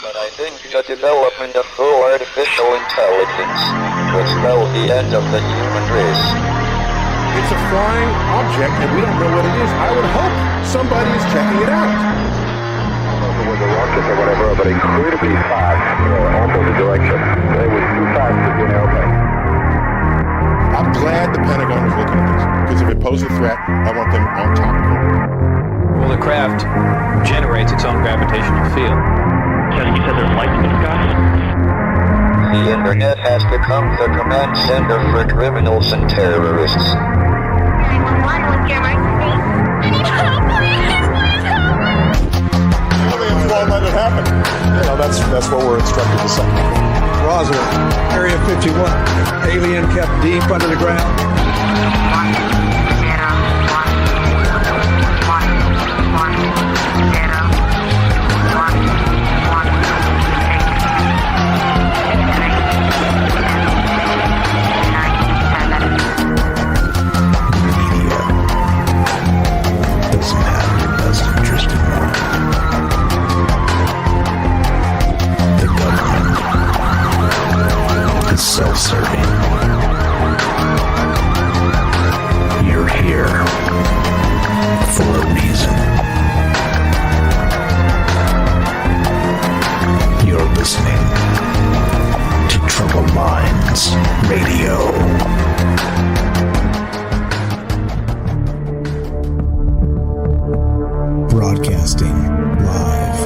But I think the development of full artificial intelligence will spell the end of the human race. It's a flying object, and we don't know what it is. I would hope somebody is checking it out. It was a rocket or whatever, but incredibly fast, opposite direction. It was too fast to be an airplane. I'm glad the Pentagon is looking at this, because if it poses a threat, I want them on top of it. Well, the craft generates its own gravitational field. You said there's lights in the sky? The internet has become the command center for criminals and terrorists. 911, what's your emergency? I need help, please help me! Aliens won't let it happen. That's what we're instructed to say. Roswell, Area 51. Alien kept deep under the ground. 1, 0, self-serving. You're here for a reason. You're listening to Troubled Minds Radio. Broadcasting live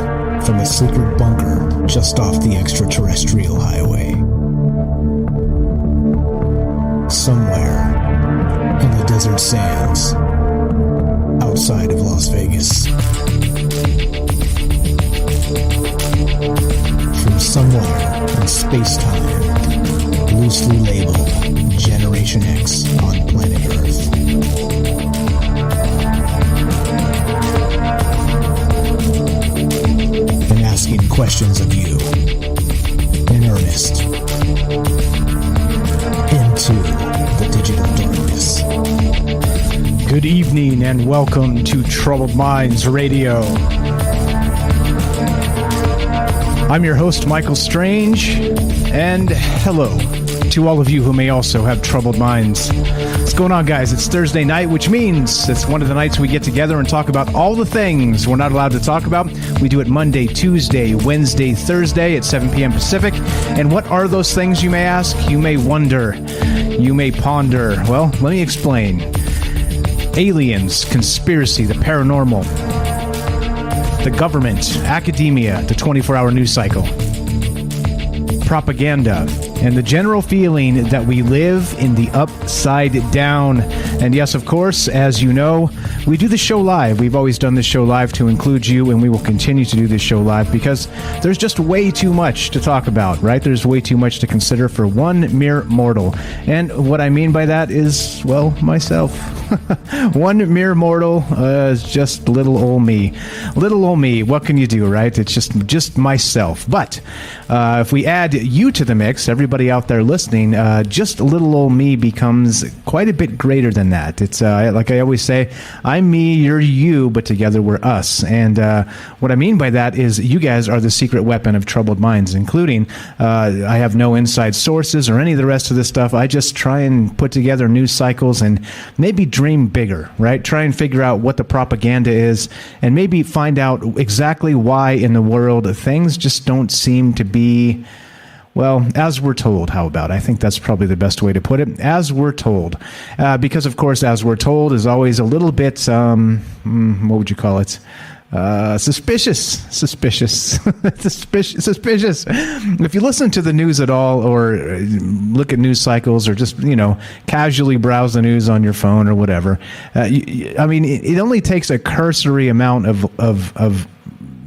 from a secret bunker just off the extraterrestrial highway. Somewhere in the desert sands outside of Las Vegas. From somewhere in space-time, loosely labeled Generation X on planet Earth. And asking questions of you in earnest into the digital darkness. Good evening and welcome to Troubled Minds Radio. I'm your host, Michael Strange, and hello to all of you who may also have troubled minds. What's going on, guys? It's Thursday night, which means it's one of the nights we get together and talk about all the things we're not allowed to talk about. We do it Monday, Tuesday, Wednesday, Thursday at 7 p.m. Pacific. And what are those things, you may ask? You may wonder. You may ponder. Well, let me explain. Aliens, conspiracy, the paranormal, the government, academia, the 24-hour news cycle, propaganda, and the general feeling that we live in the upside down. And yes, of course, as you know, we do the show live. We've always done this show live to include you, and we will continue to do this show live because there's just way too much to talk about, right? There's way too much to consider for one mere mortal. And what I mean by that is, well, myself. One mere mortal is just little old me. Little old me, what can you do, right? It's just myself. But if we add you to the mix, everybody out there listening, just little old me becomes quite a bit greater than that. It's like I always say, I'm me, you're you, but together we're us. And what I mean by that is you guys are the secret weapon of troubled minds, including I have no inside sources or any of the rest of this stuff. I just try and put together news cycles and maybe dream bigger, right? Try and figure out what the propaganda is and maybe find out exactly why in the world things just don't seem to be, well, as we're told. How about? I think that's probably the best way to put it. As we're told. Because, of course, as we're told is always a little bit, what would you call it? Suspicious. If you listen to the news at all or look at news cycles or just, casually browse the news on your phone or whatever, it only takes a cursory amount of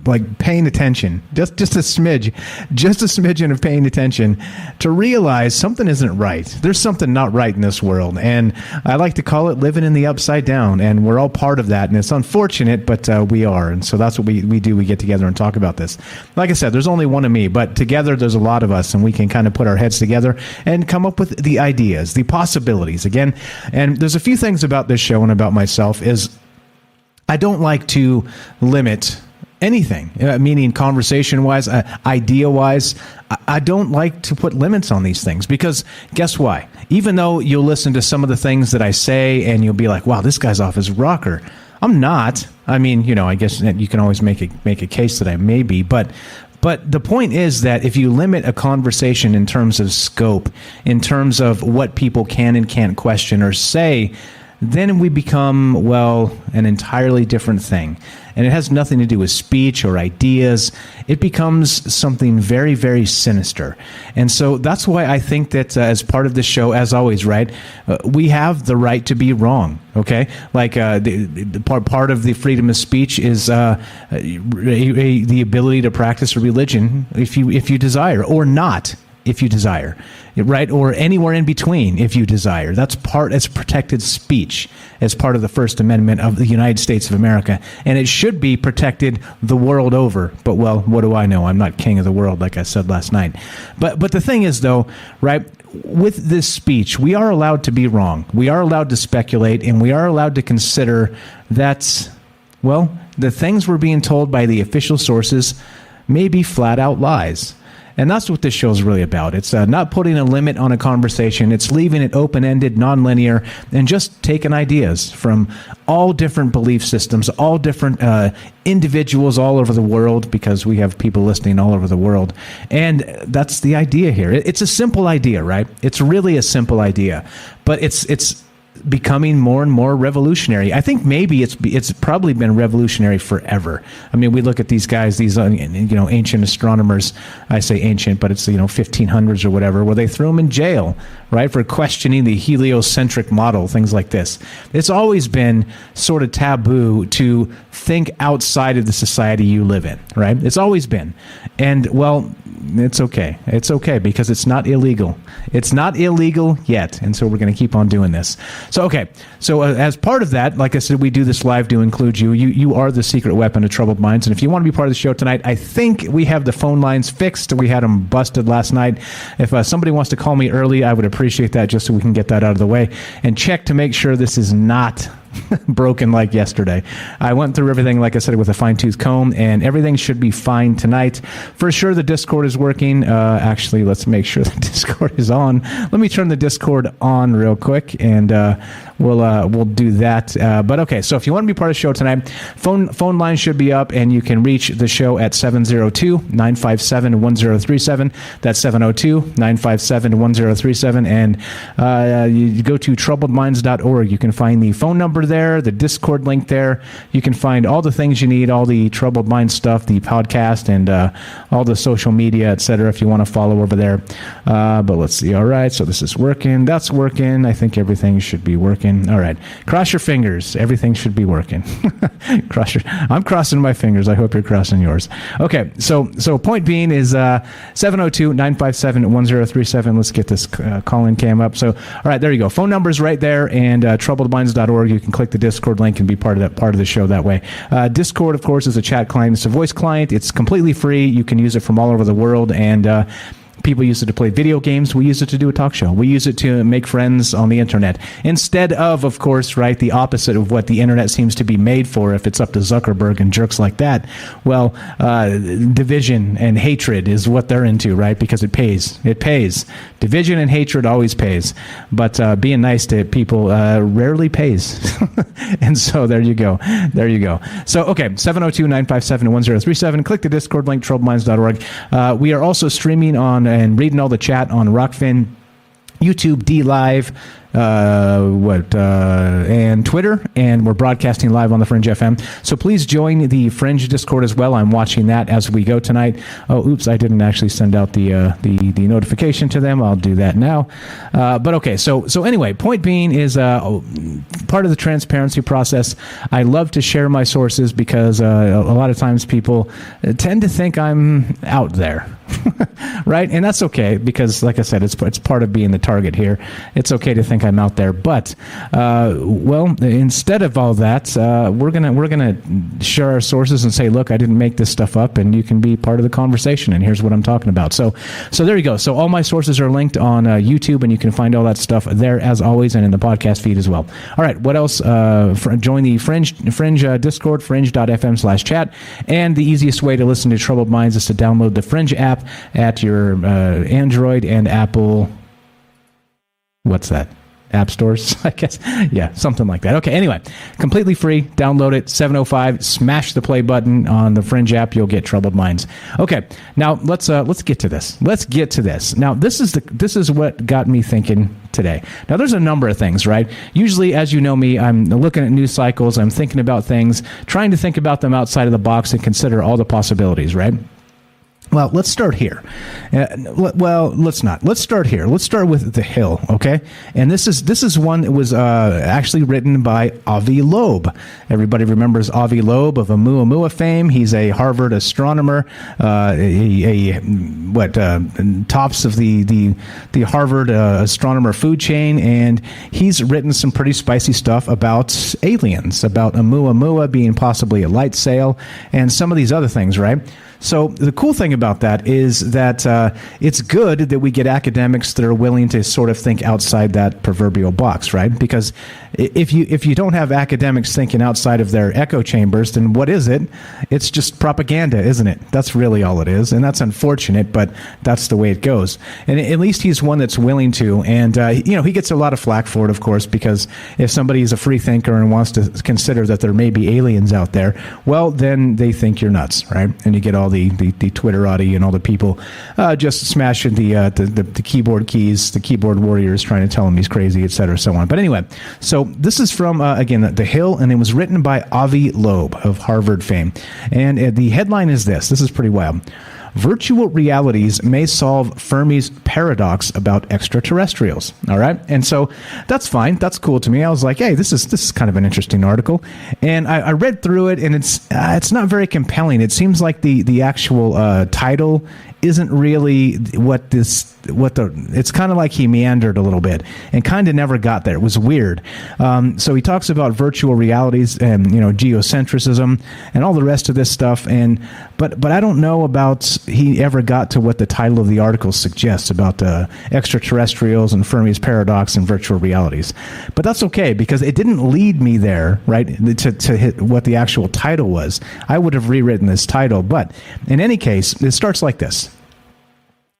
like paying attention, just a smidgen of paying attention to realize something isn't right. There's something not right in this world, and I like to call it living in the upside down, and we're all part of that, and it's unfortunate, but we are, and so that's what we do. We get together and talk about this. Like I said, there's only one of me, but together there's a lot of us, and we can kind of put our heads together and come up with the ideas, the possibilities, again. And there's a few things about this show and about myself is I don't like to limit anything, meaning conversation-wise, idea-wise. I don't like to put limits on these things because guess why? Even though you'll listen to some of the things that I say and you'll be like, wow, this guy's off his rocker. I'm not. I mean, I guess you can always make a case that I may be, but the point is that if you limit a conversation in terms of scope, in terms of what people can and can't question or say, then we become, an entirely different thing. And it has nothing to do with speech or ideas. It becomes something very, very sinister. And so that's why I think that as part of this show, as always, right, we have the right to be wrong, okay? Like the part of the freedom of speech is the ability to practice a religion if you desire, or not if you desire, right? Or anywhere in between if you desire. That's protected speech as part of the First Amendment of the United States of America. And it should be protected the world over. But, what do I know? I'm not king of the world, like I said last night. But the thing is, though, right, with this speech, we are allowed to be wrong. We are allowed to speculate, and we are allowed to consider that, the things we're being told by the official sources may be flat out lies. And that's what this show is really about. It's not putting a limit on a conversation. It's leaving it open-ended, non-linear, and just taking ideas from all different belief systems, all different individuals all over the world, because we have people listening all over the world. And that's the idea here. It's a simple idea, right? It's really a simple idea. But it's becoming more and more revolutionary. I think maybe it's probably been revolutionary forever. I mean, we look at these guys, these ancient astronomers. I say ancient, but it's 1500s or whatever, where they threw them in jail, right, for questioning the heliocentric model, things like this. It's always been sort of taboo to think outside of the society you live in, right? It's always been, and it's okay. It's okay because it's not illegal. It's not illegal yet, and so we're going to keep on doing this. So, okay. So as part of that, like I said, we do this live to include you. You are the secret weapon of troubled minds, and if you want to be part of the show tonight, I think we have the phone lines fixed. We had them busted last night. If somebody wants to call me early, I would appreciate that just so we can get that out of the way and check to make sure this is not broken like yesterday. I went through everything, like I said, with a fine-tooth comb, and everything should be fine tonight. For sure, the Discord is working. Actually, let's make sure the Discord is on. Let me turn the Discord on real quick, and we'll do that. But okay, so if you want to be part of the show tonight, phone line should be up, and you can reach the show at 702-957-1037. That's 702-957-1037, and you go to troubledminds.org. You can find the phone number there, the Discord link there. You can find all the things you need, all the Troubled Mind stuff, the podcast, and all the social media, etc. if you want to follow over there. But let's see. All right, so this is working. That's working. I think everything should be working. All right. Cross your fingers. Everything should be working. I'm crossing my fingers. I hope you're crossing yours. Okay, so point being is 702-957-1037. Let's get this call-in cam up. So, all right, there you go. Phone number's right there, and troubledminds.org. You can click the Discord link and be part of the show that way. Discord, of course, is a chat client. It's a voice client. It's completely free. You can use it from all over the world, and people use it to play video games. We use it to do a talk show. We use it to make friends on the internet. Instead of course, right, the opposite of what the internet seems to be made for if it's up to Zuckerberg and jerks like that. Well, division and hatred is what they're into, right? Because it pays. It pays. Division and hatred always pays. But being nice to people rarely pays. And so there you go. There you go. So, okay, 702-957-1037. Click the Discord link, troubledminds.org. We are also streaming on and reading all the chat on Rockfin, YouTube, D Live, and Twitter, and we're broadcasting live on the Fringe FM. So please join the Fringe Discord as well. I'm watching that as we go tonight. Oh, oops, I didn't actually send out the notification to them. I'll do that now. But okay, so anyway, point being is part of the transparency process. I love to share my sources because a lot of times people tend to think I'm out there. Right? And that's okay because, like I said, it's part of being the target here. It's okay to think think I'm out there. But, well, instead of all that, we're gonna share our sources and say, look, I didn't make this stuff up, and you can be part of the conversation, and here's what I'm talking about. So there you go. So all my sources are linked on YouTube, and you can find all that stuff there, as always, and in the podcast feed as well. All right, what else? Join the Fringe Discord, fringe.fm/chat, and the easiest way to listen to Troubled Minds is to download the Fringe app at your Android and Apple. What's that? App stores, I guess. Yeah, something like that. Okay, anyway, completely free. Download it, 705. Smash the play button on the Fringe app. You'll get Troubled Minds. Okay, now let's get to this. Let's get to this. Now, this is what got me thinking today. Now, there's a number of things, right? Usually, as you know me, I'm looking at news cycles. I'm thinking about things, trying to think about them outside of the box and consider all the possibilities, right? Well, let's start here. Well, let's not. Let's start here. Let's start with The Hill, okay? And this is one that was actually written by Avi Loeb. Everybody remembers Avi Loeb of Oumuamua fame. He's a Harvard astronomer, tops of the Harvard astronomer food chain, and he's written some pretty spicy stuff about aliens, about Oumuamua being possibly a light sail, and some of these other things, right? So the cool thing about that is that it's good that we get academics that are willing to sort of think outside that proverbial box, right? Because if you don't have academics thinking outside of their echo chambers, then what is it? It's just propaganda, isn't it? That's really all it is, and that's unfortunate, but that's the way it goes. And at least he's one that's willing to, and he gets a lot of flack for it, of course, because if somebody is a free thinker and wants to consider that there may be aliens out there, well, then they think you're nuts, right? And you get all the Twitterati and all the people just smashing the keyboard keys, the keyboard warriors trying to tell him he's crazy, etc., so on. But anyway, so this is from, again, The Hill, and it was written by Avi Loeb of Harvard fame. And the headline is this. This is pretty wild. Virtual realities may solve Fermi's paradox about extraterrestrials. All right, and so that's fine. That's cool to me. I was like, hey, this is kind of an interesting article, and I read through it, and it's not very compelling. It seems like the actual title isn't really it's kind of like he meandered a little bit and kind of never got there. It was weird. So he talks about virtual realities and geocentrism and all the rest of this stuff, but I don't know about he ever got to what the title of the article suggests about extraterrestrials and Fermi's paradox and virtual realities. But that's okay, because it didn't lead me there, right, to hit what the actual title was. I would have rewritten this title, but in any case, it starts like this.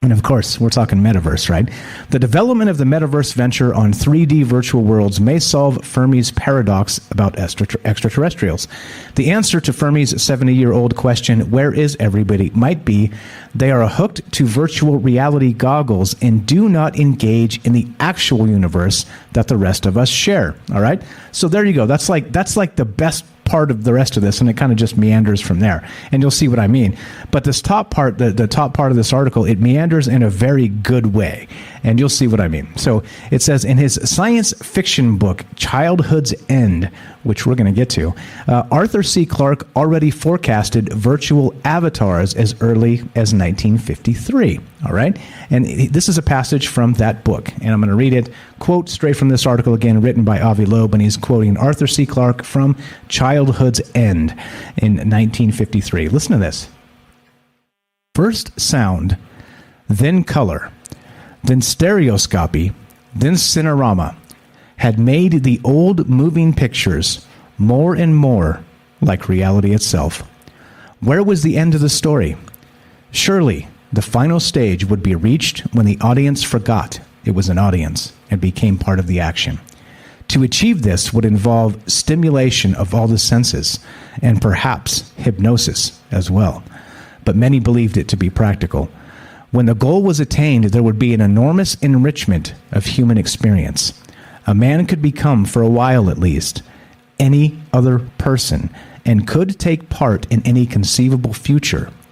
And of course, we're talking metaverse, right? The development of the metaverse venture on 3D virtual worlds may solve Fermi's paradox about extraterrestrials. The answer to Fermi's 70-year-old question, where is everybody, might be they are hooked to virtual reality goggles and do not engage in the actual universe that the rest of us share. All right? So there you go. That's like the best part of the rest of this, and it kind of just meanders from there, and you'll see what I mean. But this top part, the top part of this article, it meanders in a very good way, and you'll see what I mean. So it says, in his science fiction book Childhood's End, which we're going to get to, Arthur C. Clarke already forecasted virtual avatars as early as 1953. All right, and this is a passage from that book, and I'm going to read it, quote straight from this article, again written by Avi Loeb, and he's quoting Arthur C. Clarke from Childhood's End in 1953. Listen to this. First sound, then color, then stereoscopy, then cinerama had made the old moving pictures more and more like reality itself. Where was the end of the story? Surely the final stage would be reached when the audience forgot it was an audience and became part of the action. To achieve this would involve stimulation of all the senses and perhaps hypnosis as well. But many believed it to be practical. When the goal was attained, there would be an enormous enrichment of human experience. A man could become, for a while at least, any other person and could take part in any conceivable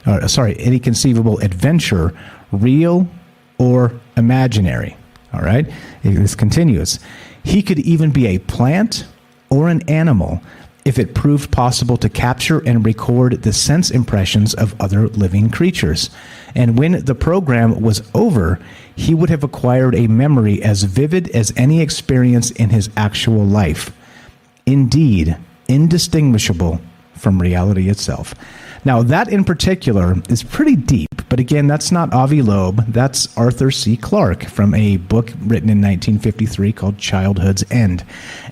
any conceivable adventure, real or imaginary. All right? This continues. He could even be a plant or an animal if it proved possible to capture and record the sense impressions of other living creatures. And when the program was over, he would have acquired a memory as vivid as any experience in his actual life. Indeed, indistinguishable from reality itself. Now, that in particular is pretty deep, but again, that's not Avi Loeb, that's Arthur C. Clarke from a book written in 1953 called Childhood's End.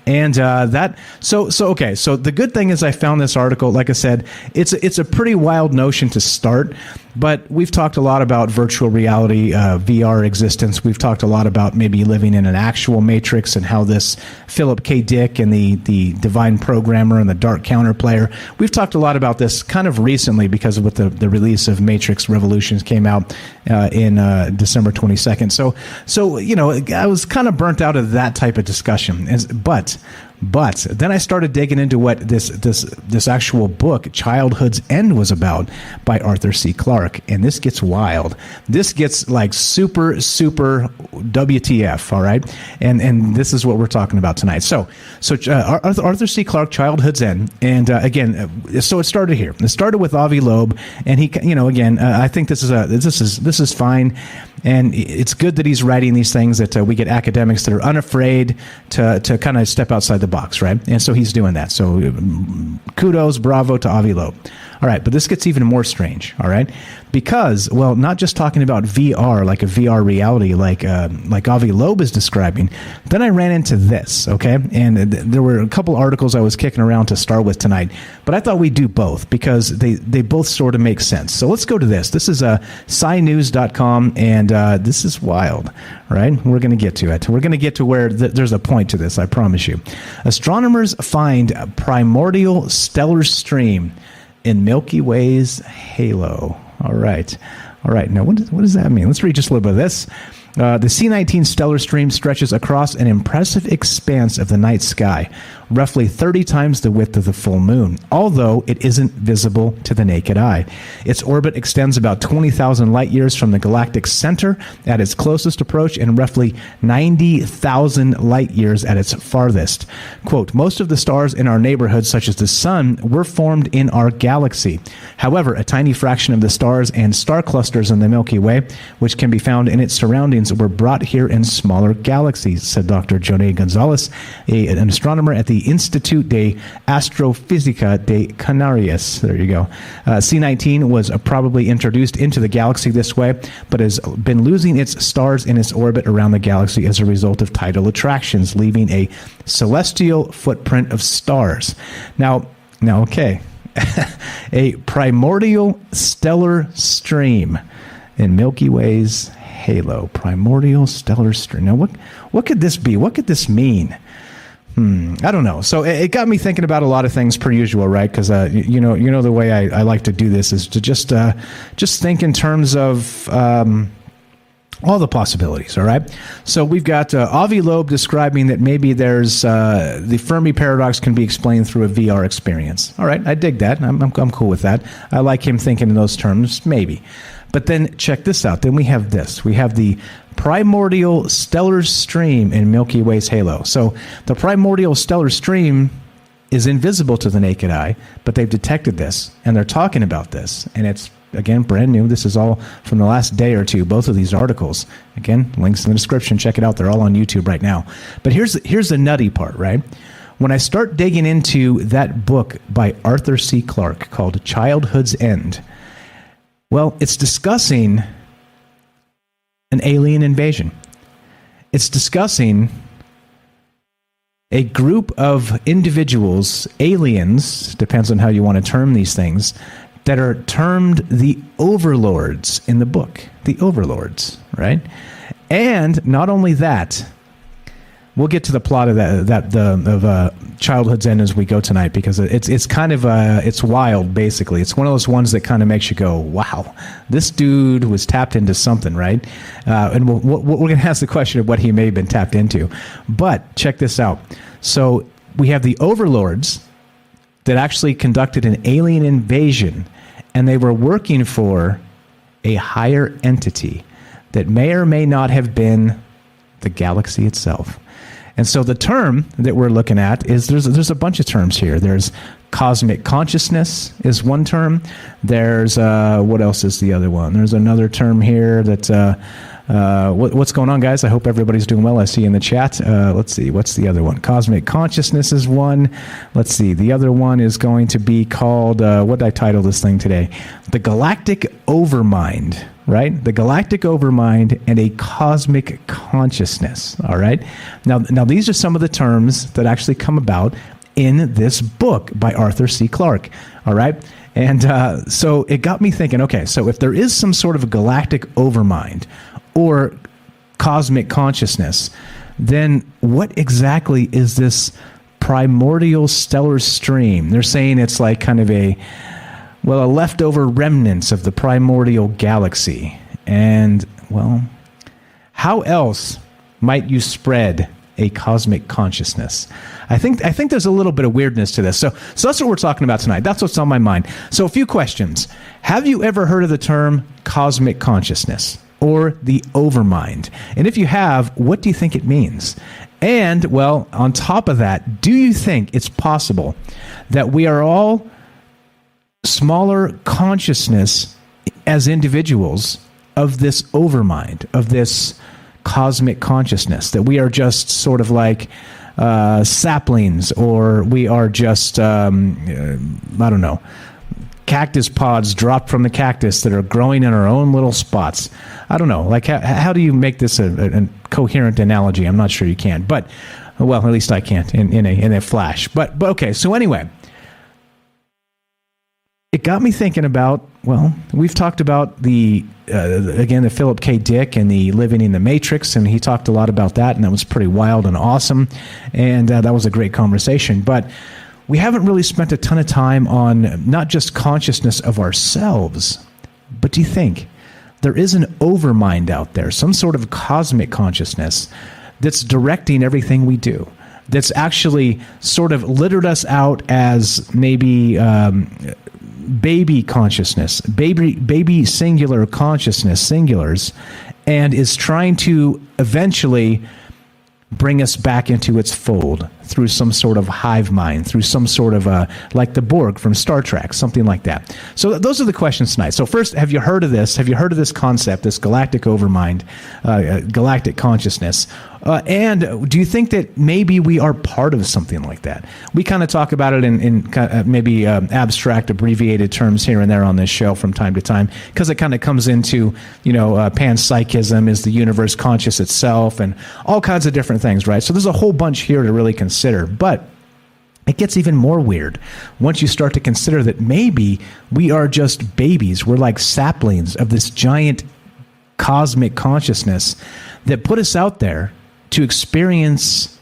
And so the good thing is I found this article. Like I said, it's a pretty wild notion to start, but we've talked a lot about virtual reality, VR existence. We've talked a lot about maybe living in an actual matrix and how this Philip K. Dick and the divine programmer and the dark counter player, we've talked a lot about this kind of recently because of what the release of Matrix Revolutions came out in December 22nd. So I was kind of burnt out of that type of discussion. But then I started digging into what this actual book, Childhood's End, was about by Arthur C. Clarke, and this gets wild. This gets like super WTF, all right? And this is what we're talking about tonight. So Arthur C. Clarke, Childhood's End, and again, so it started here. It started with Avi Loeb, and he, I think this is fine. And it's good that he's writing these things, that we get academics that are unafraid to kind of step outside the box, right? And so he's doing that. So kudos, bravo to Avi Loeb. All right, but this gets even more strange, all right? Because, well, not just talking about VR, like a VR reality, like Avi Loeb is describing. Then I ran into this, okay? And there were a couple articles I was kicking around to start with tonight, but I thought we'd do both because they both sort of make sense. So let's go to this. This is scinews.com, and this is wild, all right? We're going to get to it. We're going to get to where there's a point to this, I promise you. Astronomers find a primordial stellar stream in Milky Way's halo. All right. Now, what does that mean? Let's read just a little bit of this. The C19 stellar stream stretches across an impressive expanse of the night sky, roughly 30 times the width of the full moon, although it isn't visible to the naked eye. Its orbit extends about 20,000 light years from the galactic center at its closest approach and roughly 90,000 light years at its farthest. Quote, most of the stars in our neighborhood, such as the sun, were formed in our galaxy. However, a tiny fraction of the stars and star clusters in the Milky Way, which can be found in its surroundings, were brought here in smaller galaxies, said Dr. Joné González, an astronomer at the Institut de Astrofísica de Canarias. There you go. C19 was probably introduced into the galaxy this way, but has been losing its stars in its orbit around the galaxy as a result of tidal attractions, leaving a celestial footprint of stars. Now, okay. A primordial stellar stream in Milky Way's halo. Primordial stellar stream. Now, what could this be? What could this mean? I don't know. So it got me thinking about a lot of things per usual, right? Because you know the way I like to do this is to just think in terms of all the possibilities. All right. So we've got Avi Loeb describing that maybe there's the Fermi paradox can be explained through a VR experience. All right, I dig that. I'm cool with that. I like him thinking in those terms. Maybe. But then check this out. Then we have this. We have the primordial stellar stream in Milky Way's halo. So the primordial stellar stream is invisible to the naked eye, but they've detected this, and they're talking about this. And it's, again, brand new. This is all from the last day or two, both of these articles. Again, links in the description. Check it out. They're all on YouTube right now. But here's the nutty part, right? When I start digging into that book by Arthur C. Clarke called Childhood's End, well, it's discussing an alien invasion. It's discussing a group of individuals, aliens, depends on how you want to term these things, that are termed the overlords in the book. The overlords, right? And not only that, we'll get to the plot of Childhood's End as we go tonight, because it's kind of it's wild. Basically, it's one of those ones that kind of makes you go, "Wow, this dude was tapped into something," right? And we're going to ask the question of what he may have been tapped into. But check this out. So we have the overlords that actually conducted an alien invasion, and they were working for a higher entity that may or may not have been the galaxy itself. And so the term that we're looking at is there's a bunch of terms here. There's cosmic consciousness is one term. There's what else is the other one? There's another term here that what's going on, guys? I hope everybody's doing well. I see in the chat. Let's see, what's the other one? Cosmic consciousness is one. Let's see, the other one is going to be called what did I title this thing today? The Galactic Overmind. Right? The Galactic Overmind and a Cosmic Consciousness. All right? Now these are some of the terms that actually come about in this book by Arthur C. Clarke. All right? And so it got me thinking, okay, so if there is some sort of a galactic overmind or cosmic consciousness, then what exactly is this primordial stellar stream? They're saying it's like kind of a leftover remnants of the primordial galaxy. And, well, how else might you spread a cosmic consciousness? I think there's a little bit of weirdness to this. So that's what we're talking about tonight. That's what's on my mind. So a few questions. Have you ever heard of the term cosmic consciousness or the overmind? And if you have, what do you think it means? And, well, on top of that, do you think it's possible that we are all smaller consciousness as individuals of this overmind, of this cosmic consciousness, that we are just sort of like saplings, or we are just, I don't know, cactus pods dropped from the cactus that are growing in our own little spots. I don't know. Like, how do you make this a coherent analogy? I'm not sure you can, but, well, at least I can't in a flash. But okay, so anyway, it got me thinking about, well, we've talked about the Philip K. Dick and the living in the Matrix, and he talked a lot about that, and that was pretty wild and awesome, and that was a great conversation. But we haven't really spent a ton of time on not just consciousness of ourselves, but do you think there is an overmind out there, some sort of cosmic consciousness that's directing everything we do, that's actually sort of littered us out as maybe baby consciousness, baby singular consciousness, singulars, and is trying to eventually bring us back into its fold through some sort of hive mind, through some sort of like the Borg from Star Trek, something like that. So those are the questions tonight. So first, have you heard of this? Have you heard of this concept, this galactic overmind, galactic consciousness? And do you think that maybe we are part of something like that? We kind of talk about it in maybe abstract, abbreviated terms here and there on this show from time to time, because it kind of comes into, panpsychism, is the universe conscious itself, and all kinds of different things, right? So there's a whole bunch here to really consider. But it gets even more weird once you start to consider that maybe we are just babies. We're like saplings of this giant cosmic consciousness that put us out there to experience,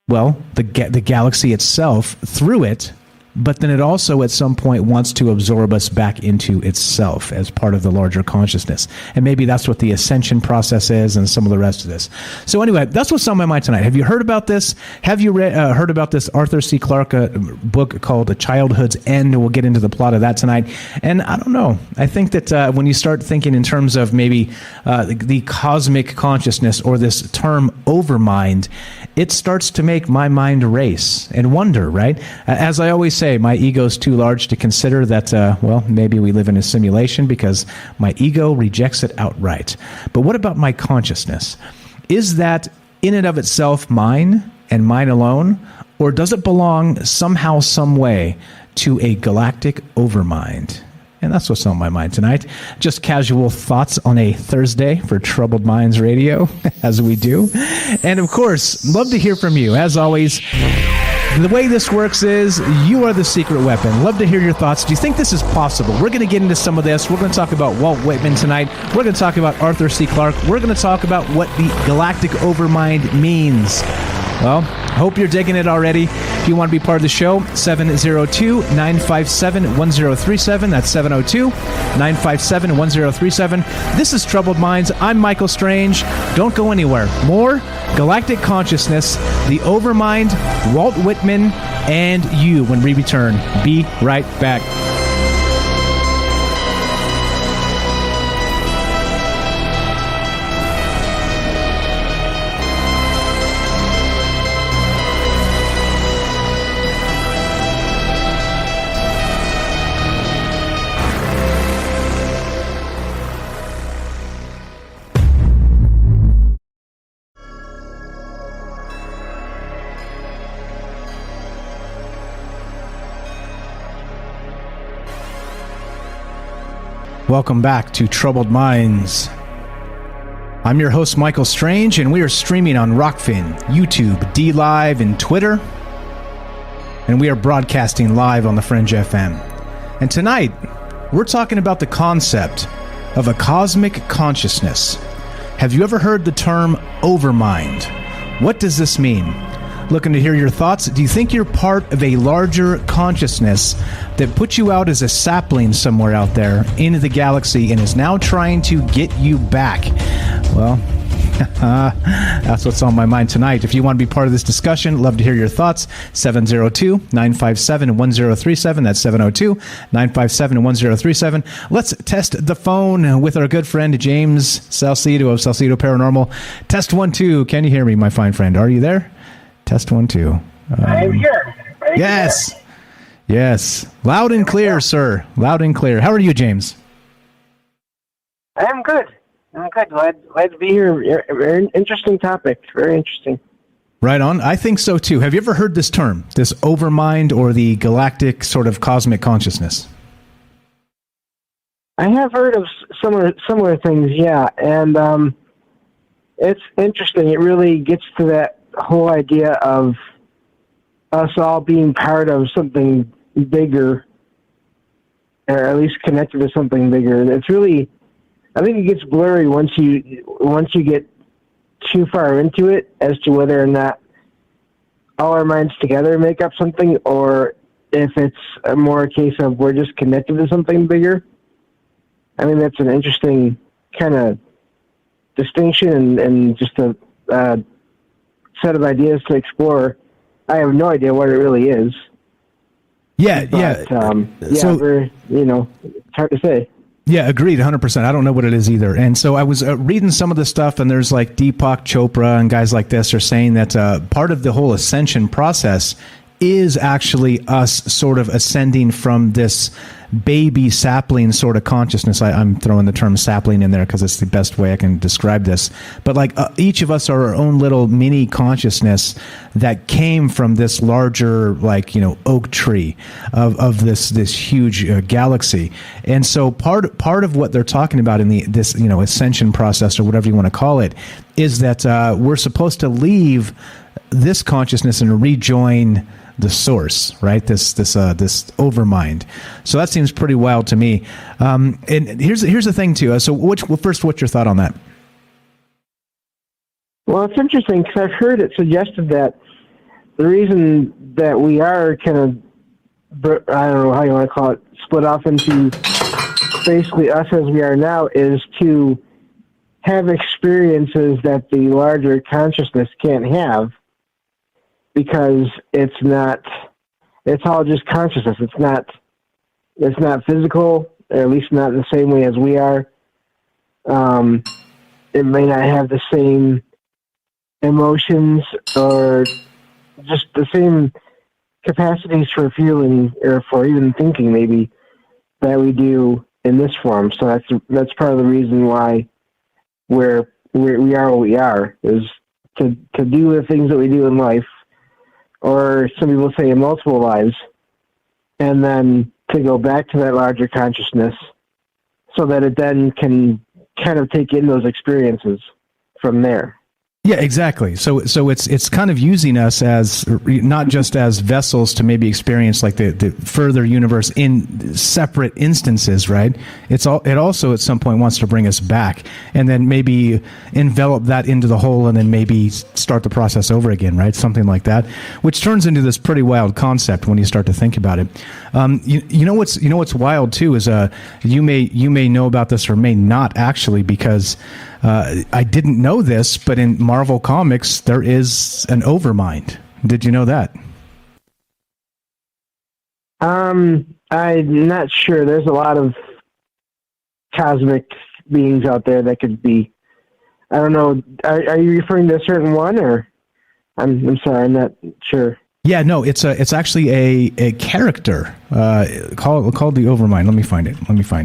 well, the galaxy itself through it, but then it also at some point wants to absorb us back into itself as part of the larger consciousness. And maybe that's what the ascension process is and some of the rest of this. So anyway, that's what's on my mind tonight. Have you heard about this? Have you heard about this Arthur C. Clarke book called A Childhood's End? We'll get into the plot of that tonight. And I don't know. I think that when you start thinking in terms of maybe the cosmic consciousness or this term overmind, it starts to make my mind race and wonder, right? As I always say, my ego's too large to consider that, maybe we live in a simulation, because my ego rejects it outright. But what about my consciousness? Is that in and of itself mine and mine alone? Or does it belong somehow, some way to a galactic overmind? And that's what's on my mind tonight. Just casual thoughts on a Thursday for Troubled Minds Radio, as we do. And of course, love to hear from you. As always, the way this works is you are the secret weapon. Love to hear your thoughts. Do you think this is possible? We're going to get into some of this. We're going to talk about Walt Whitman tonight. We're going to talk about Arthur C. Clarke. We're going to talk about what the galactic overmind means. Well, hope you're digging it already. If you want to be part of the show, 702-957-1037. That's 702-957-1037. This is Troubled Minds. I'm Michael Strange. Don't go anywhere. More Galactic Consciousness, the Overmind, Walt Whitman, and you when we return. Be right back. Welcome back to Troubled Minds. I'm your host, Michael Strange, and we are streaming on Rockfin, YouTube, DLive, and Twitter. And we are broadcasting live on the Fringe FM. And tonight, we're talking about the concept of a cosmic consciousness. Have you ever heard the term Overmind? What does this mean? Looking to hear your thoughts. Do you think you're part of a larger consciousness that put you out as a sapling somewhere out there into the galaxy and is now trying to get you back? Well, that's what's on my mind tonight. If you want to be part of this discussion, love to hear your thoughts. 702-957-1037. That's 702-957-1037. Let's test the phone with our good friend James Salcedo of Salcedo Paranormal. Test 1, 2. Can you hear me, my fine friend? Are you there? Test 1, 2. I'm here. Yes. Yes. Loud and clear, sir. Loud and clear. How are you, James? I'm good. Glad to be here. Very interesting topic. Very interesting. Right on. I think so, too. Have you ever heard this term, this Overmind or the galactic sort of cosmic consciousness? I have heard of similar things, yeah. And it's interesting. It really gets to that whole idea of us all being part of something bigger, or at least connected to something bigger. It's really, I think it gets blurry once you get too far into it as to whether or not all our minds together make up something, or if it's more a case of we're just connected to something bigger. I mean, that's an interesting kind of distinction and just a set of ideas to explore. I have no idea what it really is. Yeah. So, it's hard to say. Yeah, agreed, 100%. I don't know what it is either. And so I was reading some of the stuff, and there's like Deepak Chopra and guys like this are saying that part of the whole ascension process is actually us sort of ascending from this baby sapling sort of consciousness. I'm throwing the term sapling in there because it's the best way I can describe this. But like each of us are our own little mini consciousness that came from this larger, like, oak tree of this huge galaxy. And so part of what they're talking about in this ascension process, or whatever you want to call it, is that we're supposed to leave this consciousness and rejoin the source, right? This Overmind. So that seems pretty wild to me. And here's the thing too. So first, what's your thought on that? Well, it's interesting because I've heard it suggested that the reason that we are kind of, I don't know how you want to call it, split off into basically us as we are now, is to have experiences that the larger consciousness can't have, because it's all just consciousness. It's not physical, or at least not in the same way as we are. It may not have the same emotions or just the same capacities for feeling or for even thinking, maybe, that we do in this form. So that's part of the reason why we are what we are, is to do the things that we do in life, or some people say in multiple lives, and then to go back to that larger consciousness so that it then can kind of take in those experiences from there. Yeah, exactly. So it's kind of using us as not just as vessels to maybe experience like the further universe in separate instances, right? It also at some point wants to bring us back and then maybe envelop that into the whole and then maybe start the process over again, right? Something like that, which turns into this pretty wild concept when you start to think about it. You know what's wild too is you may know about this or may not actually, because I didn't know this, but in Marvel Comics, there is an Overmind. Did you know that? I'm not sure. There's a lot of cosmic beings out there that could be. I don't know. Are you referring to a certain one, or? I'm sorry, I'm not sure. Yeah, no, it's actually a character called the Overmind. Let me find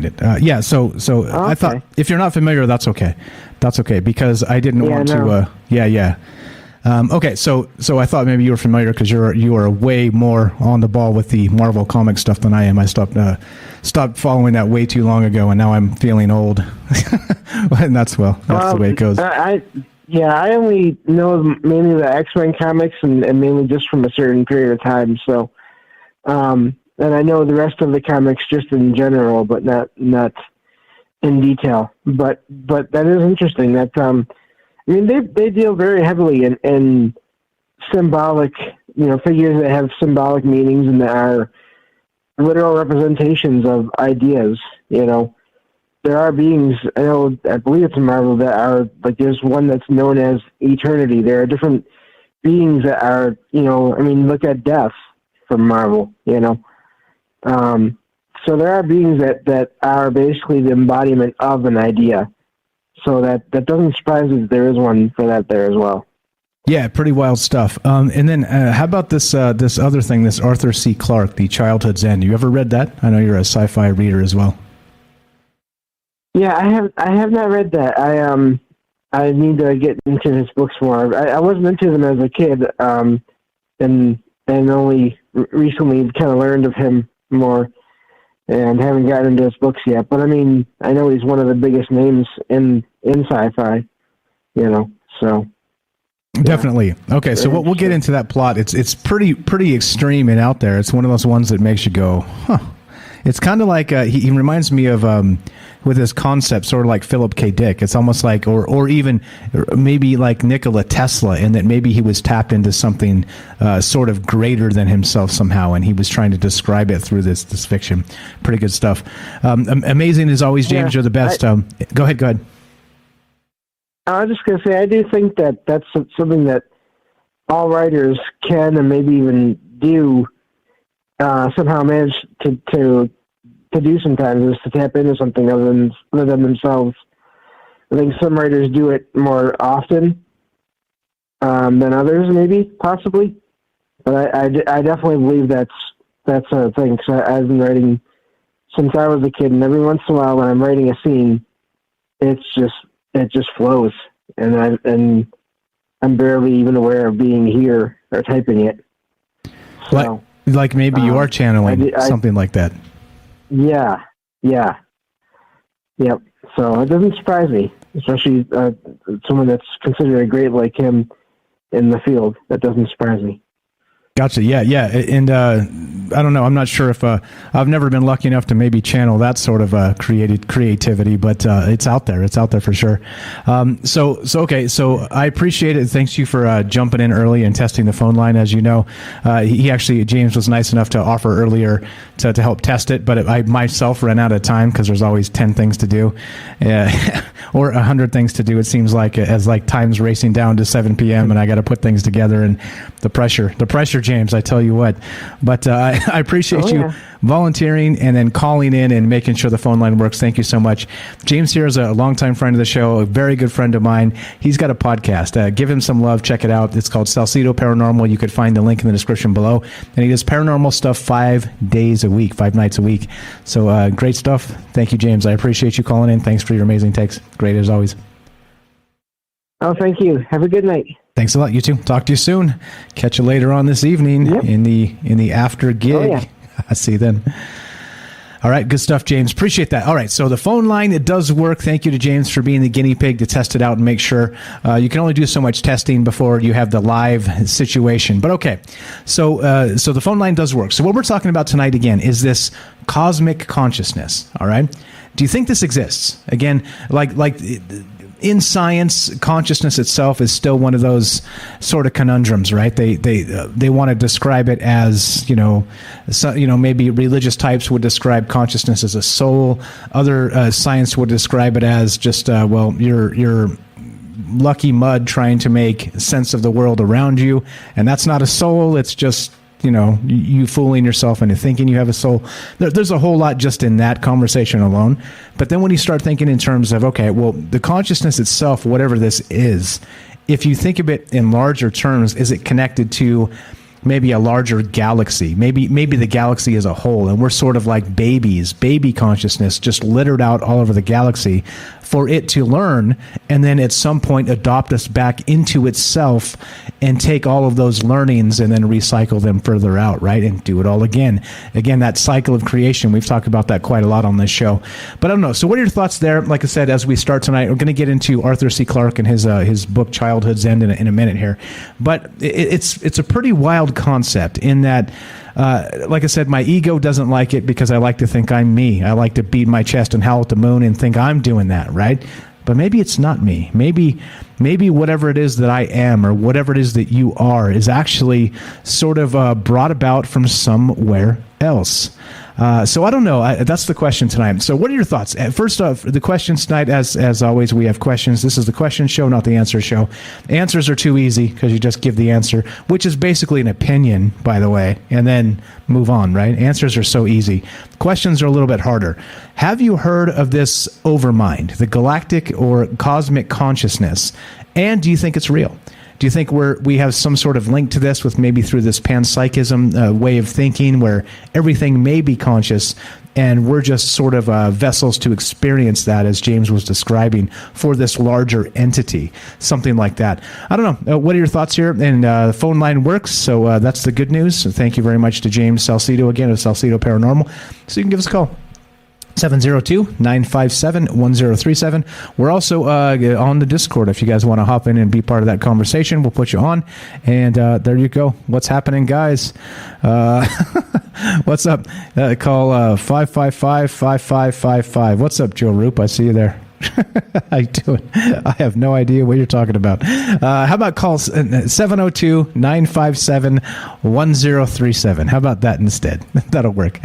it. Yeah, so okay. I thought if you're not familiar, that's okay. That's okay, because I didn't want to. Yeah. Okay, so I thought maybe you were familiar because you are way more on the ball with the Marvel comic stuff than I am. I stopped following that way too long ago, and now I'm feeling old. And that's the way it goes. I only know mainly the X-Men comics and mainly just from a certain period of time. So, and I know the rest of the comics just in general, but not in detail. But that is interesting. That I mean, they deal very heavily in symbolic, figures that have symbolic meanings and that are literal representations of ideas. There are beings, I believe it's in Marvel, that are, like, there's one that's known as eternity. There are different beings that are, look at death from Marvel, So there are beings that are basically the embodiment of an idea. So that doesn't surprise me that there is one for that there as well. Yeah, pretty wild stuff. And then how about this other thing, this Arthur C. Clarke, The Childhood's End? You ever read that? I know you're a sci-fi reader as well. Yeah, I have not read that. I need to get into his books more. I wasn't into them as a kid, and only recently kind of learned of him more, and haven't gotten into his books yet. But I mean, I know he's one of the biggest names in sci-fi, So definitely. Okay, so we'll get into that plot. It's pretty extreme and out there. It's one of those ones that makes you go, huh. It's kind of like he reminds me of with his concept, sort of like Philip K. Dick. It's almost like, or even maybe like Nikola Tesla, in that maybe he was tapped into something sort of greater than himself somehow, and he was trying to describe it through this fiction. Pretty good stuff. Amazing as always, James. You're the best. Go ahead. I was just going to say, I do think that that's something that all writers can and maybe even do somehow manage to do sometimes, is to tap into something other than themselves. I think some writers do it more often than others, maybe, possibly. But I definitely believe that's a thing, because I've been writing since I was a kid, and every once in a while when I'm writing a scene, it just flows, and I'm barely even aware of being here or typing it. So, like maybe you are channeling something like that. Yeah. Yep. So it doesn't surprise me, especially someone that's considered a great like him in the field. That doesn't surprise me. Gotcha. Yeah. And I don't know. I'm not sure if I've never been lucky enough to maybe channel that sort of creativity, but it's out there. It's out there for sure. So okay. So I appreciate it. Thanks you for jumping in early and testing the phone line. As you know, James was nice enough to offer earlier to help test it, but I myself ran out of time because there's always 10 things to do, or 100 things to do. It seems like, as like time's racing down to 7 p.m. and I got to put things together, and the pressure, James, I tell you what. But I appreciate you volunteering and then calling in and making sure the phone line works. Thank you so much. James here is a longtime friend of the show, a very good friend of mine. He's got a podcast. Give him some love. Check it out. It's called Salcedo Paranormal. You could find the link in the description below. And he does paranormal stuff 5 days a week, 5 nights a week. So great stuff. Thank you, James. I appreciate you calling in. Thanks for your amazing takes. Great as always. Oh, thank you. Have a good night. Thanks a lot. You too. Talk to you soon. Catch you later on this evening in the after gig. Oh, yeah. I see you then. All right. Good stuff, James. Appreciate that. All right. So the phone line, it does work. Thank you to James for being the guinea pig to test it out and make sure. You can only do so much testing before you have the live situation. But okay. So the phone line does work. So what we're talking about tonight again is this cosmic consciousness. All right. Do you think this exists? Again, like in science, consciousness itself is still one of those sort of conundrums, right? They want to describe it as, maybe religious types would describe consciousness as a soul. Other science would describe it as just, you're lucky mud trying to make sense of the world around you, and that's not a soul. It's just you fooling yourself into thinking you have a soul. There's a whole lot just in that conversation alone. But then when you start thinking in terms of, okay, well, the consciousness itself, whatever this is, if you think of it in larger terms, is it connected to maybe a larger galaxy? Maybe the galaxy as a whole, and we're sort of like baby consciousness just littered out all over the galaxy, for it to learn and then at some point adopt us back into itself and take all of those learnings and then recycle them further out, right? And do it all again. Again, that cycle of creation, we've talked about that quite a lot on this show. But I don't know. So what are your thoughts there? Like I said, as we start tonight, we're going to get into Arthur C. Clarke and his book Childhood's End in a minute here. But it's a pretty wild concept in that, like I said, my ego doesn't like it because I like to think I'm me. I like to beat my chest and howl at the moon and think I'm doing that, right? But maybe it's not me. Maybe whatever it is that I am or whatever it is that you are is actually sort of brought about from somewhere else. So I don't know. That's the question tonight. So what are your thoughts? First off, the questions tonight, as always, we have questions. This is the question show, not the answer show. Answers are too easy because you just give the answer, which is basically an opinion, by the way, and then move on, right? Answers are so easy. Questions are a little bit harder. Have you heard of this Overmind, the galactic or cosmic consciousness? And do you think it's real? Do you think we have some sort of link to this with maybe through this panpsychism way of thinking where everything may be conscious and we're just sort of vessels to experience that, as James was describing, for this larger entity, something like that? I don't know. What are your thoughts here? And the phone line works, so that's the good news. So thank you very much to James Salcedo again of Salcedo Paranormal. So you can give us a call. 702-957-1037. We're also on the Discord. If you guys want to hop in and be part of that conversation, we'll put you on. And there you go. What's happening, guys? What's up? Call 555-5555. What's up, Joe Roop? I see you there. How you doing? I have no idea what you're talking about. How about call 702-957-1037? How about that instead? That'll work.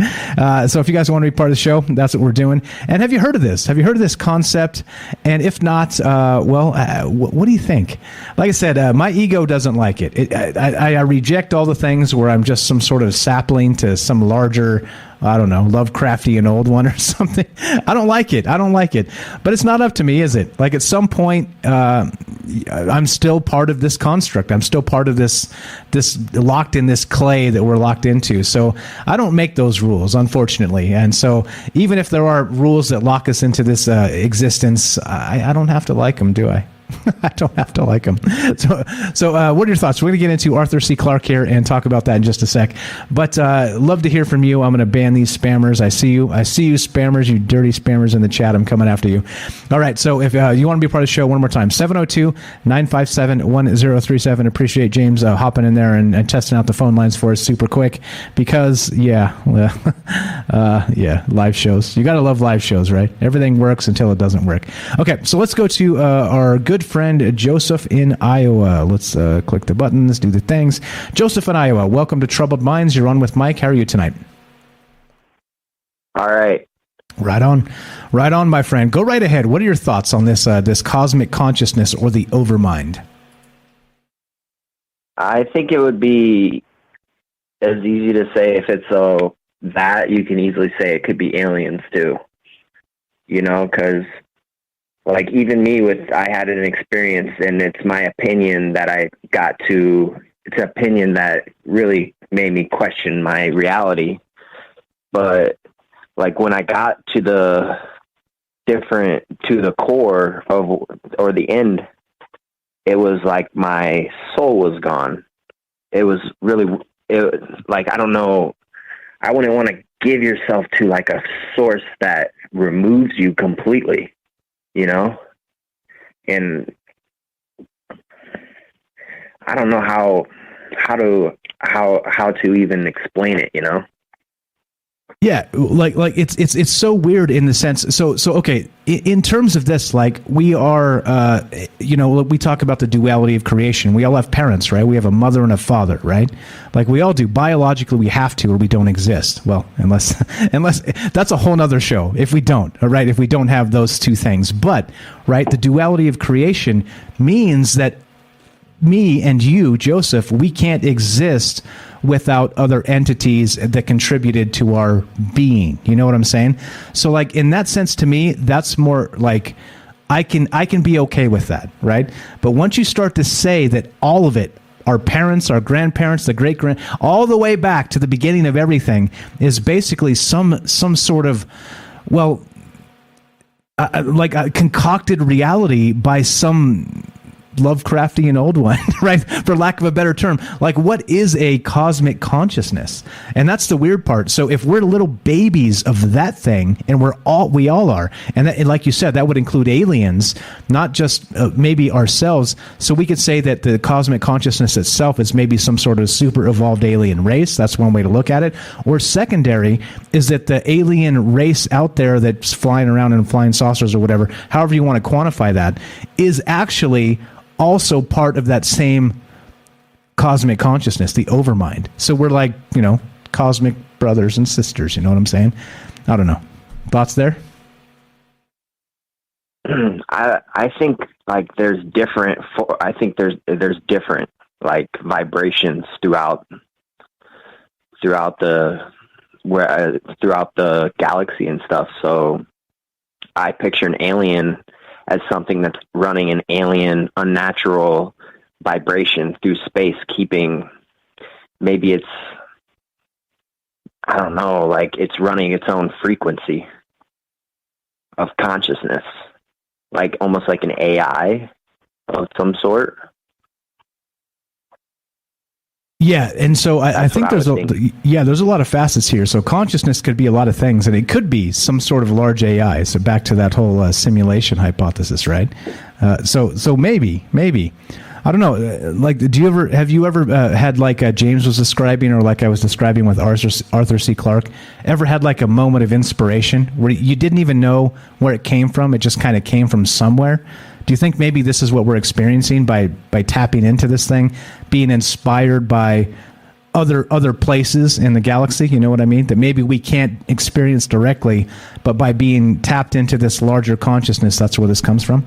So if you guys want to be part of the show, that's what we're doing. And have you heard of this? Have you heard of this concept? And if not, what do you think? Like I said, my ego doesn't like it. I reject all the things where I'm just some sort of sapling to some larger, I don't know, Lovecraftian old one or something. I don't like it. But it's not up to me, is it? Like at some point, I'm still part of this construct. I'm still part of this locked in this clay that we're locked into. So I don't make those rules, unfortunately. And so even if there are rules that lock us into this existence, I don't have to like them, do I? I don't have to like them. So what are your thoughts? We're going to get into Arthur C. Clarke here and talk about that in just a sec. But love to hear from you. I'm going to ban these spammers. I see you spammers, you dirty spammers in the chat. I'm coming after you. All right. So if you want to be part of the show, one more time, 702-957-1037. Appreciate James hopping in there and testing out the phone lines for us super quick because, live shows. You got to love live shows, right? Everything works until it doesn't work. Okay. So let's go to our good friend Joseph in Iowa. Let's click the buttons, do the things. Joseph in Iowa, welcome to Troubled Minds. You're on with Mike. How are you tonight? All right. Right on, my friend. Go right ahead. What are your thoughts on this this cosmic consciousness or the Overmind? I think it would be as easy to say if it's that you can easily say it could be aliens too. You know, because like even me I had an experience and it's my opinion that it's an opinion that really made me question my reality. But like when I got to the core of, or the end, it was like my soul was gone. It was like, I don't know. I wouldn't want to give yourself to like a source that removes you completely. You know, and I don't know how to even explain it, you know? Yeah, like it's so weird in the sense. So okay, in terms of this, like we are, we talk about the duality of creation. We all have parents, right? We have a mother and a father, right? Like we all do. Biologically, we have to, or we don't exist. Well, unless that's a whole nother show. If we don't, all right, if we don't have those two things, but right, the duality of creation means that me and you, Joseph, we can't exist without other entities that contributed to our being. You know what I'm saying? So like in that sense, to me, that's more like I can be okay with that, right? But once you start to say that all of it, our parents, our grandparents, the great-grand, all the way back to the beginning of everything is basically some sort of, well, like a concocted reality by some Lovecraftian old one, right? For lack of a better term. Like, what is a cosmic consciousness? And that's the weird part. So if we're little babies of that thing, and we all are, and that, like you said, that would include aliens, not just maybe ourselves. So we could say that the cosmic consciousness itself is maybe some sort of super evolved alien race. That's one way to look at it. Or secondary is that the alien race out there that's flying around in flying saucers or whatever, however you want to quantify that, is actually also part of that same cosmic consciousness, the Overmind. So we're like, cosmic brothers and sisters. You know what I'm saying? I don't know. Thoughts there? I think like there's different. I think there's different like vibrations throughout the galaxy and stuff. So I picture an alien as something that's running an alien, unnatural vibration through space, keeping, maybe it's, I don't know, like it's running its own frequency of consciousness, like almost like an AI of some sort. Yeah, and so I think there's a lot of facets here. So consciousness could be a lot of things, and it could be some sort of large AI. So back to that whole simulation hypothesis, right? So maybe I don't know. Like, have you ever had like James was describing, or like I was describing with Arthur C. Clarke? Ever had like a moment of inspiration where you didn't even know where it came from? It just kind of came from somewhere. Do you think maybe this is what we're experiencing by tapping into this thing, being inspired by other places in the galaxy? You know what I mean? That maybe we can't experience directly, but by being tapped into this larger consciousness, that's where this comes from?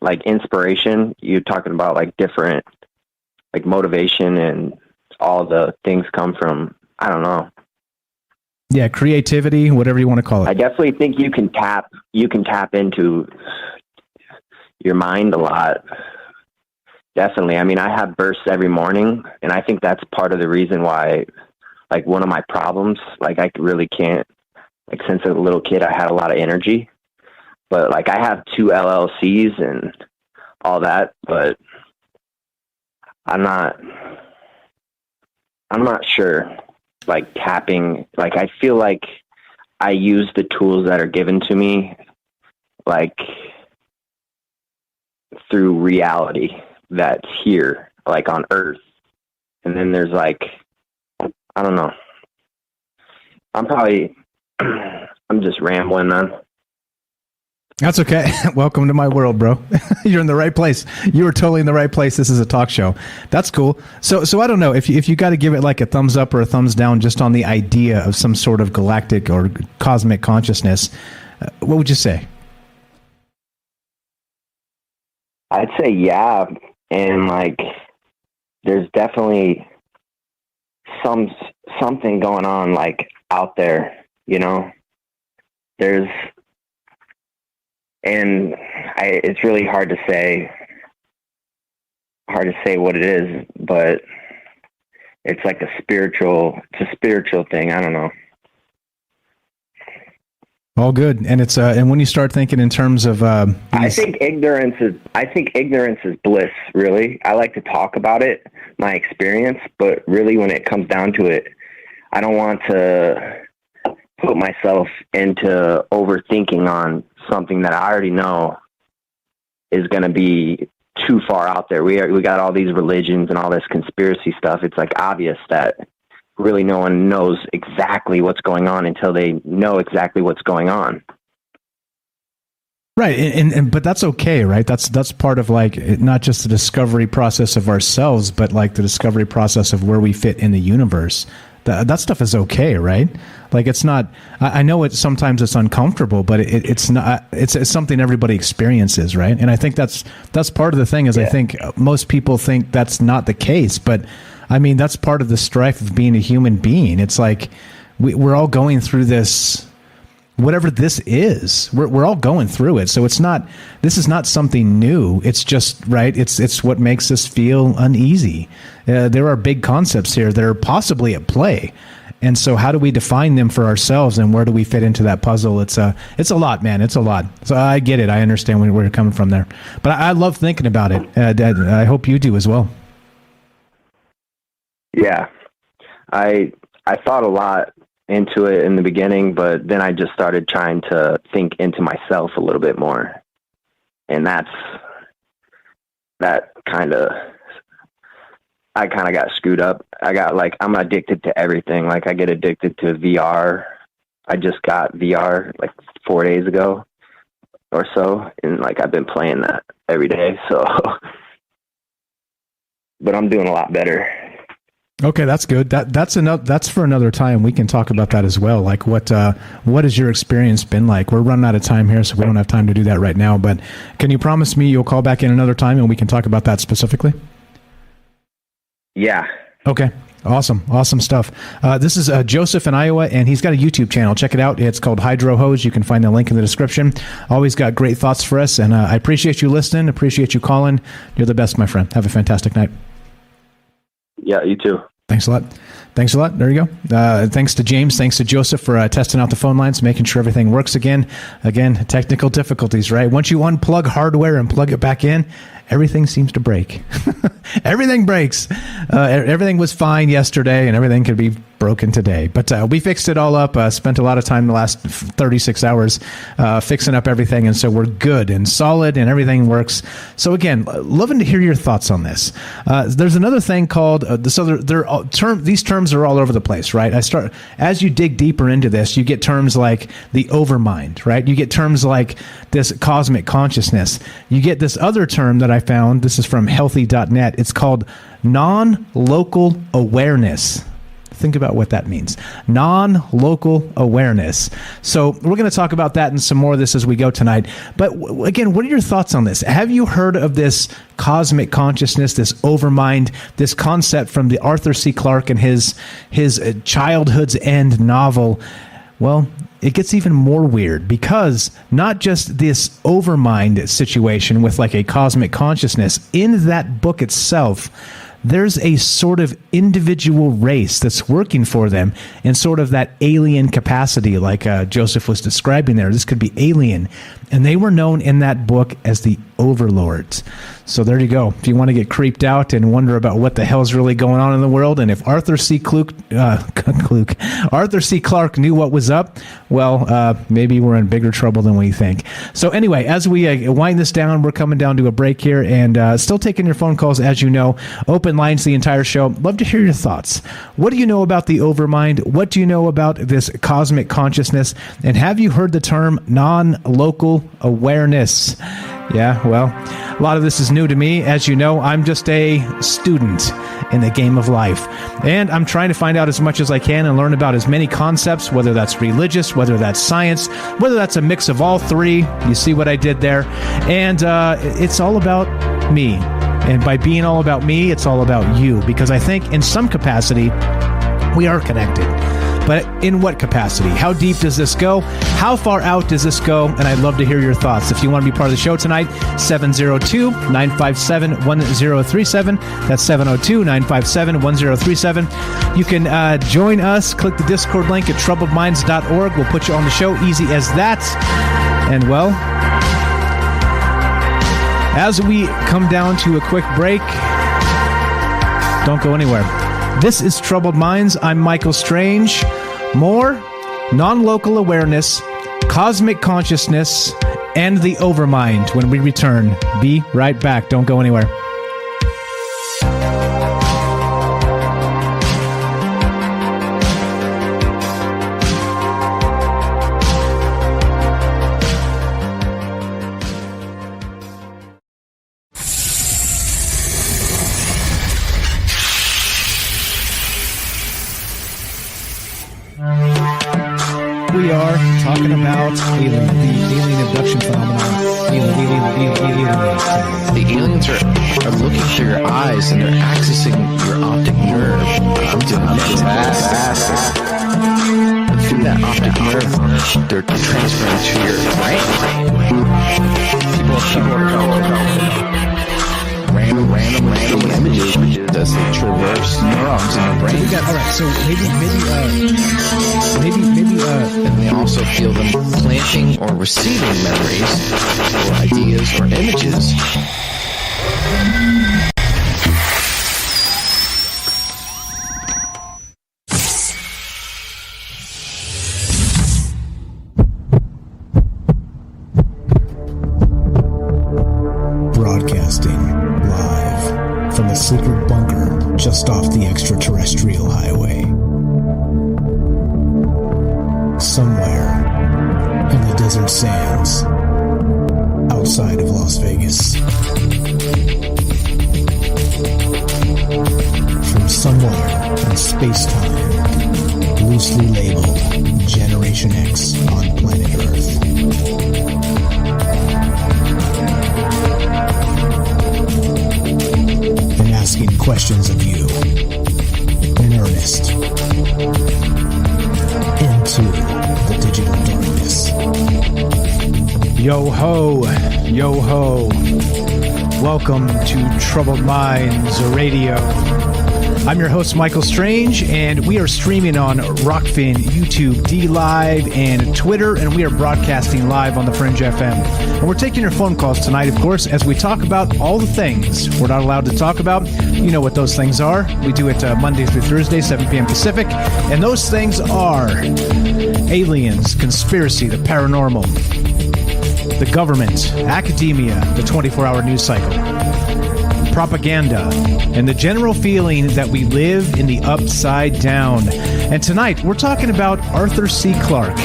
Like inspiration, you're talking about like different, like motivation and all the things come from, I don't know. Yeah, creativity, whatever you want to call it. I definitely think you can tap into your mind a lot. Definitely. I mean, I have bursts every morning, and I think that's part of the reason why, like, one of my problems, like, I really can't, like, since a little kid, I had a lot of energy, but like, I have 2 LLCs and all that, but I'm not sure. Like tapping, like I feel like I use the tools that are given to me like through reality that's here, like on Earth. And then there's like, I don't know. I'm just rambling, man. That's okay. Welcome to my world, bro. You're in the right place. You were totally in the right place. This is a talk show. That's cool. So I don't know if you got to give it like a thumbs up or a thumbs down just on the idea of some sort of galactic or cosmic consciousness. What would you say? I'd say yeah, and like there's definitely something going on like out there, you know. It's really hard to say what it is, but it's like a spiritual thing. I don't know. All good. And it's and when you start thinking in terms of I think ignorance is bliss, really. I like to talk about it, my experience, but really when it comes down to it, I don't want to put myself into overthinking on something that I already know is going to be too far out there. We got all these religions and all this conspiracy stuff. It's like obvious that really no one knows exactly what's going on until they know exactly what's going on. Right. And but that's okay, right? That's part of like not just the discovery process of ourselves, but like the discovery process of where we fit in the universe. That stuff is okay, right? Like it's not. I know sometimes it's uncomfortable, but it's not. It's something everybody experiences, right? And I think that's part of the thing. Is I think most people think that's not the case, but I mean that's part of the strife of being a human being. It's like we're all going through this. Whatever this is, we're all going through it. So it's not. This is not something new. It's just right. It's what makes us feel uneasy. There are big concepts here that are possibly at play, And so how do we define them for ourselves, and where do we fit into that puzzle? It's a lot, man. It's a lot. So I get it. I understand where you're coming from there. But I love thinking about it. I hope you do as well. Yeah. I thought a lot into it in the beginning, but then I just started trying to think into myself a little bit more. And I kind of got screwed up. I'm addicted to everything. Like, I get addicted to VR. I just got VR like 4 days ago or so. And like, I've been playing that every day. So, but I'm doing a lot better. Okay, that's good. That's for another time. We can talk about that as well. Like, what has your experience been like? We're running out of time here, so we don't have time to do that right now. But can you promise me you'll call back in another time and we can talk about that specifically? Yeah. Okay. Awesome stuff. This is Joseph in Iowa, and he's got a YouTube channel. Check it out. It's called Hydro Hose. You can find the link in the description. Always got great thoughts for us, and I appreciate you listening. Appreciate you calling. You're the best, my friend. Have a fantastic night. Yeah, you too. Thanks a lot. There you go. Thanks to James. Thanks to Joseph for testing out the phone lines, making sure everything works again. Again, technical difficulties, right? Once you unplug hardware and plug it back in, everything seems to break. Everything breaks. Everything was fine yesterday, and everything could be broken today. But we fixed it all up. Spent a lot of time the last 36 hours fixing up everything, and so we're good and solid, and everything works. So again, loving to hear your thoughts on this. There's another thing called these terms are all over the place, right? As you dig deeper into this, you get terms like the overmind, right? You get terms like this cosmic consciousness. You get this other term that I found. This is from healthy.net. It's called non-local awareness. Think about what that means. Non-local awareness. So we're going to talk about that and some more of this as we go tonight. But again, what are your thoughts on this? Have you heard of this cosmic consciousness, this overmind, this concept from the Arthur C. Clarke and his Childhood's End novel? Well, it gets even more weird, because not just this overmind situation with like a cosmic consciousness, in that book itself, there's a sort of individual race that's working for them in sort of that alien capacity, like Joseph was describing there. This could be alien. And they were known in that book as the Overlords. So there you go. If you want to get creeped out and wonder about what the hell's really going on in the world, and if Arthur C. Clarke knew what was up, well, maybe we're in bigger trouble than we think. So anyway, as we wind this down, we're coming down to a break here, and still taking your phone calls, as you know. Open lines the entire show. Love to hear your thoughts. What do you know about the overmind? What do you know about this cosmic consciousness? And have you heard the term non-local awareness? Yeah, well, a lot of this is new to me. As you know, I'm just a student in the game of life. And I'm trying to find out as much as I can and learn about as many concepts, whether that's religious, whether that's science, whether that's a mix of all three. You see what I did there? And it's all about me. And by being all about me, it's all about you. Because I think in some capacity, we are connected. But in what capacity? How deep does this go? How far out does this go? And I'd love to hear your thoughts. If you want to be part of the show tonight, 702-957-1037. That's 702-957-1037. You can join us. Click the Discord link at troubledminds.org. We'll put you on the show. Easy as that. And well, as we come down to a quick break, don't go anywhere. This is Troubled Minds. I'm Michael Strange. More non-local awareness, cosmic consciousness, and the overmind when we return. Be right back. Don't go anywhere. We are talking about the alien abduction phenomenon. The aliens are looking through your eyes and they're accessing your optic nerve. I'm doing that. And through that optic nerve, they're transferring to your brain. People are random images. The because they traverse neurons in the brain. All right, so maybe, and they also feel them planting or receiving memories or ideas or images. Broadcasting live from a secret bunker just off the extraterrestrial highway. Somewhere in the desert sands outside of Las Vegas. From somewhere in space-time, loosely labeled Generation X on planet Earth. And asking questions of you in earnest into the digital darkness. Yo ho, yo ho. Welcome to Troubled Minds Radio. I'm your host, Michael Strange, and we are streaming on Rockfin, YouTube, D-Live, and Twitter, and we are broadcasting live on the Fringe FM. And we're taking your phone calls tonight, of course, as we talk about all the things we're not allowed to talk about. You know what those things are. We do it Monday through Thursday, 7 p.m. Pacific, and those things are aliens, conspiracy, the paranormal, the government, academia, the 24-hour news cycle, propaganda, and the general feeling that we live in the upside down. And tonight, we're talking about Arthur C. Clarke.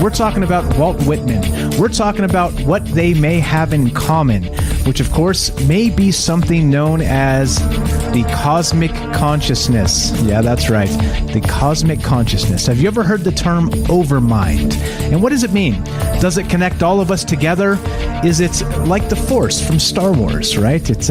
We're talking about Walt Whitman. We're talking about what they may have in common, which, of course, may be something known as the cosmic consciousness. Yeah, that's right. The cosmic consciousness. Have you ever heard the term overmind? And what does it mean? Does it connect all of us together? Is it like the Force from Star Wars, right? It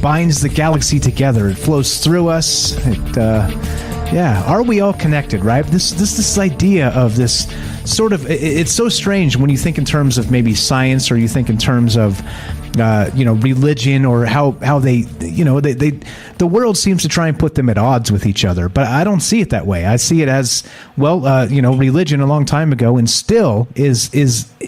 binds the galaxy together. It flows through us. Are we all connected, right? This idea of this sort of, it's so strange when you think in terms of maybe science, or you think in terms of religion, or how they the world seems to try and put them at odds with each other. But I don't see it that way. I see it as, religion a long time ago, and still is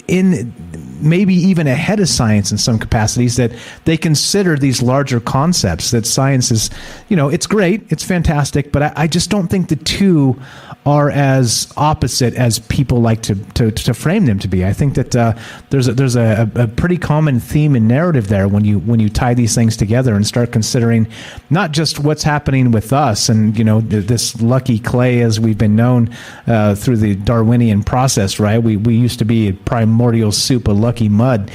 in maybe even ahead of science in some capacities, that they consider these larger concepts, that science is, it's great, it's fantastic, but I just don't think the two are as opposite as people like to frame them to be. I think that there's a pretty common theme and narrative there when you tie these things together and start considering not just what's happening with us and this lucky clay as we've been known through the Darwinian process, right? We used to be a primordial soup of lucky mud,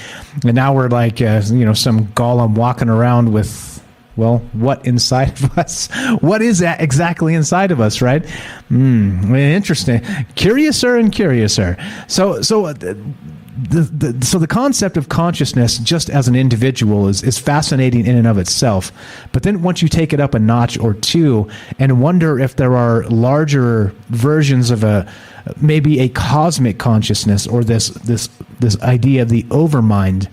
and now we're like some golem walking around with, well, what inside of us? What is that exactly inside of us, right? Interesting. Curiouser and curiouser. So the concept of consciousness just as an individual is fascinating in and of itself. But then once you take it up a notch or two and wonder if there are larger versions of maybe a cosmic consciousness, or this idea of the overmind,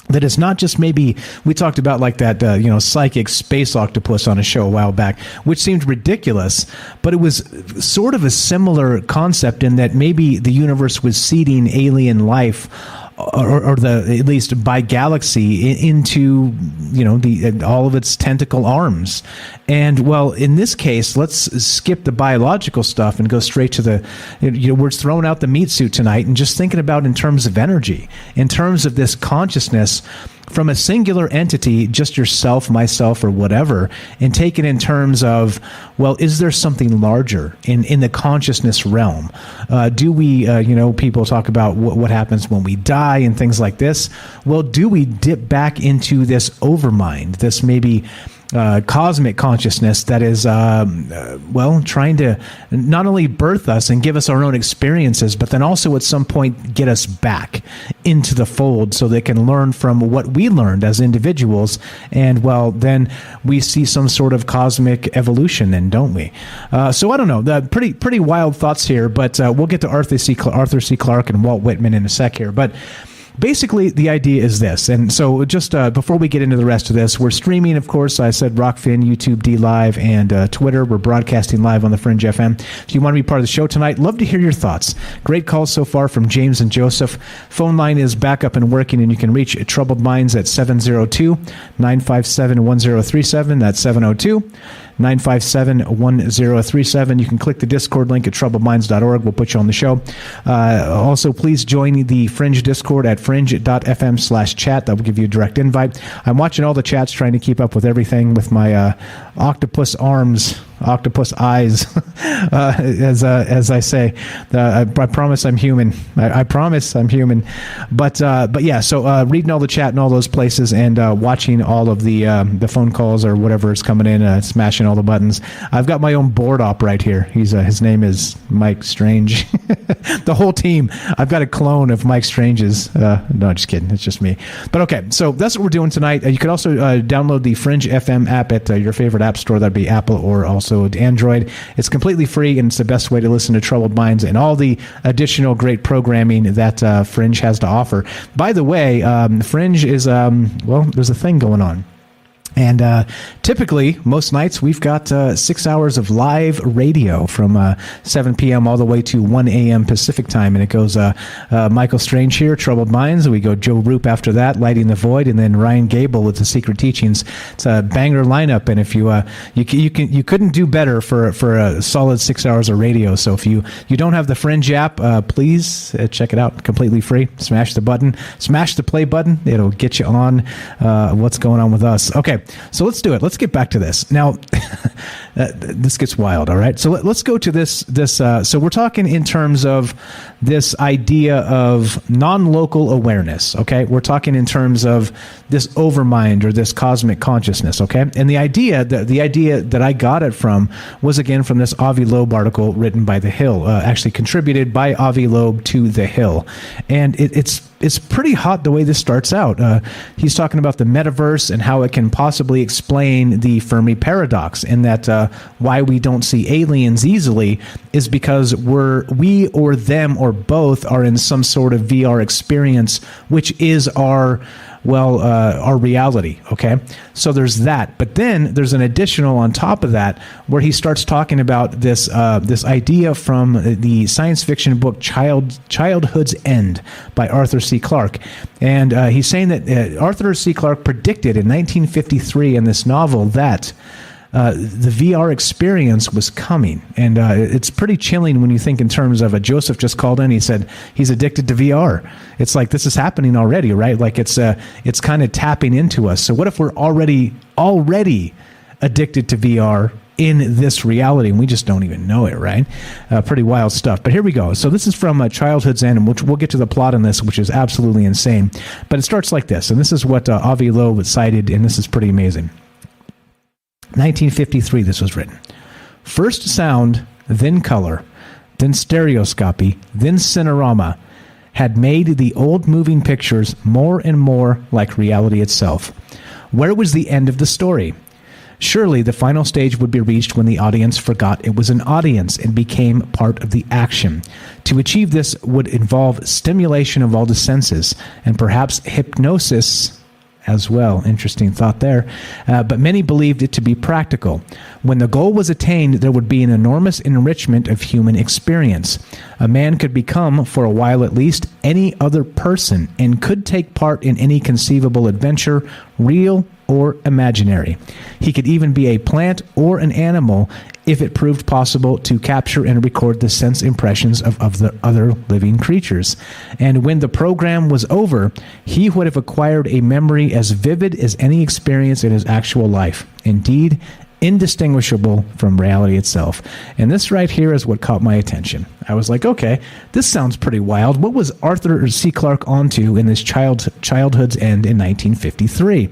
that is not just, maybe we talked about like that, psychic space octopus on a show a while back, which seemed ridiculous, but it was sort of a similar concept in that maybe the universe was seeding alien life, or at least by galaxy, into all of its tentacle arms. And well, in this case, let's skip the biological stuff and go straight to the we're throwing out the meat suit tonight and just thinking about in terms of energy, in terms of this consciousness from a singular entity, just yourself, myself, or whatever, and take it in terms of, well, is there something larger in the consciousness realm? Do we, people talk about what happens when we die and things like this. Well, do we dip back into this overmind, this maybe cosmic consciousness that is, trying to not only birth us and give us our own experiences, but then also at some point get us back into the fold so they can learn from what we learned as individuals. And well, then we see some sort of cosmic evolution then, don't we? So I don't know, pretty wild thoughts here, but we'll get to Arthur C. Clarke and Walt Whitman in a sec here. But basically, the idea is this. And so just before we get into the rest of this, we're streaming, of course. I said Rockfin, YouTube, D Live, and Twitter. We're broadcasting live on the Fringe FM. If you want to be part of the show tonight, love to hear your thoughts. Great calls so far from James and Joseph. Phone line is back up and working, and you can reach Troubled Minds at 702-957-1037. That's 702-957-1037. You can click the Discord link at troubledminds.org. We'll put you on the show. Also, please join the Fringe Discord at fringe.fm/chat. That will give you a direct invite. I'm watching all the chats, trying to keep up with everything with my octopus arms, octopus eyes, as I say. I promise I'm human. I promise I'm human. But yeah, so reading all the chat in all those places and watching all of the phone calls or whatever is coming in, smashing all the buttons. I've got my own board op right here. His name is Mike Strange. The whole team. I've got a clone of Mike Strange's. No, just kidding. It's just me. But okay, so that's what we're doing tonight. You can also download the Fringe FM app at your favorite app store. That'd be Apple or also Android. It's completely free, and it's the best way to listen to Troubled Minds and all the additional great programming that Fringe has to offer. By the way, Fringe is, there's a thing going on. And typically, most nights, we've got 6 hours of live radio from 7 p.m. all the way to 1 a.m. Pacific time. And it goes Michael Strange here, Troubled Minds. We go Joe Roop after that, Lighting the Void, and then Ryan Gable with The Secret Teachings. It's a banger lineup, and if you couldn't do better for a solid 6 hours of radio. So if you don't have the Fringe app, please check it out. Completely free. Smash the button. Smash the play button. It'll get you on what's going on with us. Okay. So let's do it. Let's get back to this. Now, this gets wild, all right? So let's go to this. So we're talking in terms of this idea of non-local awareness, okay? We're talking in terms of this overmind or this cosmic consciousness, okay? And the idea that I got it from was, again, from this Avi Loeb article written by The Hill, actually contributed by Avi Loeb to The Hill. And it's pretty hot the way this starts out. He's talking about the metaverse and how it can possibly explain the Fermi paradox, and that why we don't see aliens easily is because we or them or both are in some sort of VR experience, which is our reality, okay? So there's that. But then there's an additional on top of that where he starts talking about this idea from the science fiction book Childhood's End by Arthur C. Clarke. And he's saying that Arthur C. Clarke predicted in 1953 in this novel that the VR experience was coming. And it's pretty chilling when you think in terms of Joseph just called in. He said he's addicted to VR. It's like this is happening already, right? Like it's kind of tapping into us. So what if we're already addicted to VR in this reality, and we just don't even know it, right? Pretty wild stuff. But here we go. So this is from Childhood's End, and we'll get to the plot on this, which is absolutely insane. But it starts like this, and this is what Avi Loeb cited, and this is pretty amazing. 1953, this was written. First sound, then color, then stereoscopy, then cinerama had made the old moving pictures more and more like reality itself. Where was the end of the story? Surely the final stage would be reached when the audience forgot it was an audience and became part of the action. To achieve this would involve stimulation of all the senses and perhaps hypnosis as well. Interesting thought there. But many believed it to be practical. When the goal was attained, there would be an enormous enrichment of human experience. A man could become, for a while at least, any other person and could take part in any conceivable adventure, real or imaginary. He could even be a plant or an animal if it proved possible to capture and record the sense impressions of the other living creatures. And when the program was over, he would have acquired a memory as vivid as any experience in his actual life. Indeed, indistinguishable from reality itself. And this right here is what caught my attention. I was like, okay, this sounds pretty wild. What was Arthur C. Clarke onto in this Childhood's End in 1953?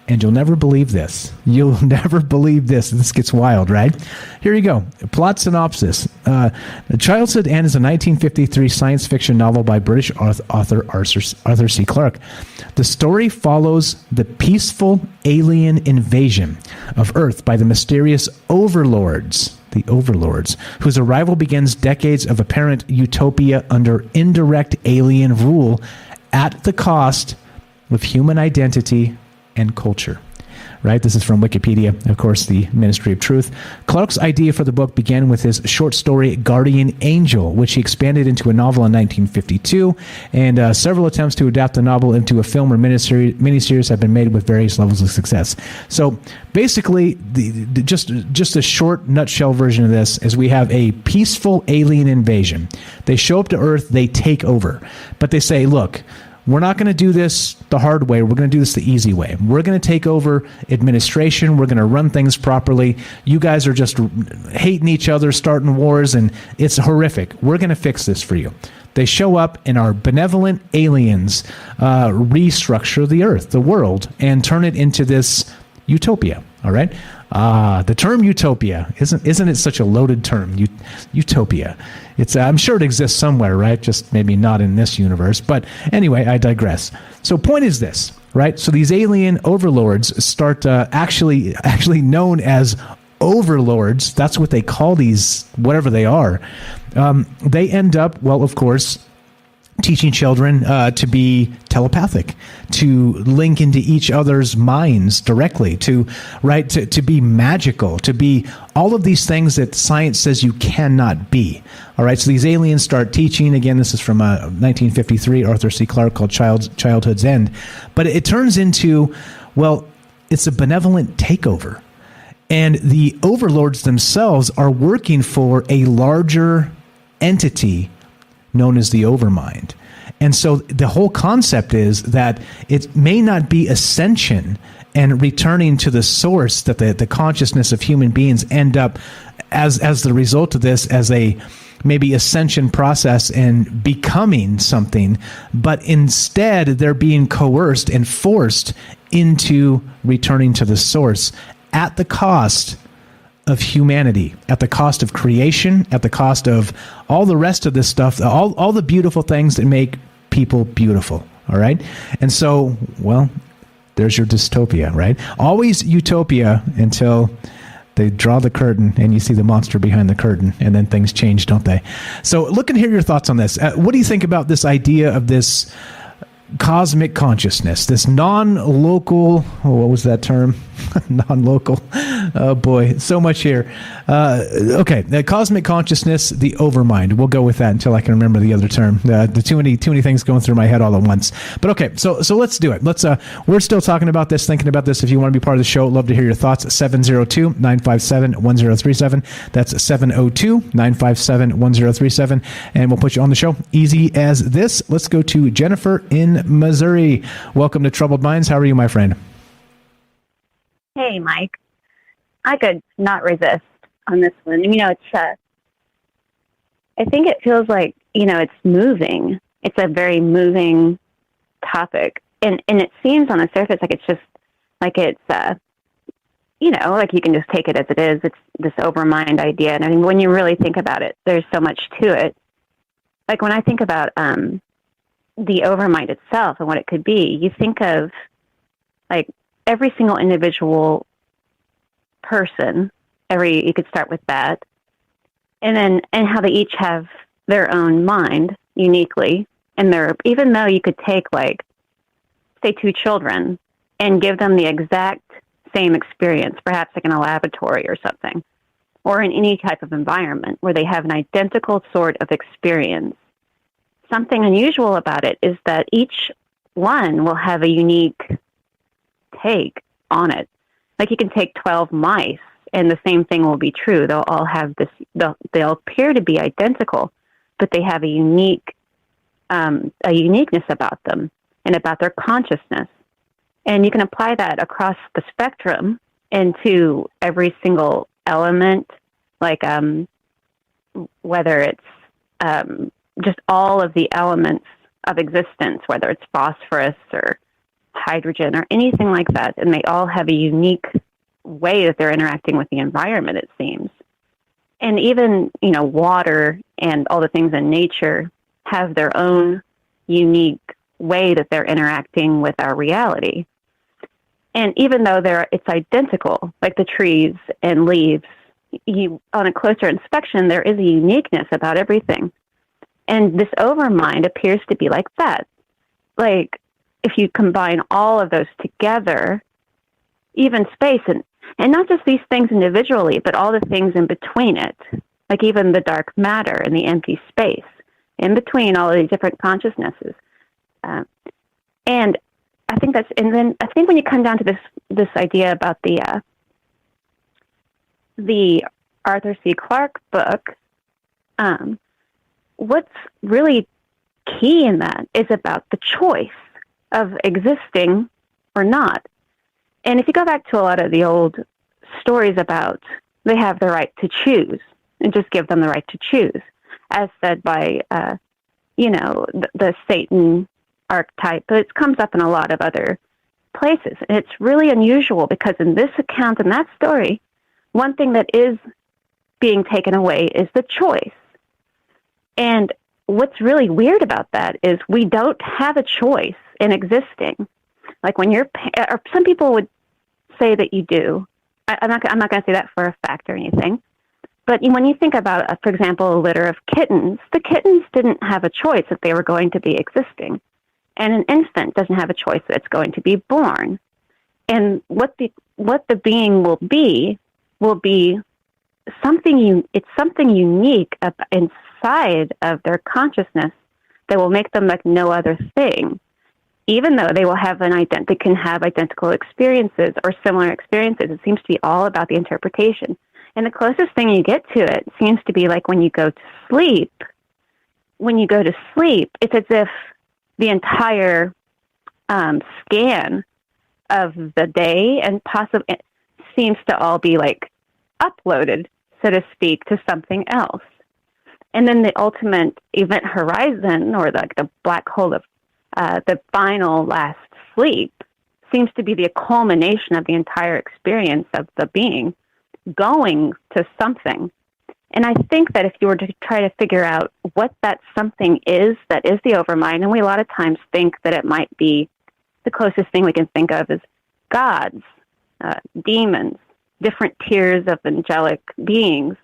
And you'll never believe this. You'll never believe this. This gets wild, right? Here you go. Plot synopsis. The Childhood's End is a 1953 science fiction novel by British author Arthur C. Clarke. The story follows the peaceful alien invasion of Earth by the mysterious overlords, whose arrival begins decades of apparent utopia under indirect alien rule at the cost of human identity and culture. Right? This is from Wikipedia, of course, the Ministry of Truth. Clarke's idea for the book began with his short story, Guardian Angel, which he expanded into a novel in 1952, and several attempts to adapt the novel into a film or miniseries have been made with various levels of success. So basically, just a short nutshell version of this is we have a peaceful alien invasion. They show up to Earth, they take over, but they say, look, we're not going to do this the hard way. We're going to do this the easy way. We're going to take over administration. We're going to run things properly. You guys are just hating each other, starting wars, and it's horrific. We're going to fix this for you. They show up, and our benevolent aliens restructure the Earth, the world, and turn it into this utopia. All right? The term utopia, isn't it such a loaded term? Utopia. It's I'm sure it exists somewhere, right? Just maybe not in this universe. But anyway, I digress. So point is this, right? So these alien overlords start actually known as overlords. That's what they call these, whatever they are. They end up, well, of course, teaching children to be telepathic, to link into each other's minds directly, to be magical, to be all of these things that science says you cannot be. All right, so these aliens start teaching. Again, this is from 1953, Arthur C. Clarke, called Childhood's End. But it turns into, well, it's a benevolent takeover. And the overlords themselves are working for a larger entity known as the Overmind. And so the whole concept is that it may not be ascension and returning to the source that the consciousness of human beings end up as the result of this, as a maybe ascension process and becoming something, but instead they're being coerced and forced into returning to the source at the cost of humanity, at the cost of creation, at the cost of all the rest of this stuff, all the beautiful things that make people beautiful. All right. And so, well, there's your dystopia, right? Always utopia until they draw the curtain and you see the monster behind the curtain, and then things change, don't they? So look and hear your thoughts on this. What do you think about this idea of this cosmic consciousness, this non-local, what was that term? Non-local. Oh boy, so much here. Okay, the cosmic consciousness, the overmind. We'll go with that until I can remember the other term. The too many things going through my head all at once. But okay, so let's do it. We're still talking about this, thinking about this. If you want to be part of the show, love to hear your thoughts. 702-957-1037. That's 702-957-1037. And we'll put you on the show. Easy as this. Let's go to Jennifer in Missouri. Welcome to Troubled Minds. How are you, my friend? Hey, Mike. I could not resist on this one. It's I think it feels like, it's moving. It's a very moving topic. And it seems on the surface like it's just, like it's, like you can just take it as it is. It's this overmind idea. And I mean, when you really think about it, there's so much to it. Like when I think about the overmind itself and what it could be, you think of like every single individual person, you could start with that, and how they each have their own mind uniquely, and even though you could take, like, say, two children and give them the exact same experience, perhaps like in a laboratory or something, or in any type of environment where they have an identical sort of experience, something unusual about it is that each one will have a unique take on it. Like you can take 12 mice and the same thing will be true. They'll all have this, they'll appear to be identical, but they have a uniqueness about them and about their consciousness. And you can apply that across the spectrum into every single element, like whether it's just all of the elements of existence, whether it's phosphorus or hydrogen or anything like that, and they all have a unique way that they're interacting with the environment, it seems. And even, water and all the things in nature have their own unique way that they're interacting with our reality. And even though it's identical, like the trees and leaves, on a closer inspection, there is a uniqueness about everything. And this overmind appears to be like that. like, if you combine all of those together, even space, and not just these things individually, but all the things in between it, like even the dark matter and the empty space in between all of these different consciousnesses. And I think and then I think when you come down to this idea about the Arthur C. Clarke book, what's really key in that is about the choice of existing or not. And if you go back to a lot of the old stories about they have the right to choose, and just give them the right to choose, as said by, the Satan archetype, but it comes up in a lot of other places. And it's really unusual because in this account, in that story, one thing that is being taken away is the choice. And what's really weird about that is we don't have a choice in existing. Like when or some people would say that you do. I'm not going to say that for a fact or anything. But when you think about, for example, a litter of kittens, the kittens didn't have a choice that they were going to be existing. And an infant doesn't have a choice that it's going to be born. And what the being will be something it's something unique inside of their consciousness that will make them like no other thing. Even though they will have they can have identical experiences or similar experiences, it seems to be all about the interpretation. And the closest thing you get to it seems to be like when you go to sleep. When you go to sleep, it's as if the entire scan of the day and possibly seems to all be like uploaded, so to speak, to something else. And then the ultimate event horizon, or like the black hole of the final last sleep, seems to be the culmination of the entire experience of the being going to something. And I think that if you were to try to figure out what that something is, that is the overmind, and we a lot of times think that it might be the closest thing we can think of is gods, demons, different tiers of angelic beings,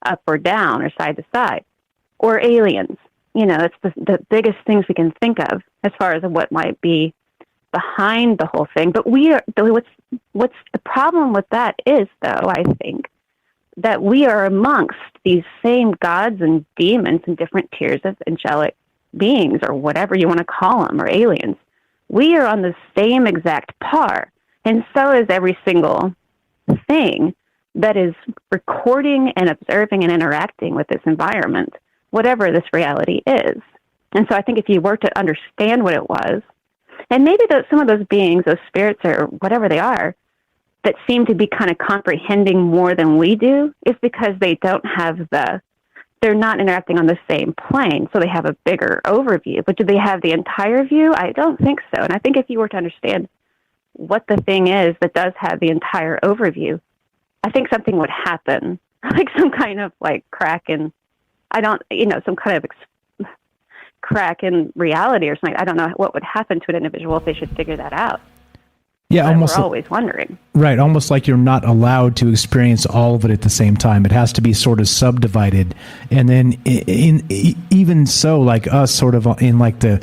up or down or side to side, or aliens. It's the biggest things we can think of as far as what might be behind the whole thing. But what's the problem with that is, though, I think, that we are amongst these same gods and demons and different tiers of angelic beings, or whatever you want to call them, or aliens. We are on the same exact par, and so is every single thing that is recording and observing and interacting with this environment, whatever this reality is. And so I think if you were to understand what it was, and maybe some of those beings, those spirits or whatever they are, that seem to be kind of comprehending more than we do, is because they don't have they're not interacting on the same plane, so they have a bigger overview. But do they have the entire view? I don't think so. And I think if you were to understand what the thing is that does have the entire overview, I think something would happen, like some kind of like crack in, some kind of crack in reality or something. I don't know what would happen to an individual if they should figure that out. Yeah, almost. We're always wondering. Right, almost like you're not allowed to experience all of it at the same time. It has to be sort of subdivided, and then even so, like us, sort of in like the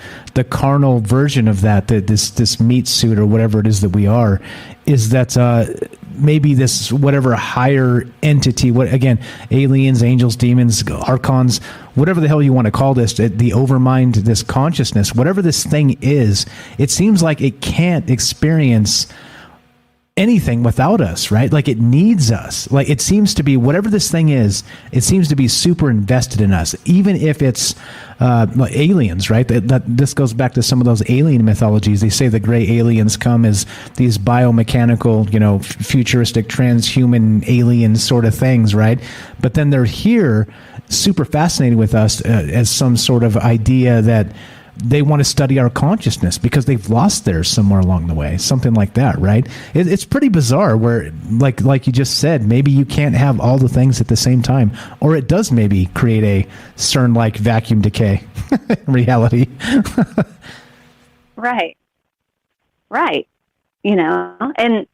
carnal version of that, this meat suit or whatever it is that we are, is that maybe this whatever higher entity, aliens, angels, demons, archons, whatever the hell you want to call this, the overmind, this consciousness, whatever this thing is, it seems like it can't experience anything without us, right? Like it needs us. Like it seems to be, whatever this thing is, it seems to be super invested in us, even if it's aliens, right? This goes back to some of those alien mythologies. They say the gray aliens come as these biomechanical, futuristic transhuman alien sort of things, right? But then they're here super fascinated with us as some sort of idea that they want to study our consciousness because they've lost theirs somewhere along the way, something like that, right? It's pretty bizarre where, like you just said, maybe you can't have all the things at the same time, or it does maybe create a CERN-like vacuum decay reality. Right. And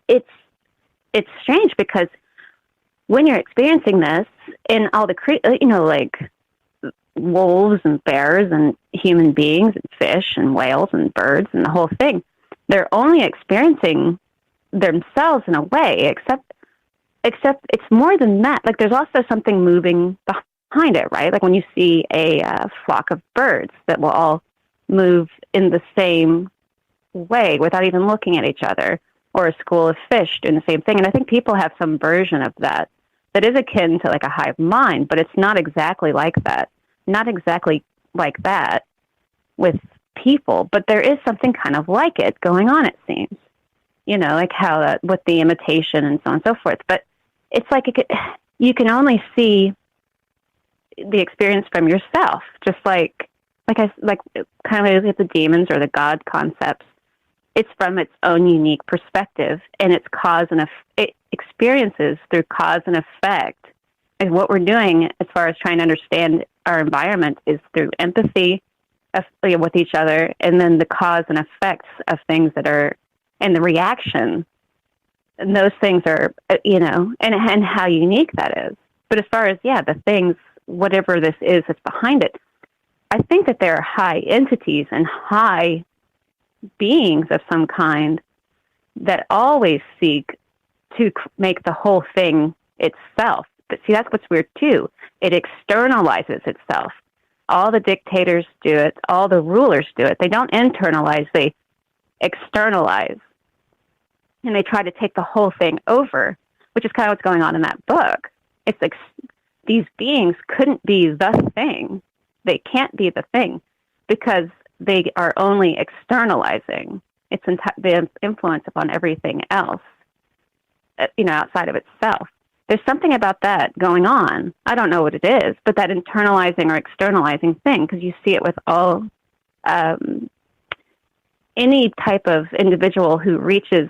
it's strange because when you're experiencing this and all the, wolves and bears and human beings and fish and whales and birds and the whole thing. They're only experiencing themselves in a way, except it's more than that. Like, there's also something moving behind it, right? Like when you see a flock of birds that will all move in the same way without even looking at each other, or a school of fish doing the same thing. And I think people have some version of that is akin to like a hive mind, but it's not exactly like that. Not exactly like that with people, but there is something kind of like it going on, it seems. You know, like how that with the imitation and so on and so forth. But it's like you can only see the experience from yourself, just like kind of like the demons or the God concepts. It's from its own unique perspective, and it's cause and it experiences through cause and effect. And what we're doing as far as trying to understand our environment is through empathy with each other, and then the cause and effects of things that are, and the reaction. And those things are, you know, and how unique that is. But as far as, the things, whatever this is that's behind it, I think that there are high entities and high beings of some kind that always seek to make the whole thing itself. But see, that's what's weird too. It externalizes itself. All the dictators do it. All the rulers do it. They don't internalize, they externalize. And they try to take the whole thing over, which is kind of what's going on in that book. It's like these beings couldn't be the thing. They can't be the thing because they are only externalizing. It's the influence upon everything else, outside of itself. There's something about that going on. I don't know what it is, but that internalizing or externalizing thing, because you see it with all any type of individual who reaches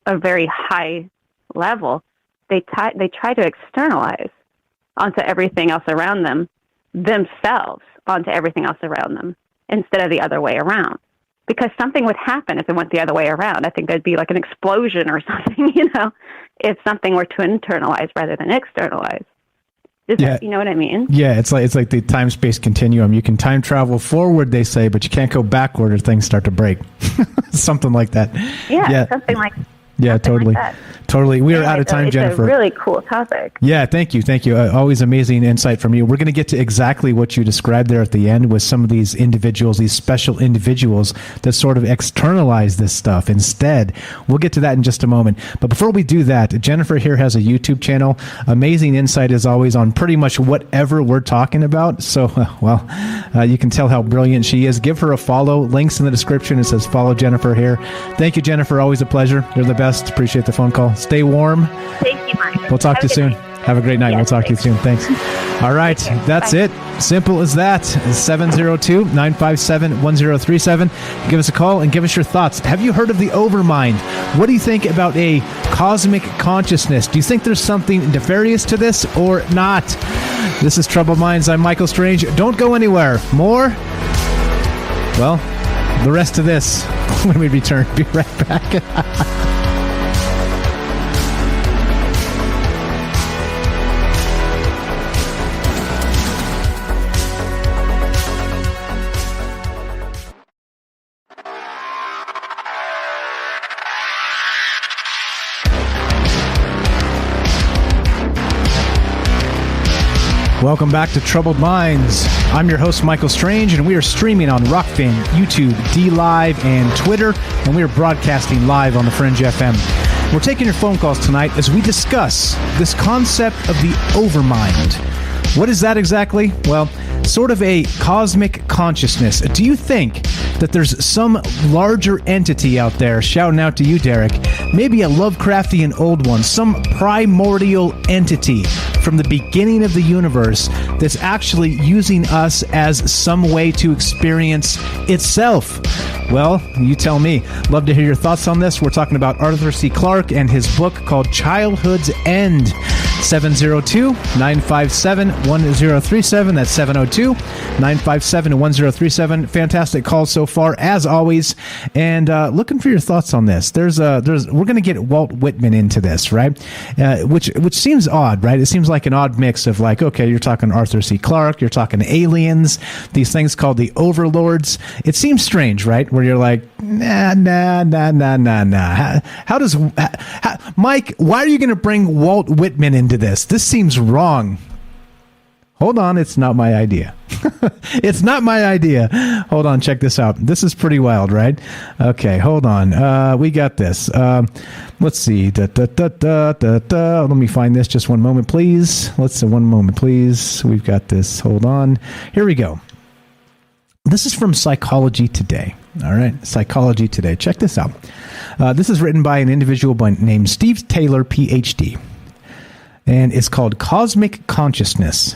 a very high level, they try to externalize onto everything else around them, themselves onto everything else around them, instead of the other way around. Because something would happen if it went the other way around. I think there'd be like an explosion or something, if something were to internalize rather than externalize. That, you know what I mean? Yeah, it's like the time-space continuum. You can time travel forward, they say, but you can't go backward or things start to break. Something like that. Yeah, something like that. Yeah, totally. Like totally. We are out of time, Jennifer. It's a really cool topic. Yeah, thank you. Always amazing insight from you. We're going to get to exactly what you described there at the end with some of these individuals, these special individuals that sort of externalize this stuff instead. We'll get to that in just a moment. But before we do that, Jennifer here has a YouTube channel. Amazing insight as always on pretty much whatever we're talking about. So, you can tell how brilliant she is. Give her a follow. Links in the description. It says follow Jennifer here. Thank you, Jennifer. Always a pleasure. You're the best. Appreciate the phone call. Stay warm. Thank you, Mike. We'll talk to you soon. Have a great night. We'll talk to you soon. Thanks. All right. That's it. Simple as that. 702-957-1037. Give us a call and give us your thoughts. Have you heard of the Overmind? What do you think about a cosmic consciousness? Do you think there's something nefarious to this or not? This is Troubled Minds. I'm Michael Strange. Don't go anywhere. More? Well, the rest of this when we return. Be right back. Welcome back to Troubled Minds. I'm your host, Michael Strange, and we are streaming on Rockfin, YouTube, DLive, and Twitter, and we are broadcasting live on the Fringe FM. We're taking your phone calls tonight as we discuss this concept of the Overmind. What is that exactly? Well, sort of a cosmic consciousness. Do you think that there's some larger entity out there, shouting out to you, Derek, maybe a Lovecraftian old one, some primordial entity from the beginning of the universe that's actually using us as some way to experience itself? Well, you tell me. Love to hear your thoughts on this. We're talking about Arthur C. Clarke and his book called Childhood's End. 702-957-1037. That's 702-957-1037. Fantastic calls so far, as always. And looking for your thoughts on this. We're going to get Walt Whitman into this, right? Which seems odd, right? It seems like an odd mix of like, okay, you're talking Arthur C. Clarke, you're talking aliens, these things called the overlords. It seems strange, right? Where you're like, nah. Mike, why are you going to bring Walt Whitman into this? This seems wrong. Hold on, it's not my idea. It's not my idea. Hold on, check this out. This is pretty wild, right? Okay, hold on. We got this. Let's see. Let me find this. Just one moment, please. One moment, please. We've got this. Hold on. Here we go. This is from Psychology Today. All right, Psychology Today. Check this out. This is written by an individual named Steve Taylor, Ph.D., and it's called Cosmic Consciousness,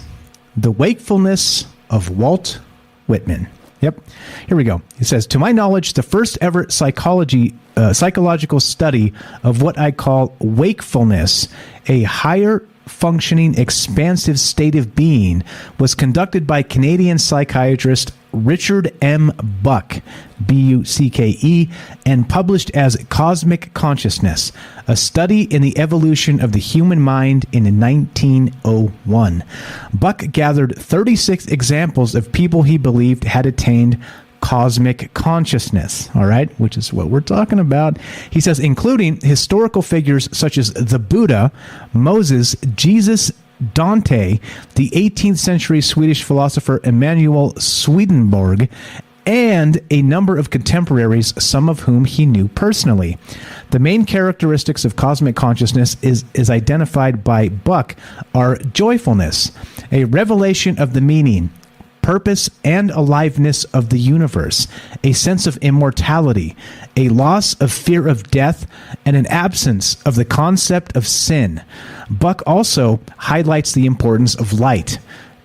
the Wakefulness of Walt Whitman. Yep. Here we go. It says, to my knowledge, the first ever psychological study of what I call wakefulness, a higher functioning, expansive state of being, was conducted by Canadian psychiatrist Richard M. Buck, Bucke, and published as Cosmic Consciousness, a study in the evolution of the human mind in 1901. Buck gathered 36 examples of people he believed had attained cosmic consciousness, all right, which is what we're talking about. He says, including historical figures such as the Buddha, Moses, Jesus, Dante, the 18th century Swedish philosopher Emanuel Swedenborg, and a number of contemporaries, some of whom he knew personally. The main characteristics of cosmic consciousness is identified by Buck are joyfulness, a revelation of the meaning, purpose, and aliveness of the universe, a sense of immortality, a loss of fear of death, and an absence of the concept of sin. Buck also highlights the importance of light.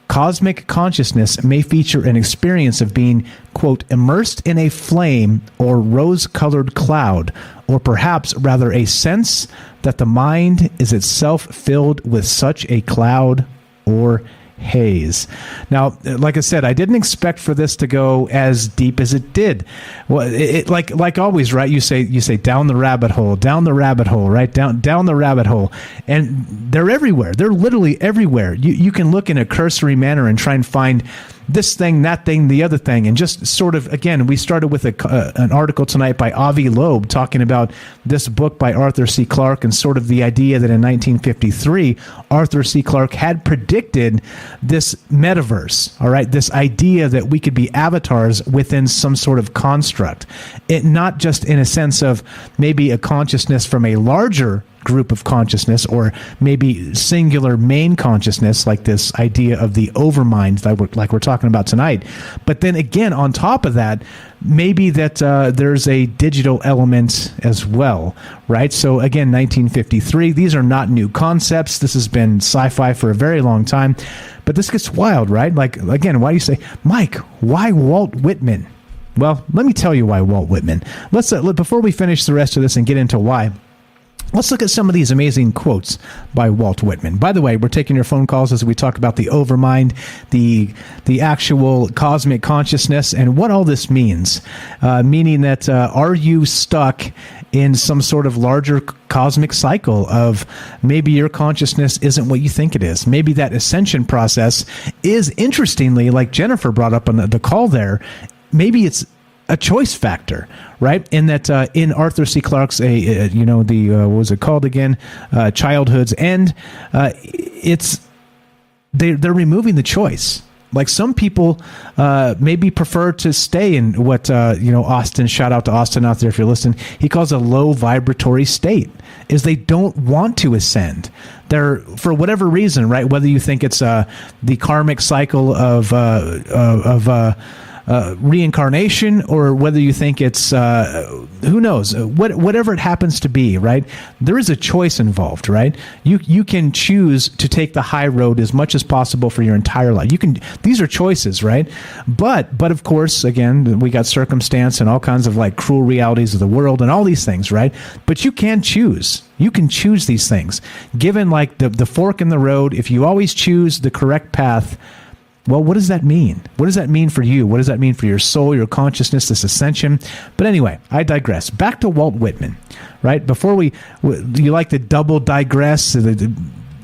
Cosmic consciousness may feature an experience of being, quote, immersed in a flame or rose-colored cloud, or perhaps rather a sense that the mind is itself filled with such a cloud or haze. Now, like I said, I didn't expect for this to go as deep as it did. Well, it like always, right? You say down the rabbit hole, right? Down the rabbit hole, and they're everywhere. They're literally everywhere. You can look in a cursory manner and try and find this thing, that thing, the other thing, and just sort of, again, we started with an article tonight by Avi Loeb talking about this book by Arthur C. Clarke and sort of the idea that in 1953, Arthur C. Clarke had predicted this metaverse, all right, this idea that we could be avatars within some sort of construct. It not just in a sense of maybe a consciousness from a larger group of consciousness, or maybe singular main consciousness, like this idea of the overmind that we're talking about tonight. But then again, on top of that, maybe that there's a digital element as well, right? So again, 1953, these are not new concepts. This has been sci-fi for a very long time, but this gets wild, right? Like, again, why do you say, Mike, why Walt Whitman? Well, let me tell you why Walt Whitman. Let's before we finish the rest of this and get into why, let's look at some of these amazing quotes by Walt Whitman. By the way, we're taking your phone calls as we talk about the overmind, the actual cosmic consciousness, and what all this means. Meaning that are you stuck in some sort of larger cosmic cycle of maybe your consciousness isn't what you think it is? Maybe that ascension process is, interestingly, like Jennifer brought up on the call there, maybe it's a choice factor, right? In that, in Arthur C. Clarke's, what was it called again? Childhood's End. They're removing the choice. Like some people maybe prefer to stay in what Austin. Shout out to Austin out there if you're listening. He calls a low vibratory state. Is they don't want to ascend. They're, for whatever reason, right? Whether you think it's the karmic cycle of reincarnation, or whether you think it's who knows, whatever it happens to be, right? There is a choice involved, right? You can choose to take the high road as much as possible for your entire life. These are choices, right? But of course, again, we got circumstance and all kinds of like cruel realities of the world and all these things, right? But you can choose. You can choose these things. Given like the fork in the road, if you always choose the correct path, well, what does that mean? What does that mean for you? What does that mean for your soul, your consciousness, this ascension? But anyway, I digress. Back to Walt Whitman, right? Before you like to double digress,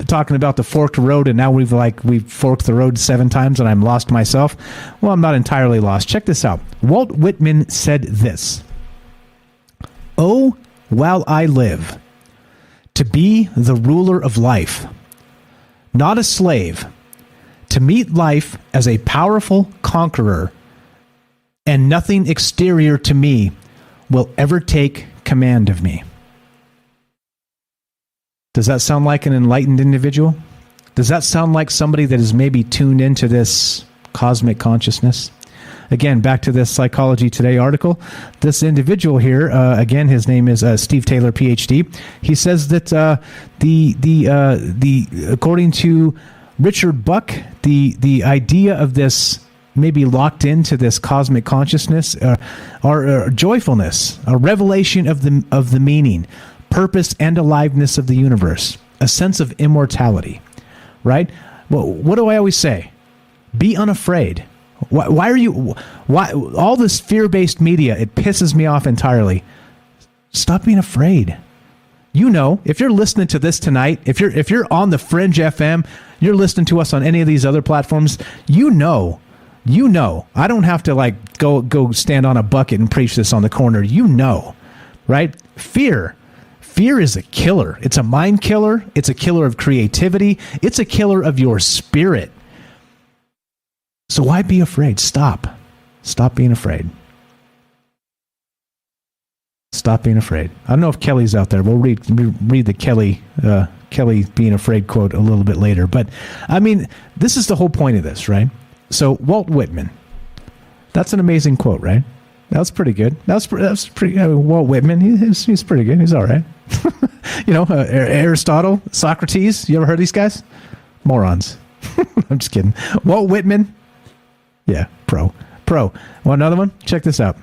talking about the forked road, and now we've forked the road 7 times and I'm lost myself. Well, I'm not entirely lost. Check this out. Walt Whitman said this: "Oh, while I live, to be the ruler of life, not a slave, to meet life as a powerful conqueror, and nothing exterior to me will ever take command of me." Does that sound like an enlightened individual? Does that sound like somebody that is maybe tuned into this cosmic consciousness? Again, back to this Psychology Today article. This individual here, again, his name is Steve Taylor, PhD. He says that according to Richard Buck, the idea of this maybe locked into this cosmic consciousness, or joyfulness, a revelation of the meaning, purpose, and aliveness of the universe, a sense of immortality, right? Well, what do I always say? Be unafraid. Why all this fear-based media, it pisses me off entirely. Stop being afraid. You know, if you're listening to this tonight, if you're on the Fringe FM, you're listening to us on any of these other platforms, you know, I don't have to like go stand on a bucket and preach this on the corner. You know, right? Fear is a killer. It's a mind killer. It's a killer of creativity. It's a killer of your spirit. So why be afraid? Stop being afraid. Stop being afraid. I don't know if Kelly's out there. We'll read the Kelly being afraid quote a little bit later. But I mean, this is the whole point of this, right? So Walt Whitman, that's an amazing quote, right? That was pretty good. That's pretty. Walt Whitman, he's pretty good. He's all right. You know, Aristotle, Socrates. You ever heard of these guys? Morons. I'm just kidding. Walt Whitman. Yeah, pro. Want another one? Check this out.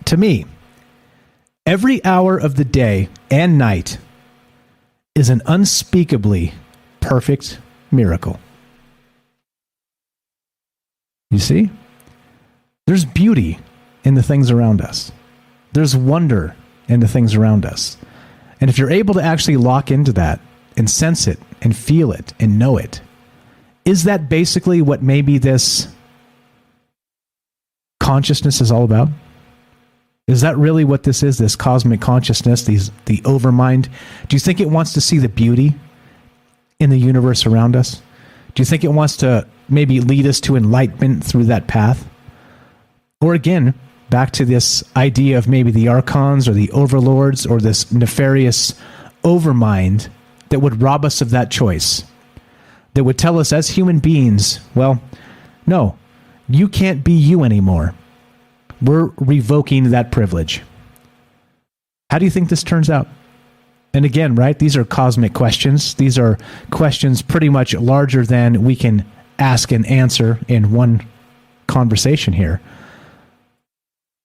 To me, every hour of the day and night is an unspeakably perfect miracle. You see? There's beauty in the things around us. There's wonder in the things around us. And if you're able to actually lock into that and sense it and feel it and know it, is that basically what maybe this consciousness is all about? Is that really what this is, this cosmic consciousness, the overmind? Do you think it wants to see the beauty in the universe around us? Do you think it wants to maybe lead us to enlightenment through that path? Or again, back to this idea of maybe the archons or the overlords or this nefarious overmind that would rob us of that choice, that would tell us as human beings, well, no, you can't be you anymore. We're revoking that privilege. How do you think this turns out? And again, right, these are cosmic questions. These are questions pretty much larger than we can ask and answer in one conversation here.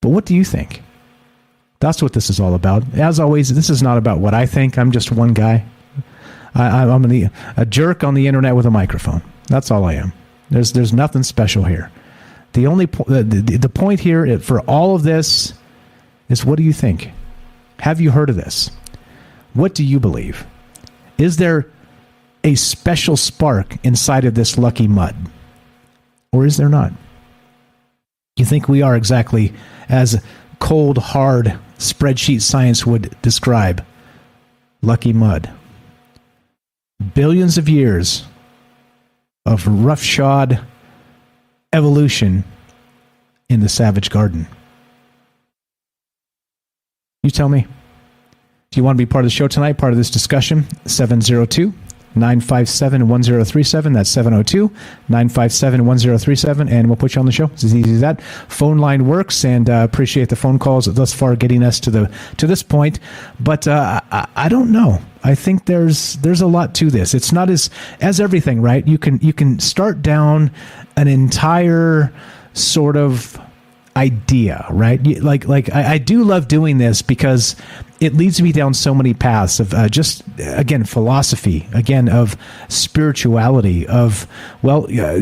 But what do you think? That's what this is all about. As always, this is not about what I think. I'm just one guy. I'm a jerk on the internet with a microphone. That's all I am. There's nothing special here. The point here for all of this is, what do you think? Have you heard of this? What do you believe? Is there a special spark inside of this lucky mud? Or is there not? You think we are exactly as cold, hard spreadsheet science would describe lucky mud? Billions of years of roughshod evolution in the savage garden. You tell me. Do you want to be part of the show tonight, part of this discussion? 702-970-5860. 702-957-1037. That's 702-957-1037, and we'll put you on the show. It's as easy as that. Phone line works, and appreciate the phone calls thus far getting us to this point. But I don't know. I think there's a lot to this. It's not as everything, right? You can start down an entire sort of idea, right? I do love doing this because it leads me down so many paths of just, again, philosophy, again, of spirituality, of,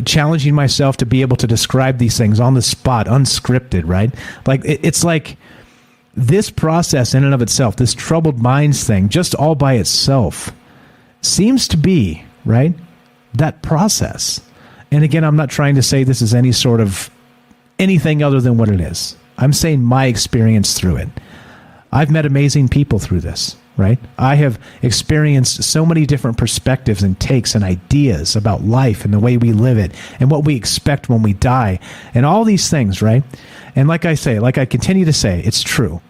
challenging myself to be able to describe these things on the spot, unscripted, right? Like, it's like this process in and of itself, this troubled minds thing, just all by itself, seems to be, right, that process. And again, I'm not trying to say this is any sort of anything other than what it is. I'm saying my experience through it. I've met amazing people through this, right? I have experienced so many different perspectives and takes and ideas about life and the way we live it and what we expect when we die and all these things, right? And like I continue to say, it's true.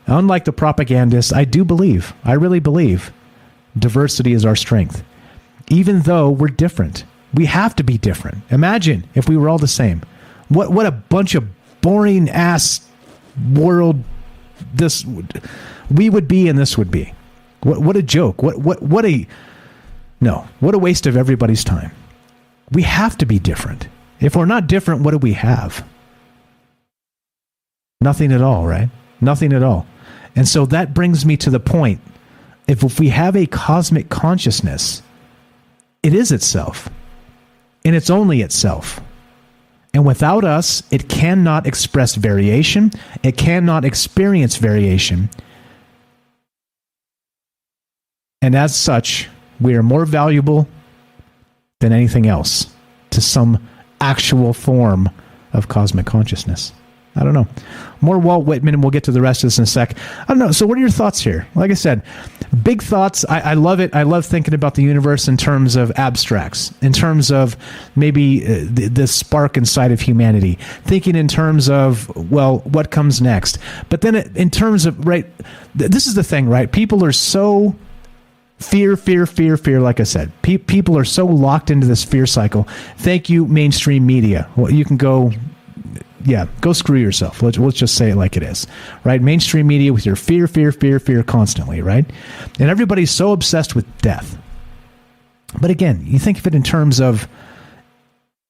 Unlike the propagandists, I really believe diversity is our strength. Even though we're different, we have to be different. Imagine if we were all the same. What a bunch of boring ass world we would be, and this would be. What a joke. What a waste of everybody's time. We have to be different. If we're not different, what do we have? Nothing at all, right? Nothing at all. And so that brings me to the point. If we have a cosmic consciousness, it is itself. And it's only itself. And without us, it cannot express variation. It cannot experience variation. And as such, we are more valuable than anything else to some actual form of cosmic consciousness. I don't know. More Walt Whitman, and we'll get to the rest of this in a sec. I don't know. So what are your thoughts here? Like I said, big thoughts. I love it. I love thinking about the universe in terms of abstracts, in terms of maybe the spark inside of humanity, thinking in terms of, what comes next? But then in terms of, right, this is the thing, right? People are so fear, like I said. People are so locked into this fear cycle. Thank you, mainstream media. Well, you can go screw yourself. Let's just say it like it is, right? Mainstream media with your fear constantly, right? And everybody's so obsessed with death. But again, you think of it in terms of,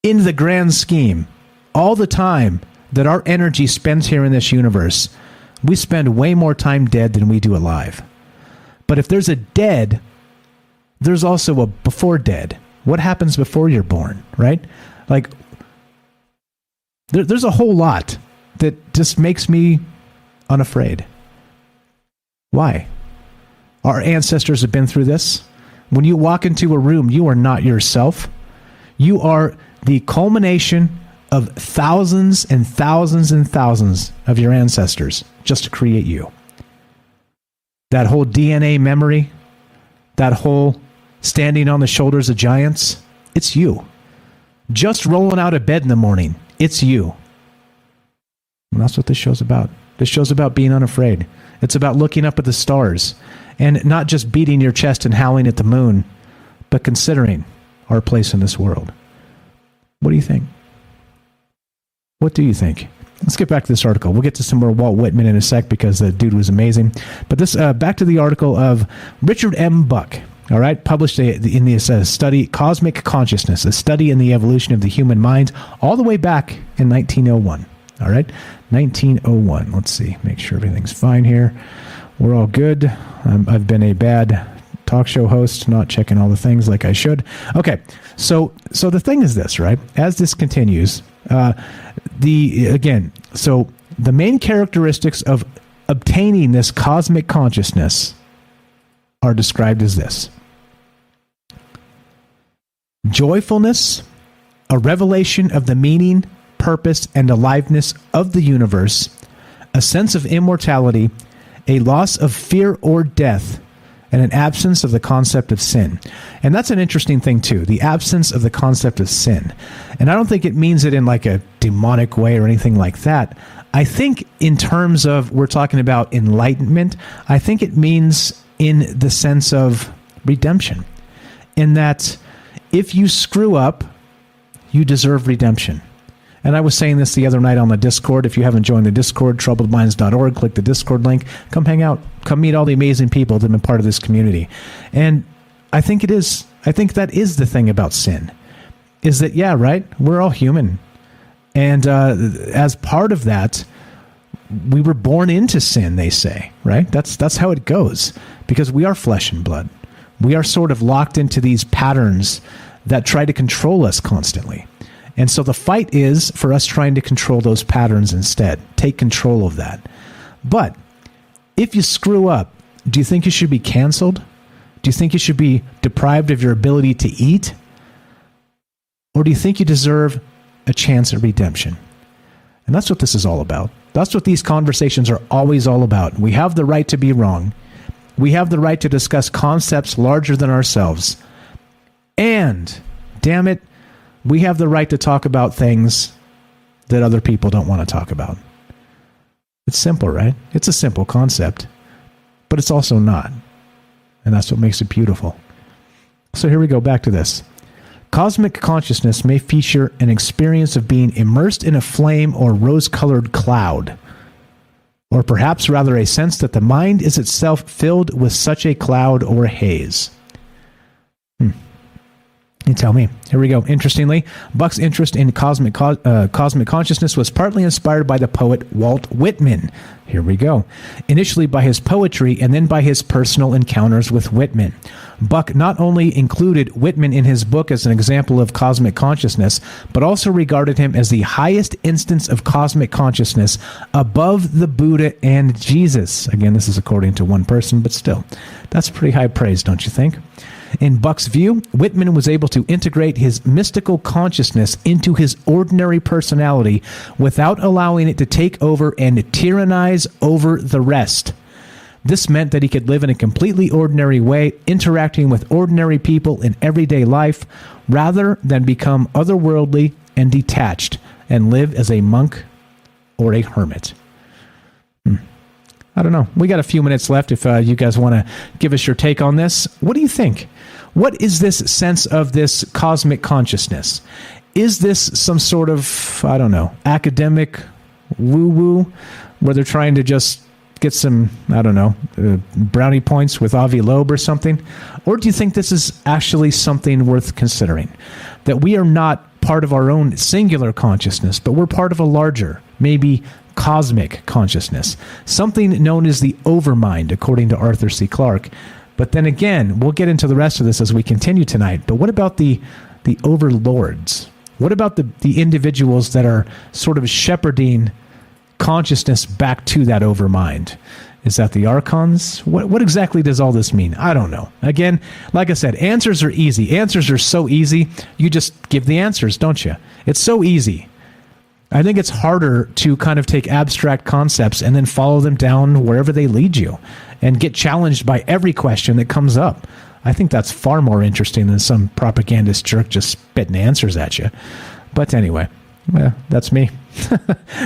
in the grand scheme, all the time that our energy spends here in this universe, we spend way more time dead than we do alive. But if there's a dead, there's also a before dead. What happens before you're born, right? Like, there's a whole lot that just makes me unafraid. Why? Our ancestors have been through this. When you walk into a room, you are not yourself. You are the culmination of thousands and thousands and thousands of your ancestors just to create you. That whole DNA memory, that whole standing on the shoulders of giants, it's you. Just rolling out of bed in the morning, it's you. And that's what this show's about. This show's about being unafraid. It's about looking up at the stars and not just beating your chest and howling at the moon, but considering our place in this world. What do you think? What do you think? Let's get back to this article. We'll get to some more Walt Whitman in a sec because the dude was amazing. But this back to the article of Richard M. Buck. All right, published in this study, Cosmic Consciousness, a study in the evolution of the human mind, all the way back in 1901. All right, 1901. Let's see, make sure everything's fine here. We're all good. I've been a bad talk show host, not checking all the things like I should. Okay, so the thing is this, right? As this continues, the main characteristics of obtaining this cosmic consciousness are described as this: joyfulness, a revelation of the meaning, purpose, and aliveness of the universe, a sense of immortality, a loss of fear or death, and an absence of the concept of sin. And that's an interesting thing too, the absence of the concept of sin. And I don't think it means it in like a demonic way or anything like that. I think in terms of, we're talking about enlightenment, I think it means in the sense of redemption. in that if you screw up, you deserve redemption. And I was saying this the other night on the Discord. If you haven't joined the Discord, troubledminds.org, click the Discord link. Come hang out. Come meet all the amazing people that have been part of this community. And I think that is the thing about sin. Is that, yeah, right? We're all human. And as part of that, we were born into sin, they say, right? That's how it goes. Because we are flesh and blood. We are sort of locked into these patterns that try to control us constantly. And so the fight is for us trying to control those patterns instead. Take control of that. But if you screw up, do you think you should be canceled? Do you think you should be deprived of your ability to eat? Or do you think you deserve a chance at redemption? And that's what this is all about. That's what these conversations are always all about. We have the right to be wrong. We have the right to discuss concepts larger than ourselves. And, damn it, we have the right to talk about things that other people don't want to talk about. It's simple, right? It's a simple concept, but it's also not. And that's what makes it beautiful. So here we go, back to this. Cosmic consciousness may feature an experience of being immersed in a flame or rose-colored cloud, or perhaps rather a sense that the mind is itself filled with such a cloud or haze. You tell me. Here we go. Interestingly, Buck's interest in cosmic consciousness was partly inspired by the poet Walt Whitman. Here we go. Initially by his poetry and then by his personal encounters with Whitman. Buck not only included Whitman in his book as an example of cosmic consciousness, but also regarded him as the highest instance of cosmic consciousness above the Buddha and Jesus. Again, this is according to one person, but still, that's pretty high praise, don't you think? In Buck's view, Whitman was able to integrate his mystical consciousness into his ordinary personality without allowing it to take over and tyrannize over the rest. This meant that he could live in a completely ordinary way, interacting with ordinary people in everyday life, rather than become otherworldly and detached and live as a monk or a hermit. I don't know. We got a few minutes left if you guys want to give us your take on this. What do you think? What is this sense of this cosmic consciousness? Is this some sort of, I don't know, academic woo-woo where they're trying to just get some, I don't know, brownie points with Avi Loeb or something? Or do you think this is actually something worth considering? That we are not part of our own singular consciousness, but we're part of a larger, maybe cosmic consciousness, something known as the Overmind, according to Arthur C. Clarke. But then again, we'll get into the rest of this as we continue tonight. But what about the overlords? What about the individuals that are sort of shepherding consciousness back to that Overmind? Is that the Archons? What exactly does all this mean? I don't know. Again, like I said, answers are easy. Answers are so easy. You just give the answers, don't you? It's so easy. I think it's harder to kind of take abstract concepts and then follow them down wherever they lead you and get challenged by every question that comes up. I think that's far more interesting than some propagandist jerk just spitting answers at you. But anyway, that's me.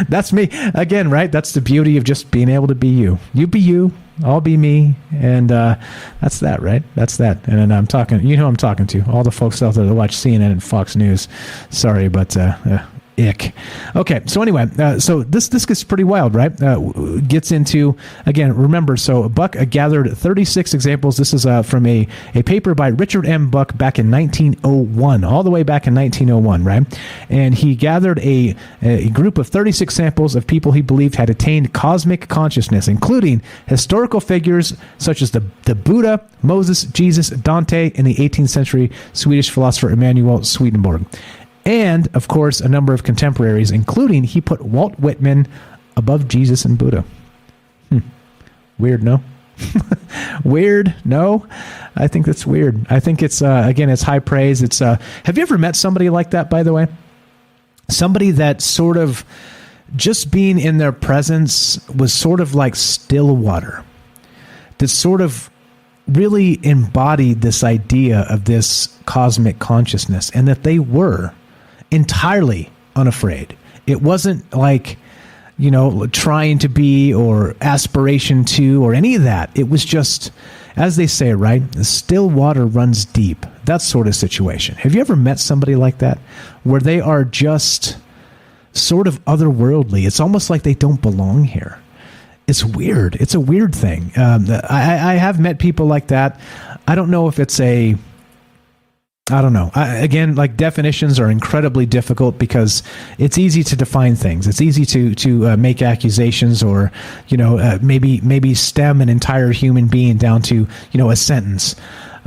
That's me. Again, right? That's the beauty of just being able to be you. You be you, I'll be me, and that's that, right? That's that. And then I'm talking, you know who I'm talking to, all the folks out there that watch CNN and Fox News. Sorry, but ick. Okay, so anyway, so this gets pretty wild, right? Gets into, again, remember, so Buck gathered 36 examples. This is from a paper by Richard M. Buck back in 1901, all the way back in 1901, right? And he gathered a group of 36 samples of people he believed had attained cosmic consciousness, including historical figures such as the Buddha, Moses, Jesus, Dante, and the 18th century Swedish philosopher Emanuel Swedenborg. And, of course, a number of contemporaries, including he put Walt Whitman above Jesus and Buddha. Weird, no? Weird, no? I think that's weird. I think it's, again, it's high praise. It's have you ever met somebody like that, by the way? Somebody that sort of, just being in their presence was sort of like still water. That sort of really embodied this idea of this cosmic consciousness, and that they were entirely unafraid. It wasn't like, trying to be or aspiration to or any of that. It was just, as they say, right? Still water runs deep. that sort of situation. Have you ever met somebody like that, where they are just sort of otherworldly? It's almost like they don't belong here. It's weird. It's a weird thing. I have met people like that. I don't know if it's I don't know. Again, like, definitions are incredibly difficult because it's easy to define things. It's easy to make accusations, or maybe stem an entire human being down to a sentence.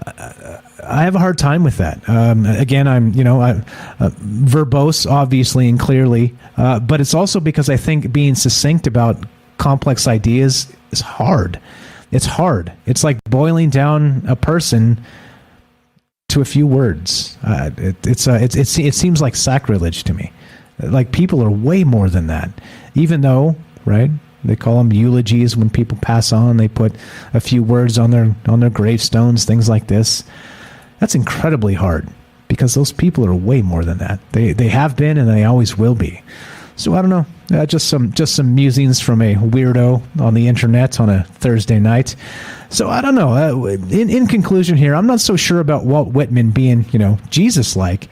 I have a hard time with that. Again, I'm verbose, obviously and clearly, but it's also because I think being succinct about complex ideas is hard. It's hard. It's like boiling down a person to a few words. It seems like sacrilege to me. Like, people are way more than that. Even though, right, they call them eulogies when people pass on. They put a few words on their gravestones, things like this. That's incredibly hard, because those people are way more than that. They have been, and they always will be. So I don't know. Just some musings from a weirdo on the internet on a Thursday night. So I don't know. In conclusion here, I'm not so sure about Walt Whitman being, Jesus-like,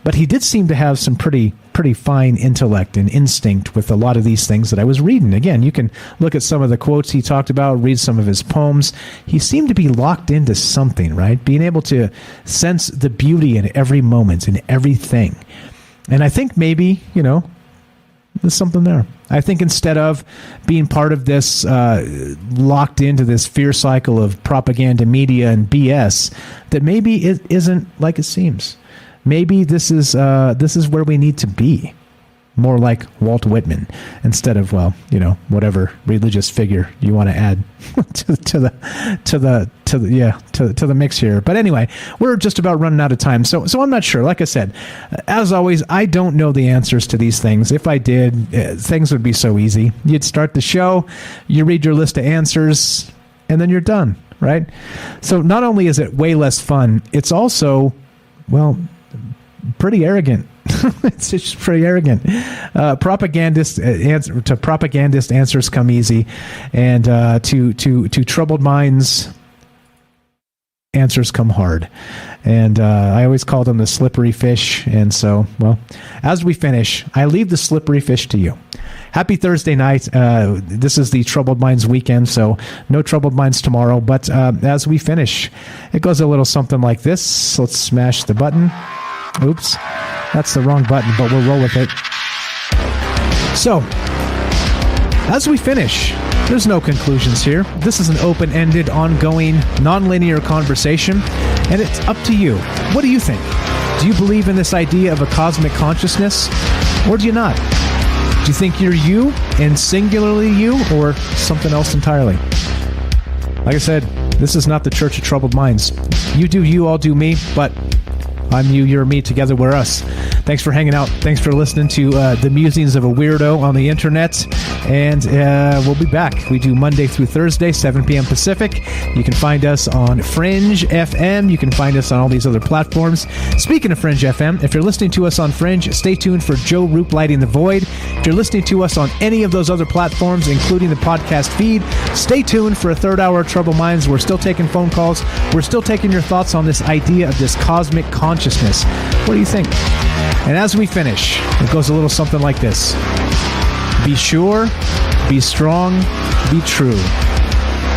but he did seem to have some pretty fine intellect and instinct with a lot of these things that I was reading. Again, you can look at some of the quotes he talked about, read some of his poems. He seemed to be locked into something, right? Being able to sense the beauty in every moment, in everything. And I think maybe, there's something there. I think instead of being part of this, locked into this fear cycle of propaganda media and BS, that maybe it isn't like it seems. Maybe this is where we need to be, more like Walt Whitman, instead of, whatever religious figure you want to add to the mix here. But anyway, we're just about running out of time, so I'm not sure. Like I said, as always, I don't know the answers to these things. If I did, things would be so easy. You'd start the show, you read your list of answers, and then you're done, right? So not only is it way less fun, it's also, pretty arrogant. It's just pretty arrogant. Propagandist answers come easy, and to troubled minds, answers come hard. And I always call them the slippery fish. And so, as we finish, I leave the slippery fish to you. Happy Thursday night. This is the Troubled Minds weekend, so no Troubled Minds tomorrow. But as we finish, it goes a little something like this. Let's smash the button. Oops, that's the wrong button, but we'll roll with it. So, as we finish, there's no conclusions here. This is an open-ended, ongoing, non-linear conversation, and it's up to you. What do you think? Do you believe in this idea of a cosmic consciousness, or do you not? Do you think you're you, and singularly you, or something else entirely? Like I said, this is not the Church of Troubled Minds. You do you, I'll do me, but I'm you, you're me, together we're us. Thanks for hanging out. Thanks for listening to the musings of a weirdo on the internet. And we'll be back. We do Monday through Thursday, 7 p.m. Pacific. You can find us on Fringe FM. You can find us on all these other platforms. Speaking of Fringe FM, if you're listening to us on Fringe, stay tuned for Joe Roop Lighting the Void. If you're listening to us on any of those other platforms, including the podcast feed, stay tuned for a third hour of Troubled Minds. We're still taking phone calls. We're still taking your thoughts on this idea of this cosmic consciousness. What do you think? And as we finish, it goes a little something like this. Be sure, be strong, be true.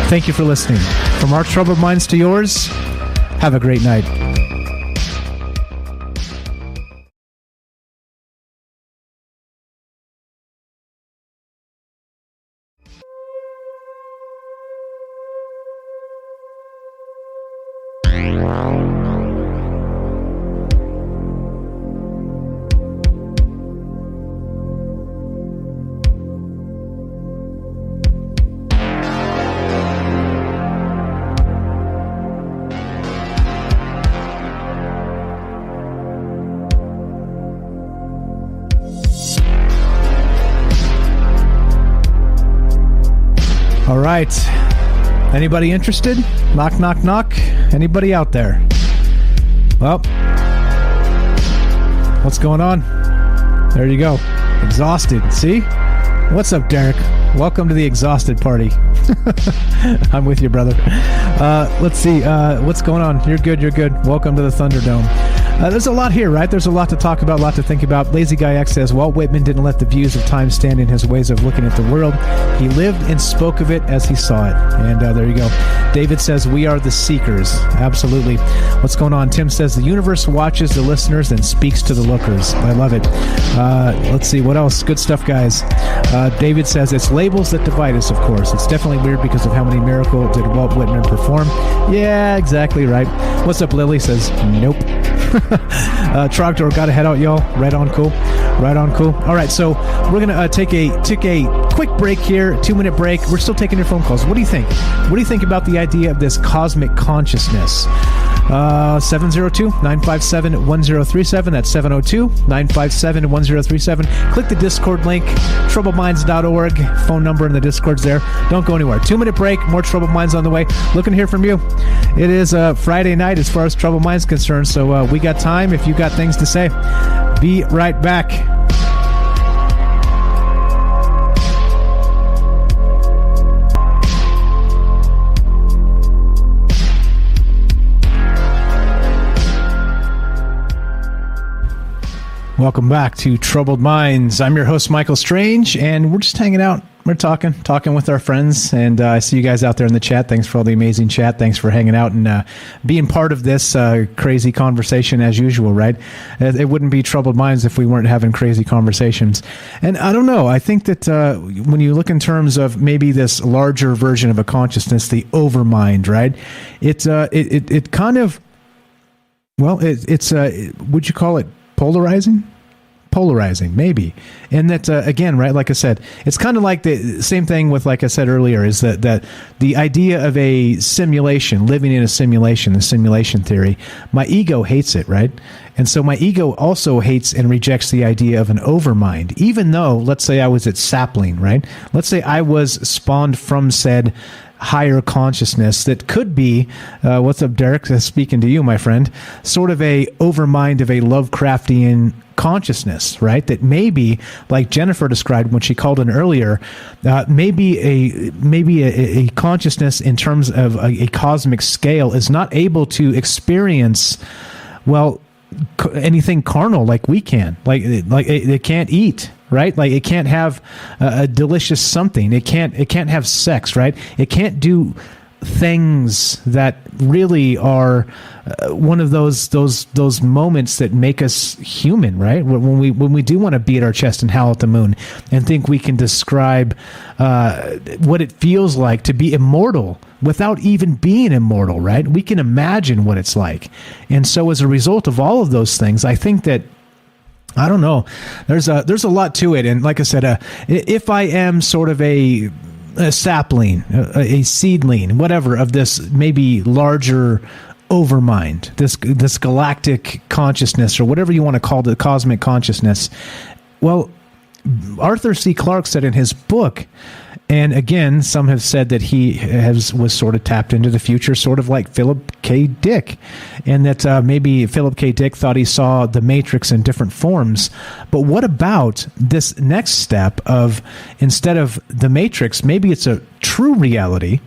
Thank you for listening. From our Troubled Minds to yours, have a great night. All right. Anybody interested? Knock, knock, knock. Anybody out there? Well, what's going on? There you go. Exhausted. See? What's up, Derek? Welcome to the exhausted party. I'm with you, brother. Let's see. What's going on? You're good. You're good. Welcome to the Thunderdome. There's a lot here, right? There's a lot to talk about, a lot to think about. Lazy Guy X says, Walt Whitman didn't let the views of time stand in his ways of looking at the world. He lived and spoke of it as he saw it. And there you go. David says, we are the seekers. Absolutely. What's going on? Tim says, the universe watches the listeners and speaks to the lookers. I love it. Let's see. What else? Good stuff, guys. David says, it's labels that divide us, of course. It's definitely weird because of how many miracles did Walt Whitman perform. Yeah, exactly right. What's up, Lily? Says, nope. Trogdor, gotta head out, y'all. Right on, cool. Right on, cool. All right, so we're gonna take a quick break here, 2-minute break. We're still taking your phone calls. What do you think? What do you think about the idea of this cosmic consciousness? 702-957-1037. That's 702-957-1037. Click the Discord link, troubledminds.org. Phone number in the Discord's there. Don't go anywhere. 2-minute break. More Troubled Minds on the way. Looking to hear from you. It is Friday night as far as Troubled Minds concerned, so we got time if you got things to say. Be right back. Welcome back to Troubled Minds. I'm your host, Michael Strange, and we're just hanging out. We're talking with our friends, and I see you guys out there in the chat. Thanks for all the amazing chat. Thanks for hanging out and being part of this crazy conversation as usual, right? It wouldn't be Troubled Minds if we weren't having crazy conversations. And I don't know. I think that when you look in terms of maybe this larger version of a consciousness, the Overmind, right? It kind of, well, it's would you call it polarizing, maybe. And that again, right, like I said, it's kind of like the same thing with, like I said earlier, is that the idea of a simulation, living in a simulation, the simulation theory, my ego hates it, right? And so my ego also hates and rejects the idea of an overmind, even though, let's say I was at sapling, right? Let's say I was spawned from said higher consciousness that could be, what's up, Derek? Speaking to you, my friend, sort of a overmind of a Lovecraftian consciousness, right? That maybe, like Jennifer described when she called in earlier, maybe a consciousness in terms of a cosmic scale is not able to experience, well, anything carnal like we can. Like it can't eat, right? Like it can't have a delicious something. It can't have sex, right? It can't do things that really are one of those moments that make us human, right? When we do want to beat our chest and howl at the moon and think we can describe what it feels like to be immortal without even being immortal, right? We can imagine what it's like. And so as a result of all of those things, I think that, I don't know, there's a lot to it. And like I said, if I am sort of a sapling, a seedling, whatever, of this maybe larger overmind, this galactic consciousness, or whatever you want to call the cosmic consciousness, well, Arthur C. Clarke said in his book, and again, some have said that he was sort of tapped into the future, sort of like Philip K. Dick, and that maybe Philip K. Dick thought he saw the Matrix in different forms. But what about this next step of, instead of the Matrix, maybe it's a true reality,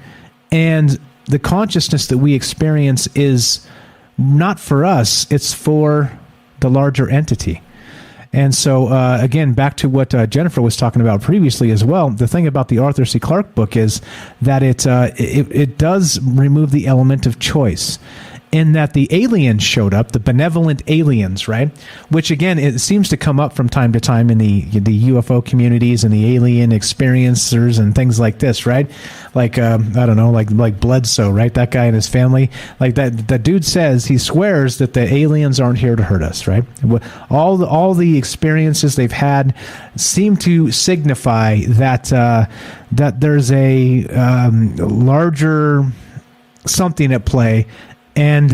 and the consciousness that we experience is not for us, it's for the larger entity. And so, again, back to what Jennifer was talking about previously as well, the thing about the Arthur C. Clarke book is that it does remove the element of choice, in that the aliens showed up, the benevolent aliens, right? Which, again, it seems to come up from time to time in the UFO communities and the alien experiencers and things like this, right? Like, I don't know, like Bledsoe, right? That guy and his family. Like that dude says, he swears that the aliens aren't here to hurt us, right? All the experiences they've had seem to signify that that there's a larger something at play, and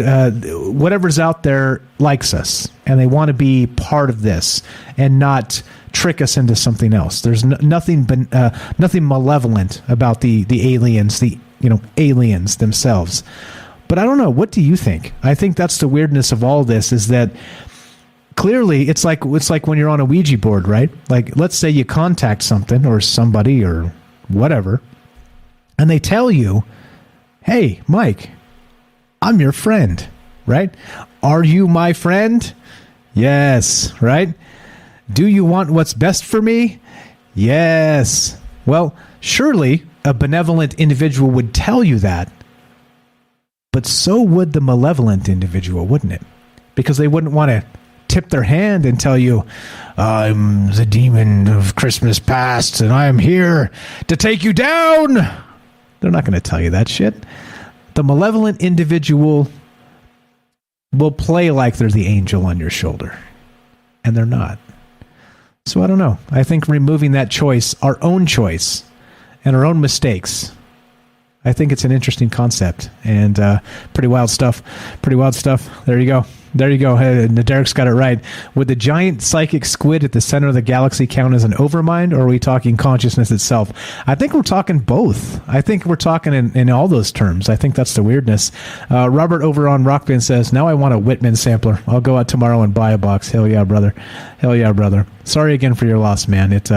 whatever's out there likes us, and they want to be part of this and not trick us into something else. There's nothing malevolent about the aliens, aliens themselves. But I don't know. What do you think? I think that's the weirdness of all this, is that clearly it's like when you're on a Ouija board, right? Like, let's say you contact something or somebody or whatever, and they tell you, hey, Mike, I'm your friend, right? Are you my friend? Yes, right? Do you want what's best for me? Yes. Well, surely a benevolent individual would tell you that, but so would the malevolent individual, wouldn't it? Because they wouldn't want to tip their hand and tell you, I'm the demon of Christmas past and I am here to take you down. They're not going to tell you that shit. The malevolent individual will play like they're the angel on your shoulder, and they're not. So I don't know. I think removing that choice, our own choice, and our own mistakes, I think it's an interesting concept, and pretty wild stuff. Pretty wild stuff. There you go. There you go. Derek's got it right. Would the giant psychic squid at the center of the galaxy count as an overmind, or are we talking consciousness itself? I think we're talking both. I think we're talking in all those terms. I think that's the weirdness. Robert over on Rockband says, now I want a Whitman sampler. I'll go out tomorrow and buy a box. Hell yeah, brother. Hell yeah, brother. Sorry again for your loss, man. It,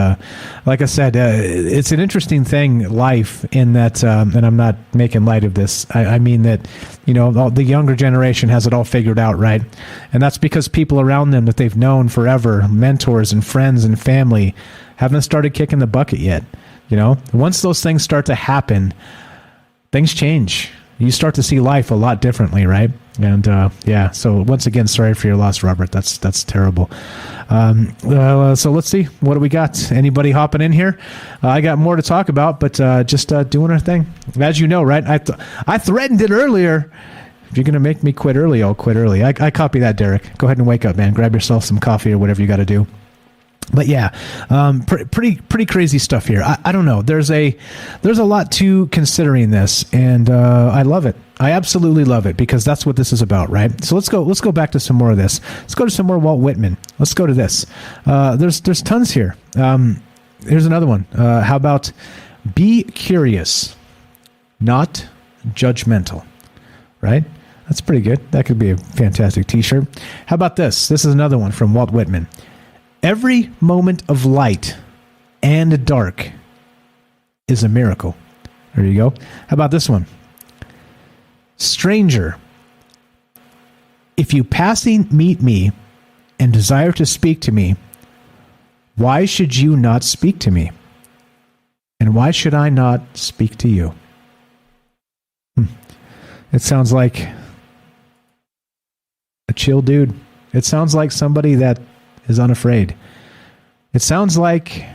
like I said, it's an interesting thing, life, in that, and I'm not making light of this. I mean that, you know, the younger generation has it all figured out, right? And that's because people around them that they've known forever, mentors and friends and family, haven't started kicking the bucket yet. You know, once those things start to happen, things change. You start to see life a lot differently, right? And yeah, so once again, sorry for your loss, Robert. That's terrible. So let's see, what do we got? Anybody hopping in here? I got more to talk about, but just doing our thing. As you know, right? I threatened it earlier. If you're going to make me quit early, I'll quit early. I copy that, Derek. Go ahead and wake up, man. Grab yourself some coffee or whatever you got to do. But yeah, pretty crazy stuff here. I don't know. There's a lot to considering this, and I love it. I absolutely love it, because that's what this is about, right? So let's go back to some more of this. Let's go to some more Walt Whitman. Let's go to this. There's tons here. Here's another one. How about be curious, not judgmental, right? That's pretty good. That could be a fantastic t-shirt. How about this? This is another one from Walt Whitman. Every moment of light and dark is a miracle. There you go. How about this one? Stranger, if you passing meet me and desire to speak to me, why should you not speak to me? And why should I not speak to you? It sounds like a chill dude. It sounds like somebody that is unafraid. It sounds like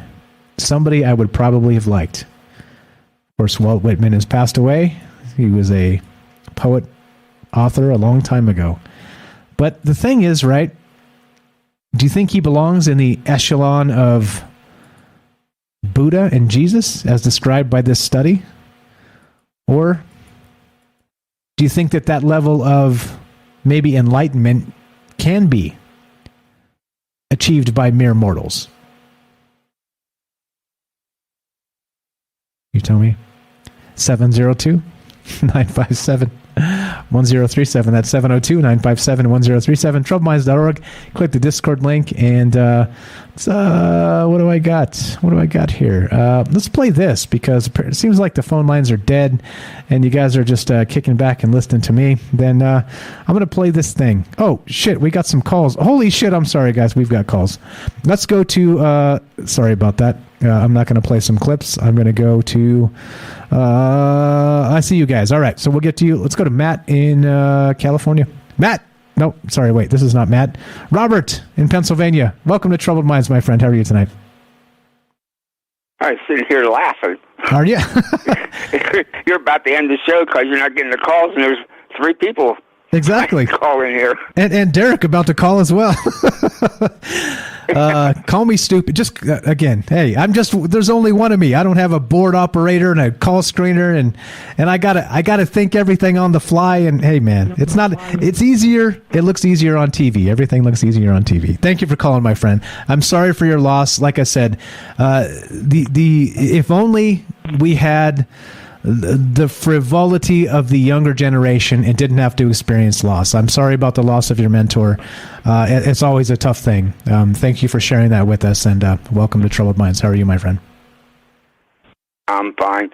somebody I would probably have liked. Of course, Walt Whitman has passed away. He was a poet, author a long time ago. But the thing is, right, do you think he belongs in the echelon of Buddha and Jesus as described by this study? Or do you think that level of maybe enlightenment can be achieved by mere mortals? You tell me. 702-957-1037. That's 702-957-1037. Troubleminds.org. Click the Discord link, and what do I got? What do I got here? Let's play this, because it seems like the phone lines are dead, and you guys are just kicking back and listening to me. Then I'm going to play this thing. Oh, shit, we got some calls. Holy shit, I'm sorry, guys. We've got calls. Let's go to... sorry about that. I'm not going to play some clips. I'm going to go to... I see you guys. All right, so we'll get to you. Let's go to Matt in California. Matt! No, sorry, wait. This is not Matt. Robert in Pennsylvania. Welcome to Troubled Minds, my friend. How are you tonight? I'm sitting here laughing. Are you? You're about to end the show because you're not getting the calls, and there's 3 people exactly calling here. And Derek about to call as well. Call me stupid. Just again, hey, there's only one of me. I don't have a board operator and a call screener, and I gotta think everything on the fly. And hey, man, it's easier. It looks easier on TV. Everything looks easier on TV. Thank you for calling, my friend. I'm sorry for your loss. Like I said, if only we had the frivolity of the younger generation and didn't have to experience loss. I'm sorry about the loss of your mentor. It's always a tough thing. Thank you for sharing that with us, and welcome to Troubled Minds. How are you, my friend? I'm fine.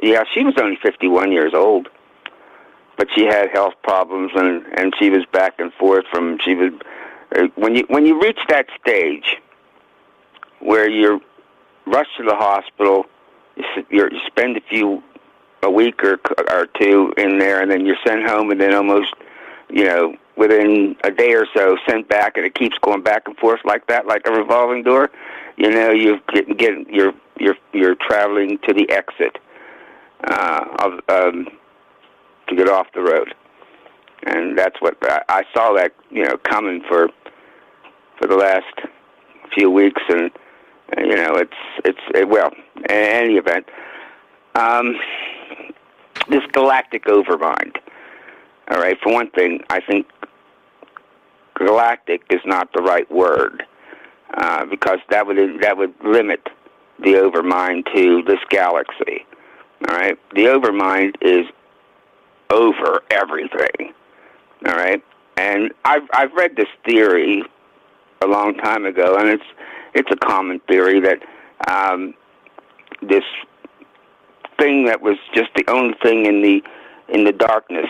Yeah, she was only 51 years old, but she had health problems, and she was back and forth from. She was when you reach that stage where you're rushed to the hospital, you spend a week or two in there, and then you're sent home, and then almost, within a day or so, sent back, and it keeps going back and forth like that, like a revolving door. You're traveling to the exit to get off the road, and that's what I saw that coming for the last few weeks, and well, in any event, this galactic overmind. All right, for one thing, I think galactic is not the right word because that would limit the overmind to this galaxy. All right, the overmind is over everything. All right, and I've read this theory a long time ago, and it's a common theory that this thing that was just the only thing in the darkness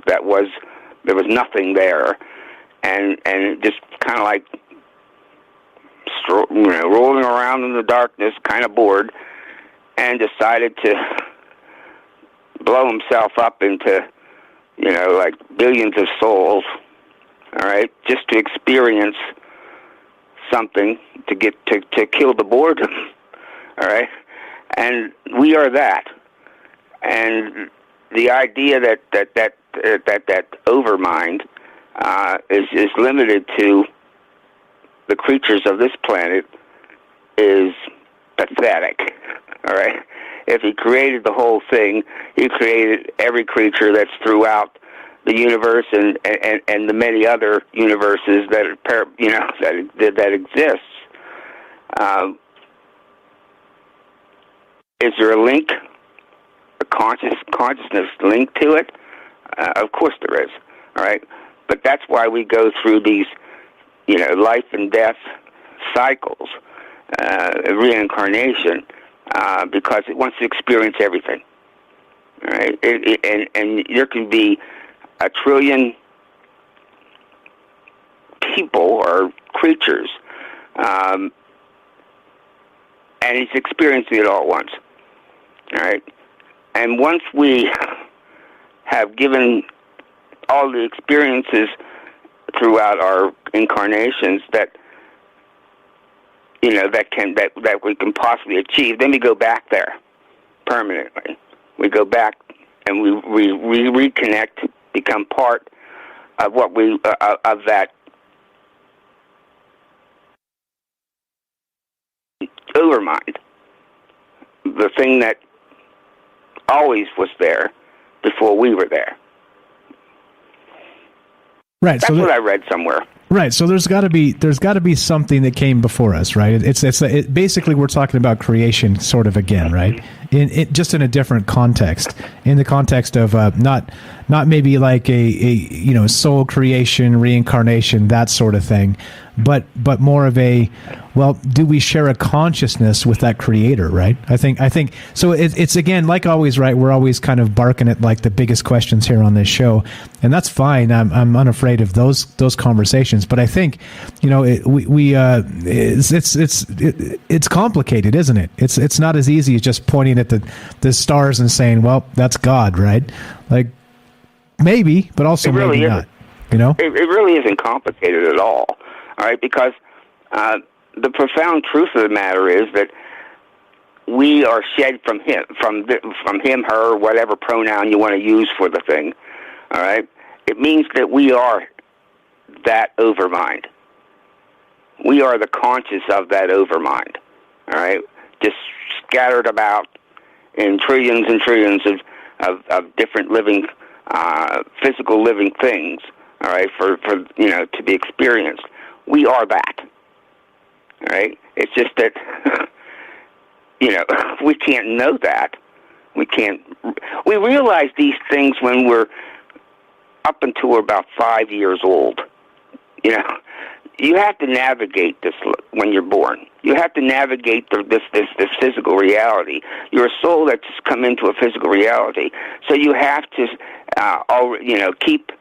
there was nothing there, and it just kind of like rolling around in the darkness, kind of bored, and decided to blow himself up into like billions of souls. All right, just to experience something to get to kill the boredom. All right, and we are that. And the idea that overmind is limited to the creatures of this planet is pathetic. All right, if he created the whole thing, he created every creature that's throughout the universe and the many other universes that exists. Is there a link, a consciousness link to it? Of course there is. All right, but that's why we go through these, life and death cycles, reincarnation, because it wants to experience everything. All right, and there can be a trillion people or creatures, and he's experiencing it all at once. All right, and once we have given all the experiences throughout our incarnations that that we can possibly achieve, then we go back there permanently. We go back and we reconnect, become part of what of that overmind, the thing that always was there before we were there. Right. That's what I read somewhere. Right. So there's got to be something that came before us, right? It's basically we're talking about creation sort of again, right? Just in a different context, in the context of not maybe like a soul creation, reincarnation, that sort of thing, but more of a, well, do we share a consciousness with that creator, right? I think so. It's again, like always, right? We're always kind of barking at like the biggest questions here on this show, and that's fine. I'm unafraid of those conversations, but I think it's complicated, isn't it? It's not as easy as just pointing at the stars and saying, well, that's God, right? Like maybe, but also really maybe not. It really isn't complicated at all. All right, because the profound truth of the matter is that we are shed from him, her, whatever pronoun you want to use for the thing. All right, it means that we are that overmind. We are the conscious of that overmind. All right, just scattered about in trillions and trillions of different living, physical living things. All right, for to be experienced. We are that. All right? It's just that, we can't know that We can't. We realize these things when we're up until we're about 5 years old. You know, you have to navigate this when you're born. You have to navigate this physical reality. You're a soul that's come into a physical reality, so you have to, keep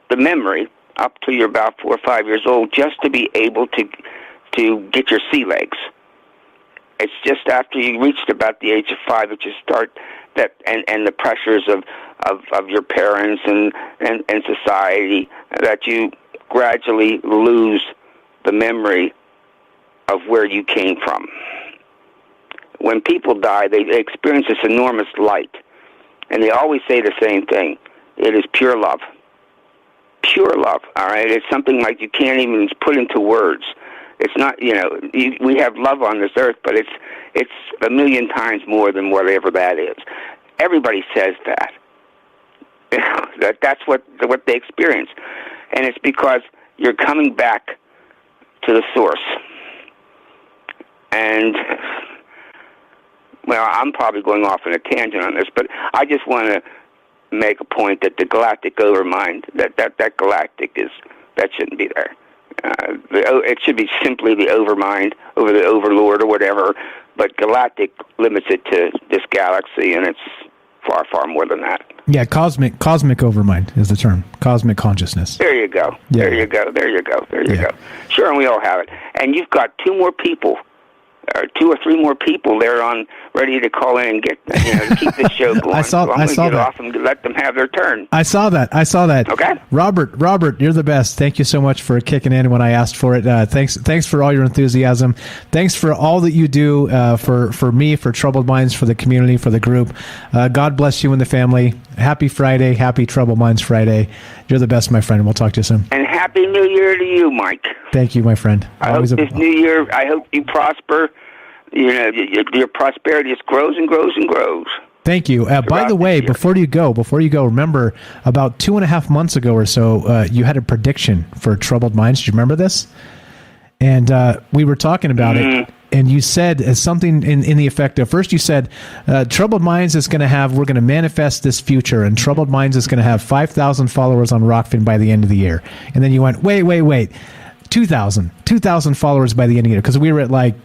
the memory up till you're about 4 or 5 years old, just to be able to get your sea legs. It's just after you reached about the age of 5 that you start that, and the pressures of your parents and society, that you gradually lose the memory of where you came from. When people die, they experience this enormous light, and they always say the same thing. It is pure love. Pure love, all right? It's something like you can't even put into words. It's not, we have love on this earth, but it's a million times more than whatever that is. Everybody says that. That's what they experience. And it's because you're coming back to the source. And, well, I'm probably going off on a tangent on this, but I just want to make a point that the Galactic Overmind, that Galactic that shouldn't be there. It should be simply the Overmind, over the Overlord or whatever, but Galactic limits it to this galaxy, and it's far, far more than that. Yeah, cosmic Overmind is the term. Cosmic consciousness. There you go. Yeah. There you go. Sure, and we all have it. And you've got 2 or 3 more people there on ready to call in and get to keep this show going. I saw get that. Off and let them have their turn. I saw that. Okay. Robert, you're the best. Thank you so much for kicking in when I asked for it. Thanks for all your enthusiasm. Thanks for all that you do for me, for Troubled Minds, for the community, for the group. God bless you and the family. Happy Friday. Happy Troubled Minds Friday. You're the best, my friend. We'll talk to you soon. And Happy New Year to you, Mike. Thank you, my friend. I hope this new year, I hope you prosper. Your prosperity just grows and grows and grows. Thank you. By the way, before you go, remember about 2.5 months ago or so, you had a prediction for Troubled Minds. Do you remember this? And we were talking about it, and you said something in the effect of, first you said, Troubled Minds is going to we're going to manifest this future, and Troubled Minds is going to have 5,000 followers on Rockfin by the end of the year. And then you went, wait, 2,000 followers by the end of the year, because we were at like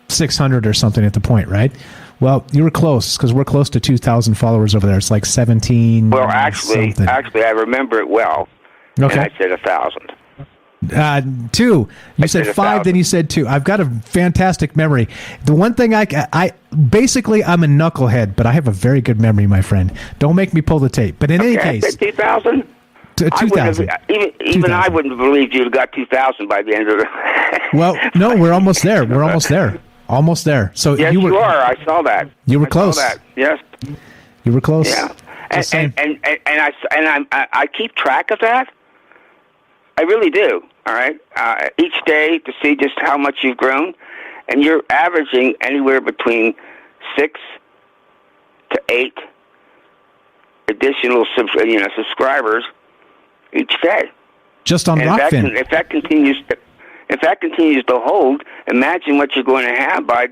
600 or something at the point, right? Well, you were close, because we're close to 2,000 followers over there. It's like 17. Well, actually, I remember it well. Okay. And I said 1,000. 2. You said 5, then you said 2. I've got a fantastic memory. The one thing I basically, I'm a knucklehead, but I have a very good memory, my friend. Don't make me pull the tape. But in any case, I said 2,000. 2,000. Even I wouldn't have believed you'd have got 2,000 by the end of the. Well, no, we're almost there. Almost there. So yes, you are. I saw that. You were close. Saw that. Yes. You were close. Yeah. And I keep track of that. I really do. All right. Each day to see just how much you've grown, and you're averaging anywhere between 6 to 8 additional subscribers each day. Just on Rockfin. If that continues to hold, imagine what you're going to have by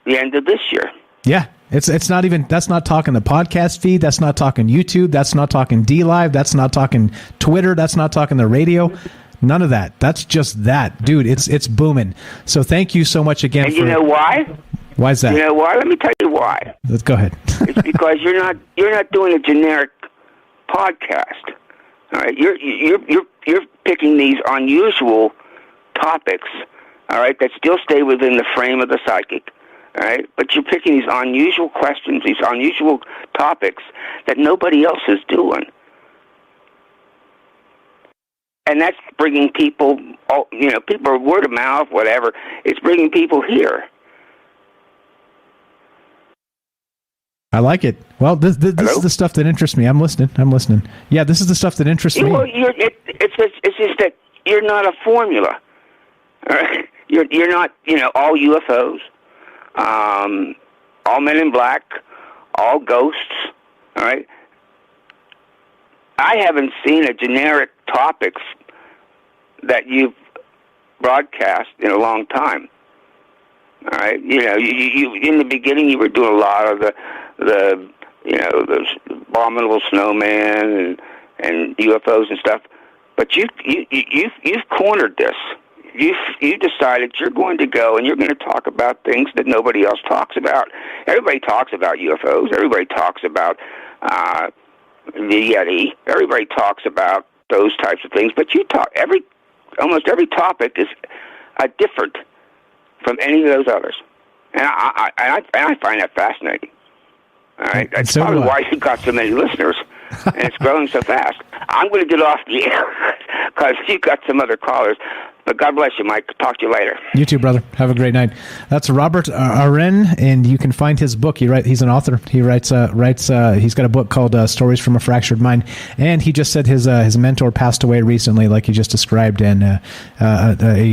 the end of this year. Yeah. It's not even, that's not talking the podcast feed, that's not talking YouTube, that's not talking DLive, that's not talking Twitter, that's not talking the radio. None of that. That's just that. Dude, it's booming. So thank you so much again. And you know why? Why is that? You know why? Let me tell you why. Let's go ahead. It's because you're not doing a generic podcast. All right, you're picking these unusual topics, all right, that still stay within the frame of the psychic, all right, but you're picking these unusual questions, these unusual topics that nobody else is doing. And that's bringing people, people, word of mouth, whatever, it's bringing people here. I like it. Well, this is the stuff that interests me. I'm listening. Yeah, this is the stuff that interests me. Well, it's just that you're not a formula. All right? You're not, all UFOs, all men in black, all ghosts. All right. I haven't seen a generic topics that you've broadcast in a long time. All right, you in the beginning you were doing a lot of the abominable snowman and UFOs and stuff, but you've cornered this. You decided you're going to go and you're going to talk about things that nobody else talks about. Everybody talks about UFOs. Everybody talks about the Yeti. Everybody talks about those types of things. But almost every topic is different from any of those others, and I find that fascinating. All right, that's so probably why you got so many listeners, and it's growing so fast. I'm going to get off the air because you got some other callers. But God bless you, Mike. Talk to you later. You too, brother. Have a great night. That's Robert Aren, and you can find his book. He's an author. He writes. He's got a book called "Stories from a Fractured Mind," and he just said his mentor passed away recently, like you just described, and a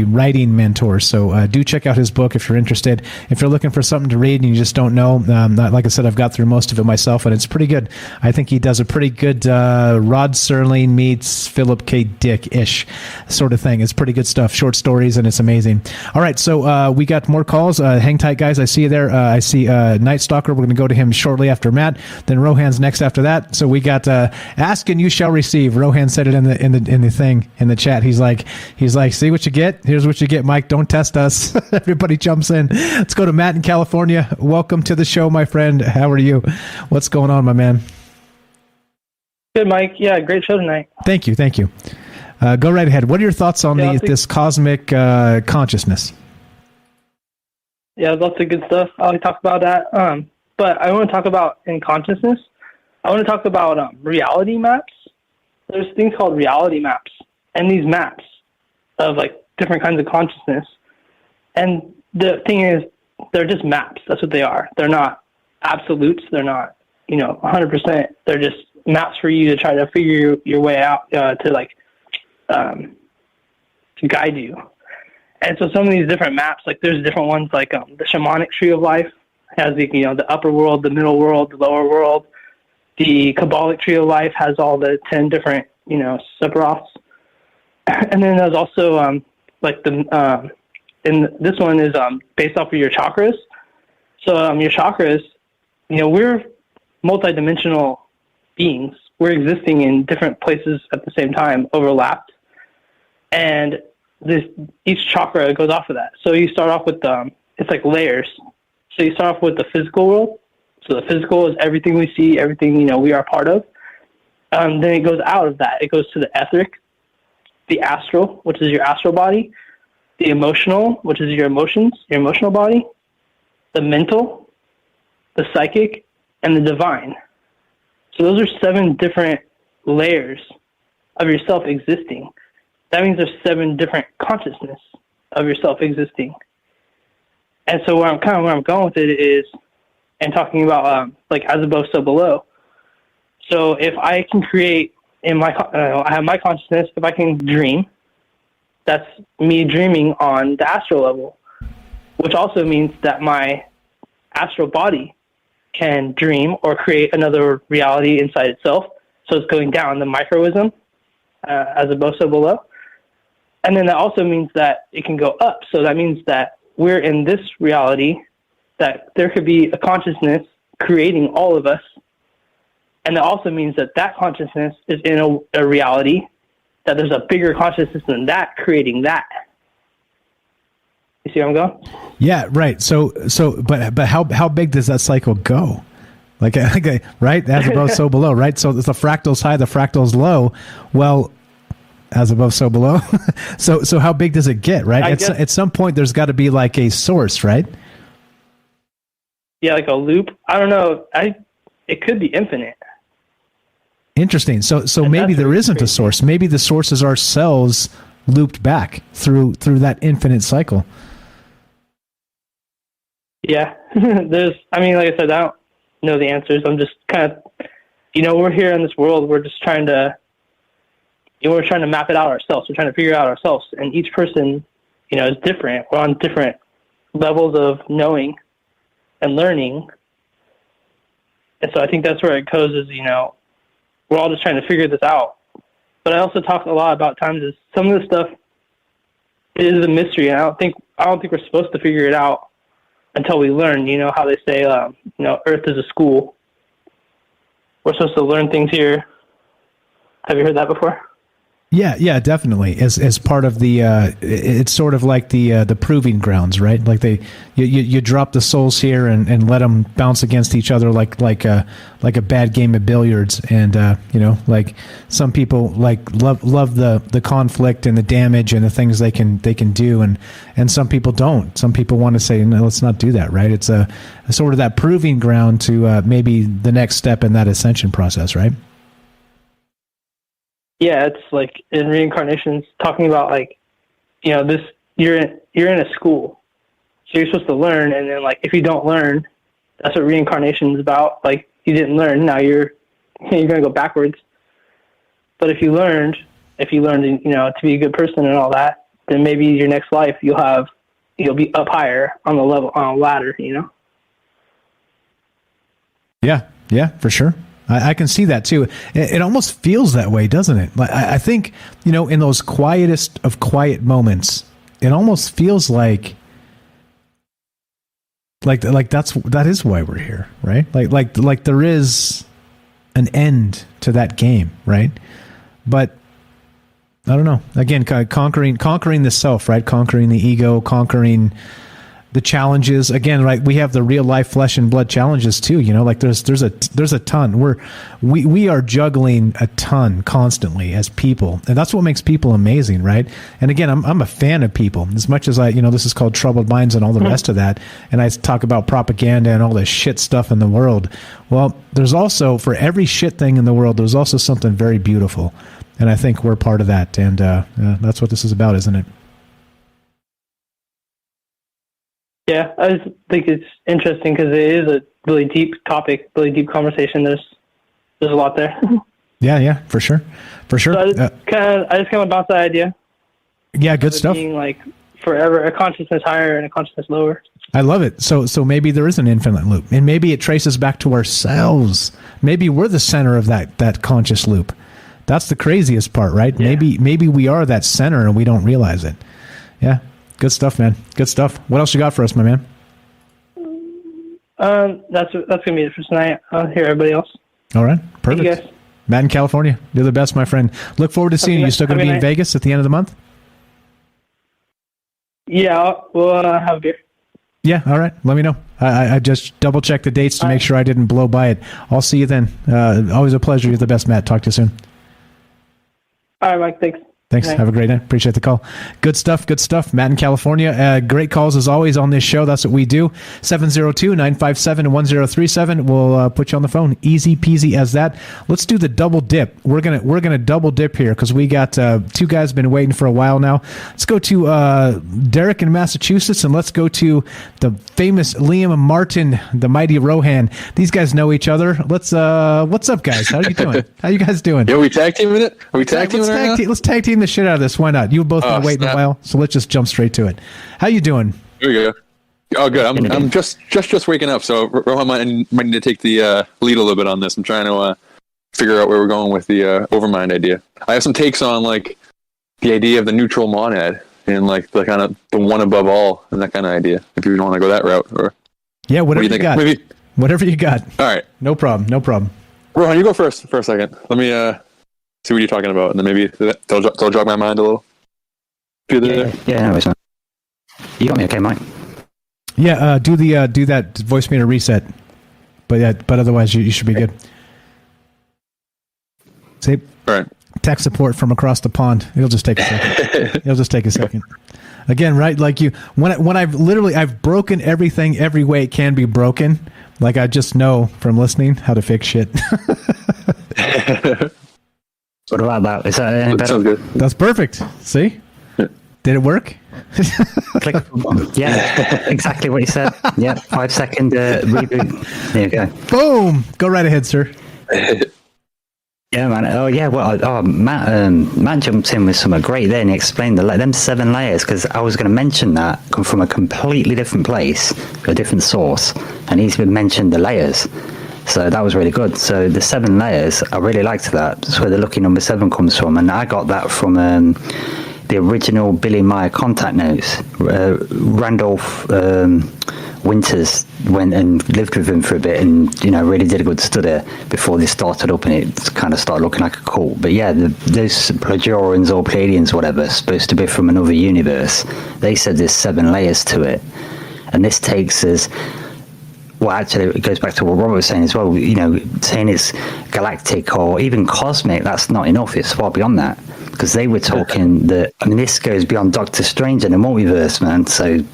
writing mentor. So do check out his book if you're interested. If you're looking for something to read and you just don't know, like I said, I've got through most of it myself, and it's pretty good. I think he does a pretty good Rod Serling meets Philip K. Dick-ish sort of thing. It's pretty good stuff. Short stories, and it's amazing. All right, so we got more calls. Hang tight, guys. I see you there. I see Night Stalker. We're going to go to him shortly after Matt. Then Rohan's next after that. So we got ask and you shall receive. Rohan said it in the thing in the chat. He's like, see what you get. Here's what you get, Mike. Don't test us. Everybody jumps in. Let's go to Matt in California. Welcome to the show, my friend. How are you? What's going on, my man? Good, Mike. Yeah, great show tonight. Thank you. Go right ahead. What are your thoughts on this cosmic consciousness? Yeah, lots of good stuff. I'll talk about that. But I want to talk about in consciousness. I want to talk about reality maps. There's things called reality maps, and these maps of like different kinds of consciousness. And the thing is, they're just maps. That's what they are. They're not absolutes. They're not 100%. They're just maps for you to try to figure your way out to guide you. And so some of these different maps, like there's different ones, like the shamanic tree of life has the upper world, the middle world, the lower world. The Kabbalic tree of life has all the 10 different, sephiroths. And then there's also and this one is based off of your chakras. So your chakras, we're multidimensional beings. We're existing in different places at the same time, overlapped. And each chakra goes off of that. So you start off with it's like layers. So you start off with the physical world. So the physical is everything we see, everything we are part of. Then it goes out of that. It goes to the etheric, the astral, which is your astral body, the emotional, which is your emotions, your emotional body, the mental, the psychic, and the divine. So those are 7 different layers of yourself existing. That means there's 7 different consciousness of yourself existing. And so where I'm going with it is, and talking about as above, so below. So if I can create I have my consciousness. If I can dream, that's me dreaming on the astral level, which also means that my astral body can dream or create another reality inside itself. So it's going down the microism, as above, so below. And then that also means that it can go up. So that means that we're in this reality, that there could be a consciousness creating all of us. And that also means that consciousness is in a reality, that there's a bigger consciousness than that creating that. You see where I'm going? Yeah, right. But how big does that cycle go? Like right? As above, so below, right? So the fractal's high, the fractal's low. Well, as above, so below. so how big does it get, right? At some point, there's got to be like a source, right? Yeah, like a loop. I don't know. It could be infinite. Interesting. So maybe there isn't a source. Maybe the source is ourselves looped back through that infinite cycle. Yeah. Like I said, I don't know the answers. I'm just kind of, we're here in this world. We're just trying to, we're trying to map it out ourselves. We're trying to figure it out ourselves. And each person, is different. We're on different levels of knowing and learning. And so I think that's where it goes is, we're all just trying to figure this out. But I also talk a lot about times is some of this stuff is a mystery, and I don't think we're supposed to figure it out until we learn. You know how they say, Earth is a school. We're supposed to learn things here. Have you heard that before? Yeah, definitely. As part of the, it's sort of like the proving grounds, right? Like you drop the souls here and let them bounce against each other like a bad game of billiards, and like some people love the conflict and the damage and the things they can do, and some people don't. Some people want to say, no, let's not do that, right? It's a sort of that proving ground to maybe the next step in that ascension process, right? Yeah, it's like in reincarnations, talking about this. You're in a school, so you're supposed to learn, and then if you don't learn, that's what reincarnation is about. Like you didn't learn, now you're gonna go backwards. But if you learned, to be a good person and all that, then maybe your next life you'll be up higher on the level on a ladder. Yeah, for sure. I can see that too. It almost feels that way, doesn't it? Like I think, in those quietest of quiet moments, it almost feels like that is why we're here, right? Like there is an end to that game, right? But I don't know. Again, conquering the self, right? Conquering the ego, conquering the challenges. Again, right, we have the real life flesh and blood challenges too, there's a ton. We are juggling a ton constantly as people, and that's what makes people amazing, right? And again, I'm a fan of people as much as this is called Troubled Minds and all the rest of that, and I talk about propaganda and all this shit stuff in the world. Well, there's also, for every shit thing in the world, there's also something very beautiful, and I think we're part of that, and that's what this is about, isn't it? Yeah, I just think it's interesting because it is a really deep topic, really deep conversation. There's a lot there. Yeah, for sure. So I just kind of bounce that idea. Yeah, good stuff. Being forever a consciousness higher and a consciousness lower. I love it. So maybe there is an infinite loop, and maybe it traces back to ourselves. Maybe we're the center of that conscious loop. That's the craziest part, right? Yeah. Maybe we are that center and we don't realize it. Yeah. Good stuff, man. Good stuff. What else you got for us, my man? That's gonna be it for tonight. I'll hear everybody else. All right, perfect. Thank you guys. Matt in California, you're the best, my friend. Look forward to seeing you. You still going to be in Vegas at the end of the month? Yeah, we'll have a beer. Yeah, all right. Let me know. I just double checked the dates to make sure I didn't blow by it. I'll see you then. Always a pleasure. You're the best, Matt. Talk to you soon. All right, Mike. Thanks. Thanks. Have a great night. Appreciate the call. Good stuff. Matt in California. Great calls as always on this show. That's what we do. 702-957-1037. We'll put you on the phone. Easy peasy as that. Let's do the double dip. We're gonna double dip here because we got two guys been waiting for a while now. Let's go to Derek in Massachusetts, and let's go to the famous Liam Martin, the mighty Rohan. These guys know each other. Let's what's up, guys? How are you doing? How you guys doing? Yeah, are we tag teaming it? Are we tag teaming right now? Let's tag team the shit out of this. Why not? You've both been waiting a while, so let's just jump straight to it. How you doing? Here we go. Oh, good. I'm just waking up, so Rohan might need to take the lead a little bit on this. I'm trying to figure out where we're going with the Overmind idea. I have some takes on the idea of the neutral monad and the kind of the one above all and that kind of idea. If you want to go that route, or yeah, whatever you got. Maybe whatever you got. All right, no problem. Rohan, you go first for a second. Let me see what you're talking about, and then maybe that'll jog my mind a little. Yeah, no, it's not. You got me okay, Mike? Yeah, do that voice meter reset. But otherwise you should be good. See? All right. Tech support from across the pond. It'll just take a second. Again, right? Like when I've broken everything every way it can be broken. Like I just know from listening how to fix shit. What about that? Is that any better? Sounds good. That's perfect. See? Did it work? Click. Yeah, exactly what you said. Yeah, 5 second reboot. There you go. Boom! Go right ahead, sir. Yeah, man. Oh, yeah. Well, Matt jumped in with something great there, and he explained them 7 layers, because I was going to mention that come from a completely different place, a different source, and he's been mentioned the layers. So that was really good. So the 7 layers, I really liked that. That's where the lucky number 7 comes from, and I got that from the original Billy Meyer contact notes. Randolph Winters went and lived with him for a bit, and really did a good study before they started up, and it kind of started looking like a cult. But yeah, those Pleiadians or Pleiadians, whatever, supposed to be from another universe. They said there's 7 layers to it, and this takes us. Well, actually, it goes back to what Robert was saying as well. Saying it's galactic or even cosmic, that's not enough. It's far beyond that. Because they were talking that, this goes beyond Doctor Strange and the multiverse, man. So,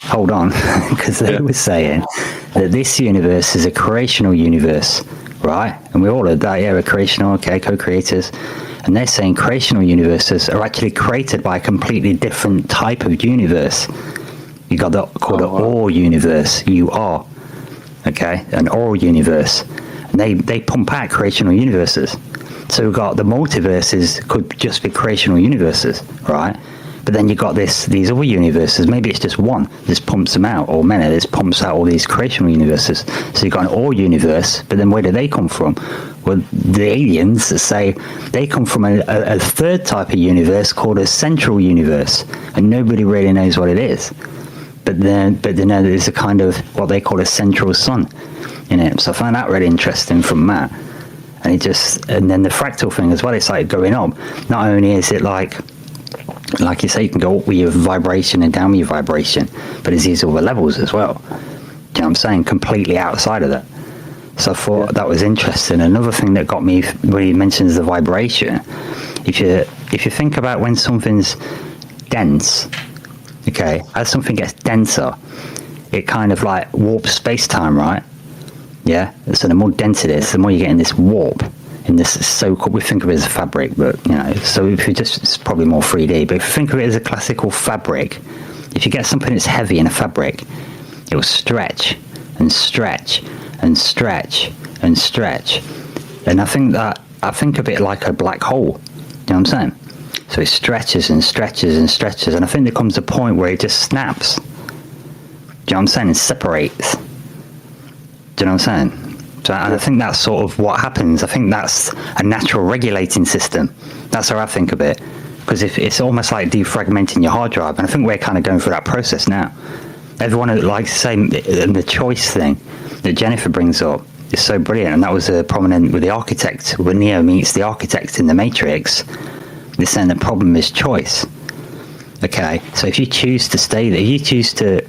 hold on. Because they were saying that this universe is a creational universe, right? And we all heard that, we're creational, okay, co-creators. And they're saying creational universes are actually created by a completely different type of universe. You got that called an OR universe, UR, okay, an OR universe. And they pump out creational universes. So we've got the multiverses could just be creational universes, right? But then you've got these other universes, maybe it's just one, this pumps them out, or many, this pumps out all these creational universes. So you've got an OR universe, but then where do they come from? Well, the aliens say they come from a third type of universe called a central universe, and nobody really knows what it is. But then there's a kind of what they call a central sun in it. So I found that really interesting from Matt. And then the fractal thing as well, it's like going up. Not only is it like you say, you can go up with your vibration and down with your vibration, but there's these other levels as well. Do you know what I'm saying? Completely outside of that. So I thought that was interesting. Another thing that got me when he mentions the vibration, if you think about when something's dense, okay, as something gets denser, it kind of like warps space-time, right? Yeah, so the more dense it is, the more you get in this warp, in this so-called, we think of it as a fabric, but, so if you it's probably more 3D, but if you think of it as a classical fabric, if you get something that's heavy in a fabric, it will stretch and stretch and stretch and stretch. And I think of it like a black hole, you know what I'm saying? So it stretches and stretches and stretches, and I think there comes a point where it just snaps. Do you know what I'm saying? It separates. Do you know what I'm saying? So, and I think that's sort of what happens. I think that's a natural regulating system. That's how I think of it. Because if it's almost like defragmenting your hard drive, and I think we're kind of going through that process now. Everyone likes to say the choice thing that Jennifer brings up is so brilliant, and that was prominent with the architect. When Neo meets the architect in the Matrix, they're saying the problem is choice. Okay, so if you choose to stay there, you choose to,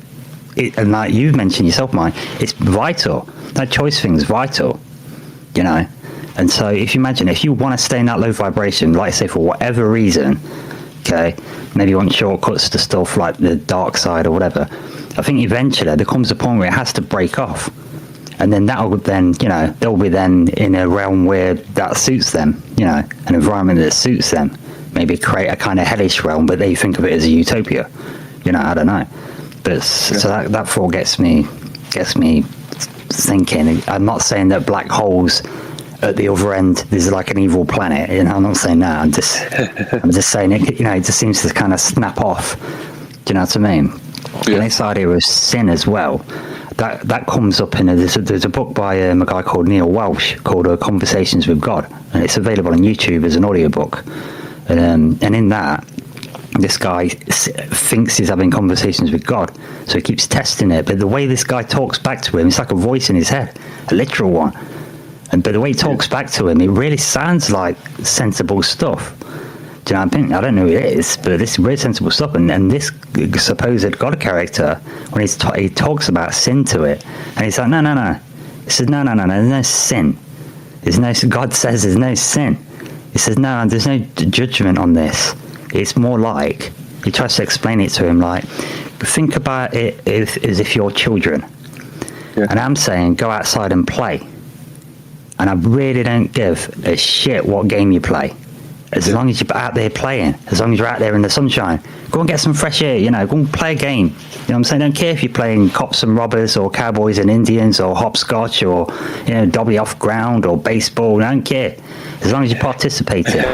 and like you've mentioned yourself, Mike, it's vital. That choice thing is vital, And so if you imagine, if you want to stay in that low vibration, like say for whatever reason, okay, maybe you want shortcuts to stuff like the dark side or whatever, I think eventually there comes a point where it has to break off. And then they'll be then in a realm where that suits them, an environment that suits them. Maybe create a kind of hellish realm, but they think of it as a utopia. I don't know. But so that thought gets me thinking. I'm not saying that black holes at the other end there's like an evil planet. I'm not saying that. I'm just saying it. It just seems to kind of snap off. Do you know what I mean? Yeah. And this idea of sin as well. That comes up in there's a book by a guy called Neil Welsh called Conversations with God, and it's available on YouTube as an audiobook. And in that, this guy thinks he's having conversations with God, so he keeps testing it. But the way this guy talks back to him, it's like a voice in his head, a literal one. But the way he talks back to him, it really sounds like sensible stuff. Do you know what I mean? I don't know who it is, but this is really sensible stuff. And this supposed God character, when he talks about sin to it, and he's like, no. He says, no, there's no sin. God says there's no sin. He says, no, there's no judgment on this. It's more like, he tries to explain it to him like, think about it as if you're children. Yeah. And I'm saying, go outside and play. And I really don't give a shit what game you play. As long as you're out there playing, as long as you're out there in the sunshine, go and get some fresh air, go and play a game. You know what I'm saying? Don't care if you're playing cops and robbers or cowboys and Indians or hopscotch or, dobby off ground or baseball. I don't care. As long as you're participating,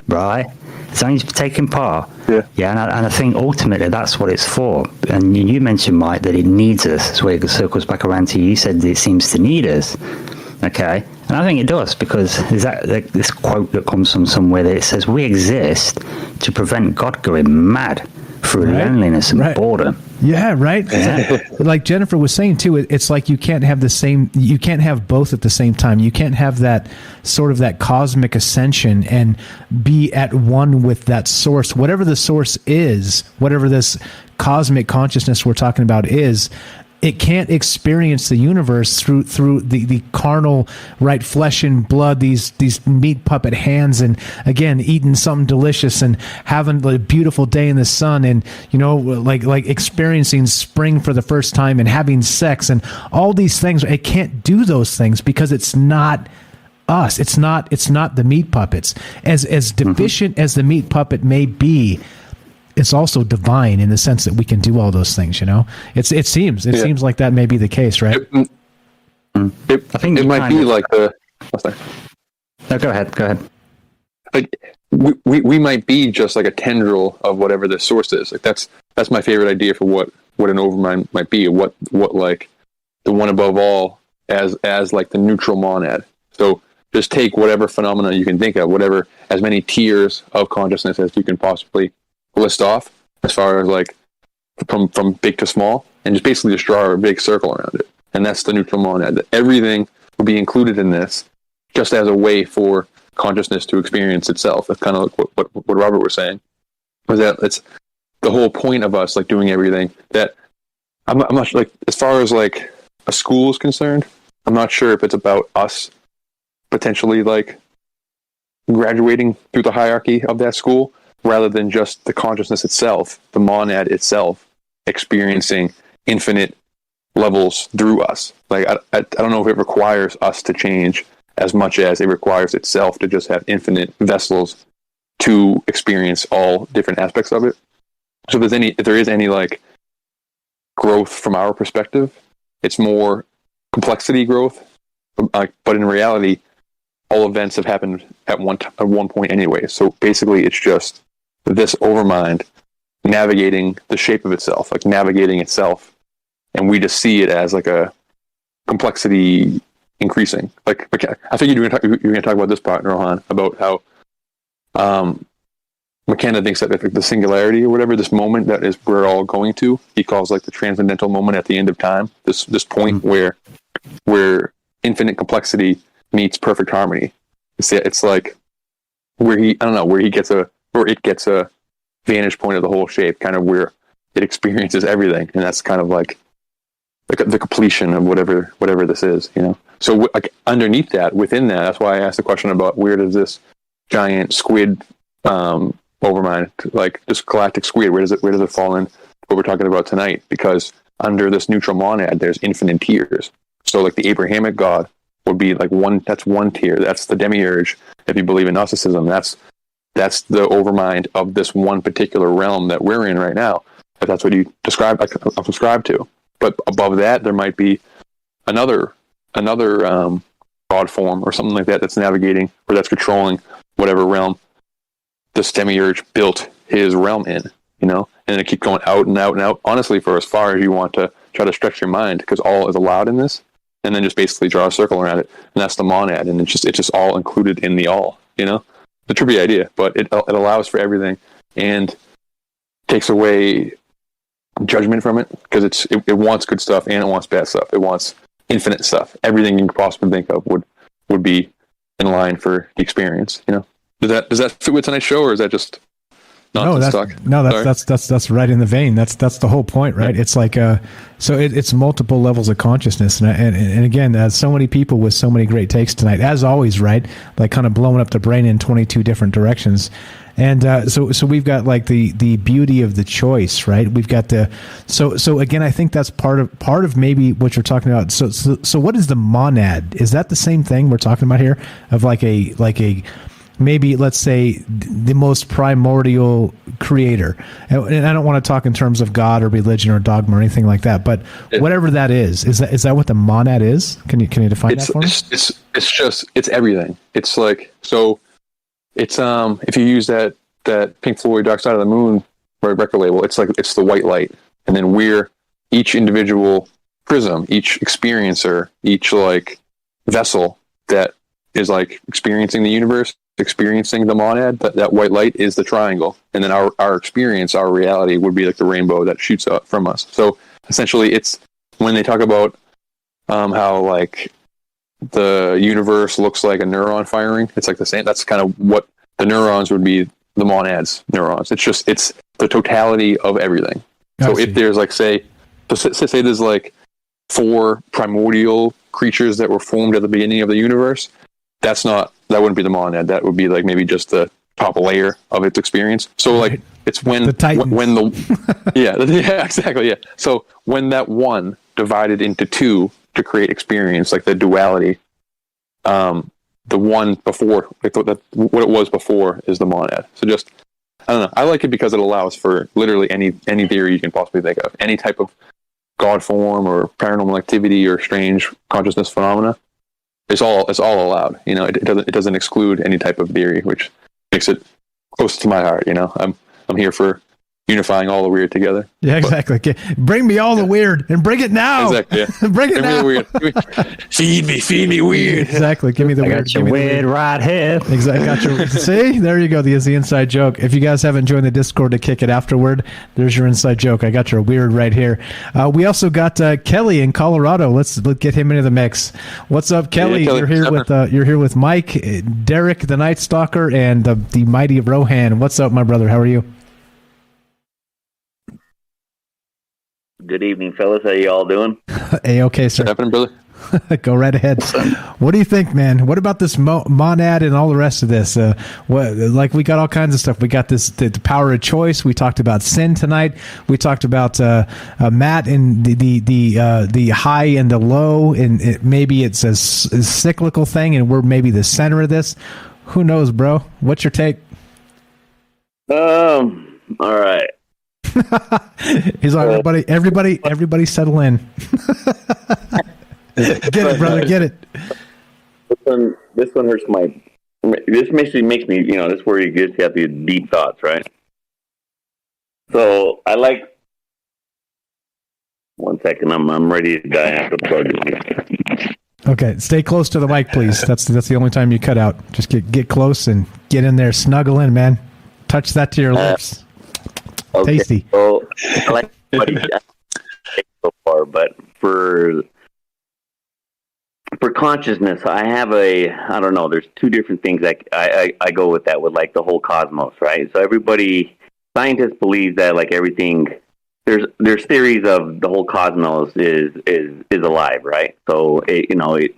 right? As long as you're taking part. Yeah, and I think ultimately that's what it's for. And you mentioned, Mike, that it needs us. So it circles back around to you. You said that it seems to need us. Okay, and I think it does, because there's this quote that comes from somewhere that it says we exist to prevent God going mad through loneliness and boredom. Yeah, right. Yeah. Like Jennifer was saying too, it's like you can't have both at the same time. You can't have that sort of that cosmic ascension and be at one with that source, whatever the source is, whatever this cosmic consciousness we're talking about is. It can't experience the universe through the carnal, right, flesh and blood, these meat puppet hands, and again eating something delicious and having a beautiful day in the sun, and like experiencing spring for the first time and having sex and all these things. It can't do those things because it's not us. It's not the meat puppets. As deficient as the meat puppet may be, it's also divine in the sense that we can do all those things. It seems like that may be the case, right? I think it might be like the. No, go ahead. Like we might be just like a tendril of whatever the source is. Like that's my favorite idea for what an overmind might be. What like the one above all as like the neutral monad. So just take whatever phenomena you can think of, whatever as many tiers of consciousness as you can possibly list off, as far as like from big to small, and just basically just draw a big circle around it. And that's the neutral monad. That everything will be included in this just as a way for consciousness to experience itself. That's kind of like what Robert was saying, was that it's the whole point of us like doing everything. That I'm not like, as far as like a school is concerned, I'm not sure if it's about us potentially like graduating through the hierarchy of that school, rather than just the consciousness itself, the monad itself, experiencing infinite levels through us. Like I don't know if it requires us to change as much as it requires itself to just have infinite vessels to experience all different aspects of it. So if there is any like growth from our perspective, it's more complexity growth. But in reality, all events have happened at one point anyway. So basically, it's just this overmind navigating the shape of itself, like navigating itself, and we just see it as like a complexity increasing. Like I think you're going to talk about this part, Rohan, about how McKenna thinks that the singularity or whatever, this moment that is we're all going to, he calls like the transcendental moment at the end of time. This point where infinite complexity meets perfect harmony. It's like where it gets a vantage point of the whole shape, kind of where it experiences everything, and that's kind of like the completion of whatever this is, So like underneath that, within that, that's why I asked the question about where does this giant squid overmind, like this galactic squid, where does it fall in what we're talking about tonight? Because under this neutral monad, there's infinite tiers. So like the Abrahamic God would be like that's one tier. That's the demiurge. If you believe in Gnosticism, that's the overmind of this one particular realm that we're in right now. If that's what you subscribe to. But above that, there might be another God form or something like that that's navigating or that's controlling whatever realm this demiurge built his realm in, and it keep going out and out and out, honestly, for as far as you want to try to stretch your mind, because all is allowed in this, and then just basically draw a circle around it, and that's the monad, and it's just all included in the all, the trippy idea, but it allows for everything and takes away judgment from it, because it wants good stuff and it wants bad stuff. It wants infinite stuff. Everything you can possibly think of would be in line for the experience. Does that fit with tonight's show, or is that just nonsense talk? No, that's right in the vein. That's the whole point, right? Yeah. It's like it's multiple levels of consciousness, and again, so many people with so many great takes tonight, as always, right? Like kind of blowing up the brain in 22 different directions. And so we've got like the beauty of the choice, right? We've got so again, I think that's part of maybe what you're talking about. So what is the monad? Is that the same thing we're talking about here? Of like a maybe, let's say, the most primordial creator. And I don't want to talk in terms of God or religion or dogma or anything like that, but whatever that is that what the monad is? Can you define that for me? It's everything. It's like, so it's if you use that Pink Floyd Dark Side of the Moon record label, it's the white light, and then we're each individual prism, each experiencer, each like vessel that is like experiencing the universe experiencing the monad, that white light is the triangle, and then our experience, our reality would be like the rainbow that shoots up from us. So essentially, it's when they talk about how like the universe looks like a neuron firing, it's like the same. That's kind of what the neurons would be, the monad's neurons. It's the totality of everything. So if there's like say there's like 4 primordial creatures that were formed at the beginning of the universe, that wouldn't be the monad. That would be like maybe just the top layer of its experience. So like it's when yeah, exactly, yeah. So when that one divided into 2 to create experience, like the duality, the one before, like what it was before, is the monad. So just, I don't know. I like it because it allows for literally any theory you can possibly think of, any type of God form or paranormal activity or strange consciousness phenomena. It's all allowed. You know, it doesn't exclude any type of theory, which makes it close to my heart. You know, I'm here for unifying all the weird together. Yeah, exactly. Okay. Bring me all the weird and bring it now. Exactly. Yeah. Bring it now. Weird. Feed me weird. Exactly. Give me the weird. Got your weird right here. Exactly. See, there you go. There's the inside joke. If you guys haven't joined the Discord to kick it afterward, there's your inside joke. I got your weird right here. We also got Kelly in Colorado. Let's get him into the mix. What's up, Kelly? Yeah, Kelly. You're here with Mike, Derek, the Night Stalker, and the mighty Rohan. What's up, my brother? How are you? Good evening, fellas. How you all doing? Okay, sir. What's happening, brother? Go right ahead. What do you think, man? What about this monad and all the rest of this? Like we got all kinds of stuff. We got this the power of choice. We talked about sin tonight. We talked about Matt and the high and the low, and maybe it's a cyclical thing, and we're maybe the center of this. Who knows, bro? What's your take? All right. He's like, everybody settle in. Get it, brother, get it. This one hurts this makes me, you know, this is where you get to have these deep thoughts, right? So I like, 1 second, I'm ready to die after plug it. Okay, stay close to the mic, please. That's the only time you cut out. Just get close and get in there, snuggle in, man. Touch that to your lips. Okay, tasty. So I like what he's done so far, but for consciousness, I have I don't know, there's 2 different things I go with that, with like the whole cosmos, right? So scientists believe that like everything, there's theories of the whole cosmos is alive, right? So the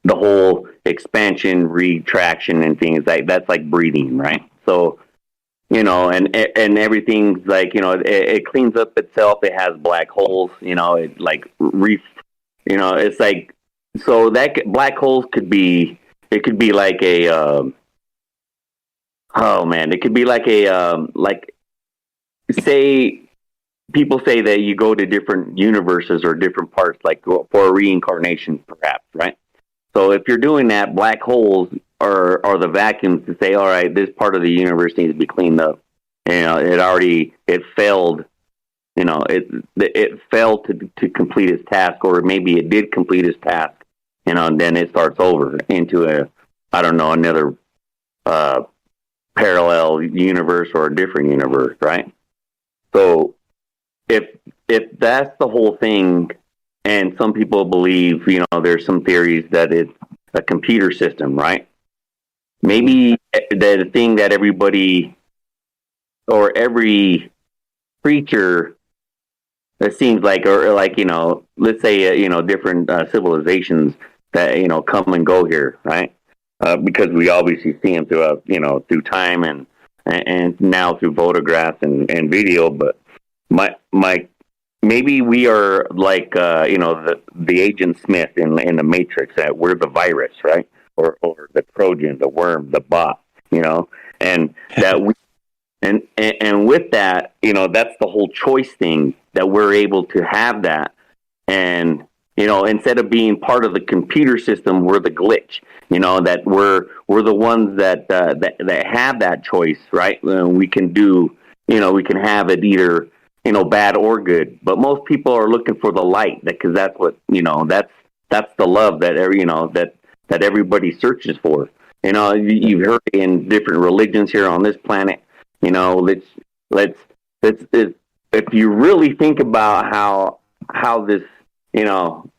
whole expansion, retraction, and things like that's like breathing, right? So, you know, and everything's like, you know, it cleans up itself. It has black holes, you know, it like you know, it's like, so that black holes could be like a, it could be like a, like, say, people say that you go to different universes or different parts, like for a reincarnation, perhaps, right? So if you're doing that, black holes are the vacuums to say, all right, this part of the universe needs to be cleaned up. You know, it failed. You know, it failed to complete its task, or maybe it did complete its task. You know, and then it starts over into another parallel universe or a different universe, right? So if that's the whole thing, and some people believe, you know, there's some theories that it's a computer system, right? Maybe the thing that everybody or every creature, it seems like, or like, you know, let's say, you know, different civilizations that, you know, come and go here, right? Because we obviously see them throughout, you know, through time and now through photographs and video. But maybe we are like, you know, the Agent Smith in the Matrix. We're the virus, right? Or the Trojan, the worm, the bot, you know, and that we, and with that, you know, that's the whole choice thing, that we're able to have that. And, you know, instead of being part of the computer system, we're the glitch, you know, that we're the ones that have that choice, right? We can do, you know, we can have it either, you know, bad or good, but most people are looking for the light, because that's what, you know, that's the love that you know, that everybody searches for. You know, you've heard in different religions here on this planet. You know, let's if you really think about how this, you know,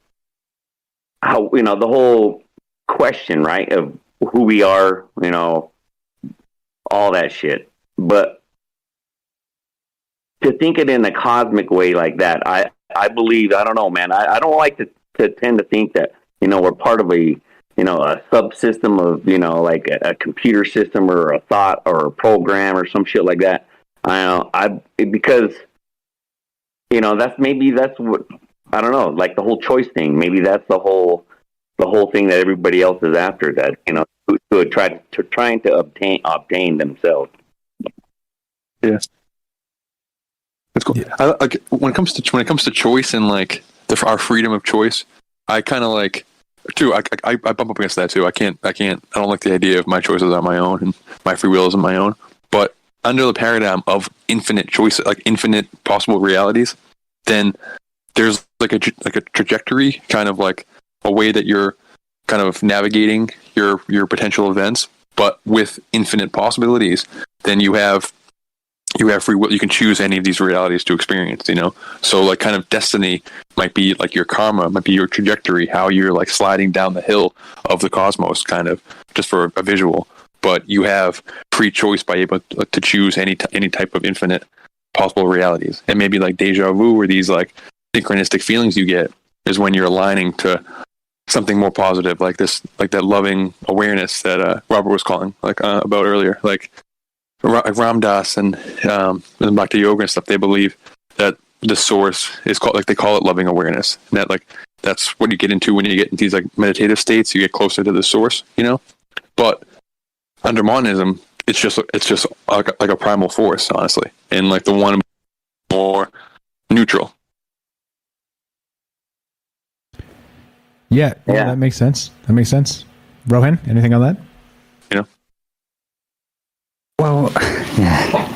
how, you know, the whole question, right, of who we are, you know, all that shit. But to think it in a cosmic way like that, I believe, I don't know, man. I don't like to tend to think that, you know, we're part of a, you know, a subsystem of, you know, like a computer system or a thought or a program or some shit like that. Because, you know, that's what, I don't know, like the whole choice thing. Maybe that's the whole thing that everybody else is after, that, you know, trying to obtain themselves. Yeah. That's cool. Yeah. Like when it comes to choice and like our freedom of choice, I kind of like too. I bump up against that too. I don't like the idea of my choices are my own and my free will is my own. But under the paradigm of infinite choice, like infinite possible realities, then there's like a trajectory, kind of like a way that you're kind of navigating your potential events. But with infinite possibilities, then you have free will. You can choose any of these realities to experience, you know? So like kind of destiny might be like your karma, might be your trajectory, how you're like sliding down the hill of the cosmos, kind of just for a visual. But you have free choice by able to choose any type of infinite possible realities. And maybe like deja vu, or these like synchronistic feelings you get, is when you're aligning to something more positive, like this, like that loving awareness that Robert was calling about earlier, like Ram Dass and Bhakti Yoga and stuff. They believe that the source is called, like they call it loving awareness, and that like that's what you get into when you get into these like meditative states. You get closer to the source, you know. But under monism, it's just like a primal force, honestly, and like the one more neutral. Yeah, that makes sense. Rohan, anything on that? You know. Well,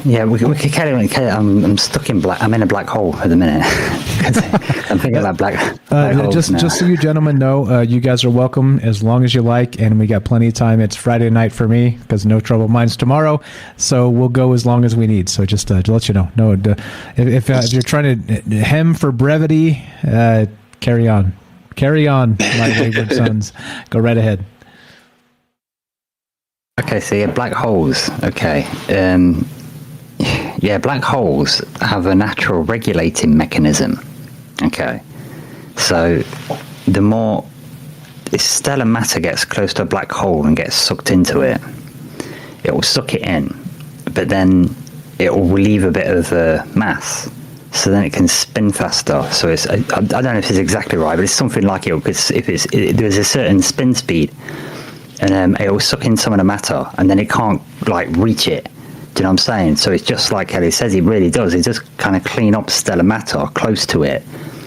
yeah. We could carry on. I'm stuck in black. I'm in a black hole at the minute. I'm thinking about black holes just so you gentlemen know, you guys are welcome as long as you like, and we got plenty of time. It's Friday night for me because No Trouble Minds tomorrow, so we'll go as long as we need. So just to let you know, if you're trying to hem for brevity, carry on, my wayward sons. Go right ahead. Okay, so yeah, black holes. Okay. Black holes have a natural regulating mechanism. Okay. So the more stellar matter gets close to a black hole and gets sucked into it, it will suck it in, but then it will relieve a bit of mass. So then it can spin faster. So it's, I don't know if it's exactly right, but it's something like it, because there's a certain spin speed, and it will suck in some of the matter, and then it can't like reach it. Do you know what I'm saying? So it's just like Kelly says, it really does. It just kind of clean up stellar matter close to it.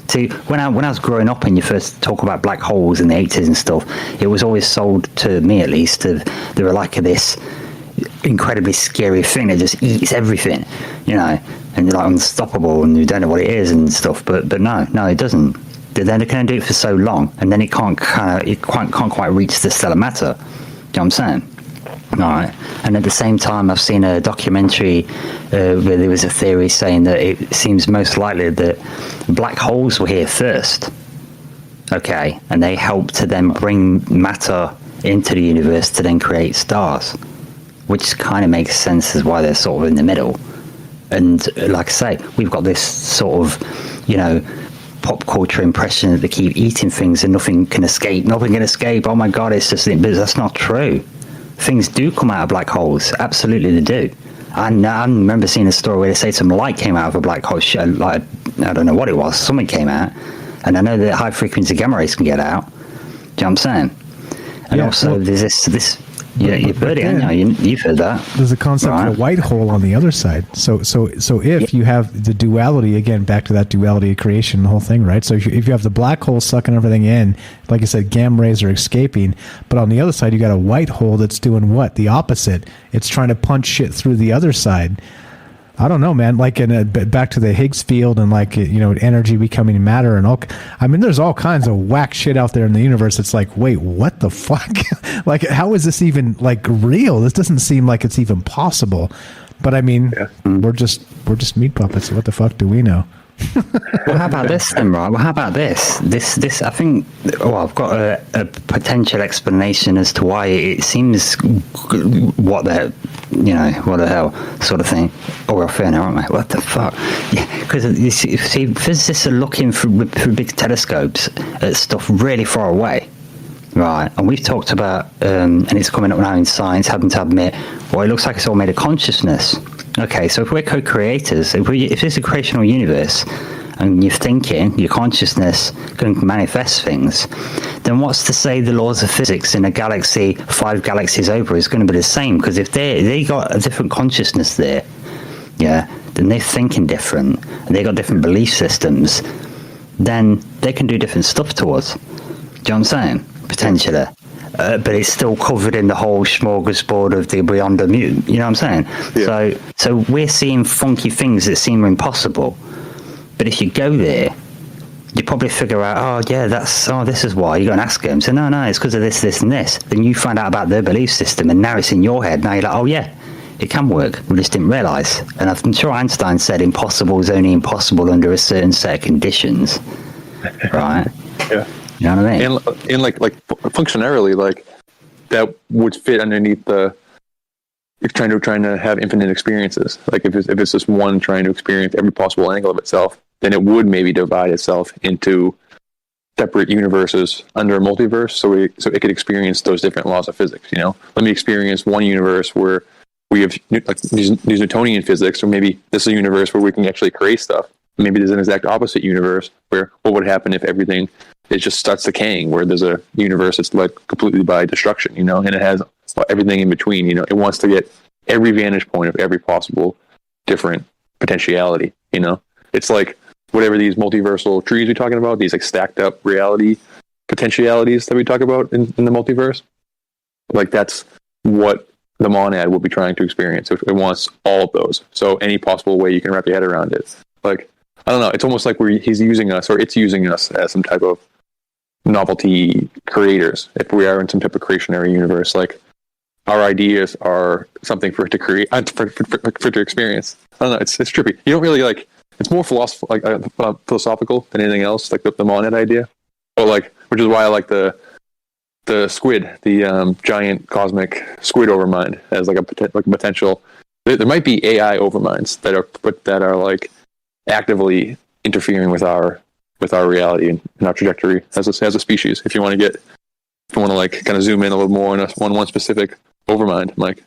See, when I was growing up and you first talk about black holes in the 80s and stuff, it was always sold to me, at least, they were like this incredibly scary thing that just eats everything, you know, and you're like unstoppable and you don't know what it is and stuff. But no, it doesn't. Then it can do it for so long, and then it can't quite reach the stellar matter. Do you know what I'm saying? All right. And at the same time, I've seen a documentary where there was a theory saying that it seems most likely that black holes were here first. Okay, and they helped to then bring matter into the universe to then create stars, which kind of makes sense as why they're sort of in the middle. And like I say, we've got this sort of, you know, pop culture impression that they keep eating things and nothing can escape. Oh my God, it's just, but that's not true. Things do come out of black holes. Absolutely, they do. I remember seeing a story where they say some light came out of a black hole. Like, I don't know what it was. Something came out, and I know that high frequency gamma rays can get out. Do you know what I'm saying? And also, there's this. Yeah, you've heard it. You've heard that. There's a concept of a white hole on the other side. So if you have the duality, again, back to that duality of creation, the whole thing, right? So if you have the black hole sucking everything in, like I said, gamma rays are escaping, but on the other side, you got a white hole that's doing what? The opposite. It's trying to punch shit through the other side. I don't know, man. Like back to the Higgs field and like, energy becoming matter and all. I mean, there's all kinds of whack shit out there in the universe. It's like, wait, what the fuck? Like, how is this even like real? This doesn't seem like it's even possible. But I mean, we're just meat puppets. What the fuck do we know? Well, how about this then, right? Well, how about this? This, I think. Oh, I've got a potential explanation as to why it seems what the hell sort of thing. Oh, we're fair now, aren't we? What the fuck? Yeah, because you see, physicists are looking through big telescopes at stuff really far away. Right, and we've talked about, and it's coming up now in science, having to admit, well, it looks like it's all made of consciousness. Okay, so if we're co-creators, if it's a creational universe, and you're thinking, your consciousness can manifest things, then what's to say the laws of physics in a galaxy 5 galaxies over is going to be the same? Because if they got a different consciousness there, yeah, then they're thinking different, and they got different belief systems, then they can do different stuff to us. Do you know what I'm saying? Potentially. But it's still covered in the whole smorgasbord of the beyond the mutant. You know what I'm saying? Yeah. So we're seeing funky things that seem impossible. But if you go there, you probably figure out, this is why. You go and ask them. So no, it's because of this, this, and this. Then you find out about their belief system, and now it's in your head. Now you're like, oh yeah, it can work. We just didn't realise. And I'm sure Einstein said impossible is only impossible under a certain set of conditions. Right? Yeah. You know what I mean? And like functionarily, like that would fit underneath the trying to have infinite experiences. Like if it's just one trying to experience every possible angle of itself, then it would maybe divide itself into separate universes under a multiverse, so it could experience those different laws of physics. Let me experience one universe where we have like these Newtonian physics, or maybe this is a universe where we can actually create stuff. Maybe there's an exact opposite universe where what would happen if everything it just starts decaying, where there's a universe that's led completely by destruction, and it has everything in between. It wants to get every vantage point of every possible different potentiality. It's like whatever these multiversal trees we're talking about, these like stacked up reality potentialities that we talk about in the multiverse. Like that's what the monad will be trying to experience. It wants all of those. So any possible way you can wrap your head around it. Like, I don't know. It's almost like he's using us, or it's using us as some type of novelty creators. If we are in some type of creationary universe, like our ideas are something for it to create, for it to experience. I don't know. It's trippy. You don't really like. It's more philosophical than anything else. Like the monad idea, which is why I like the squid, the giant cosmic squid overmind as like a potential. There might be AI overminds that are like actively interfering with our reality and our trajectory as a species. If you want to like kind of zoom in a little more on one specific overmind, like,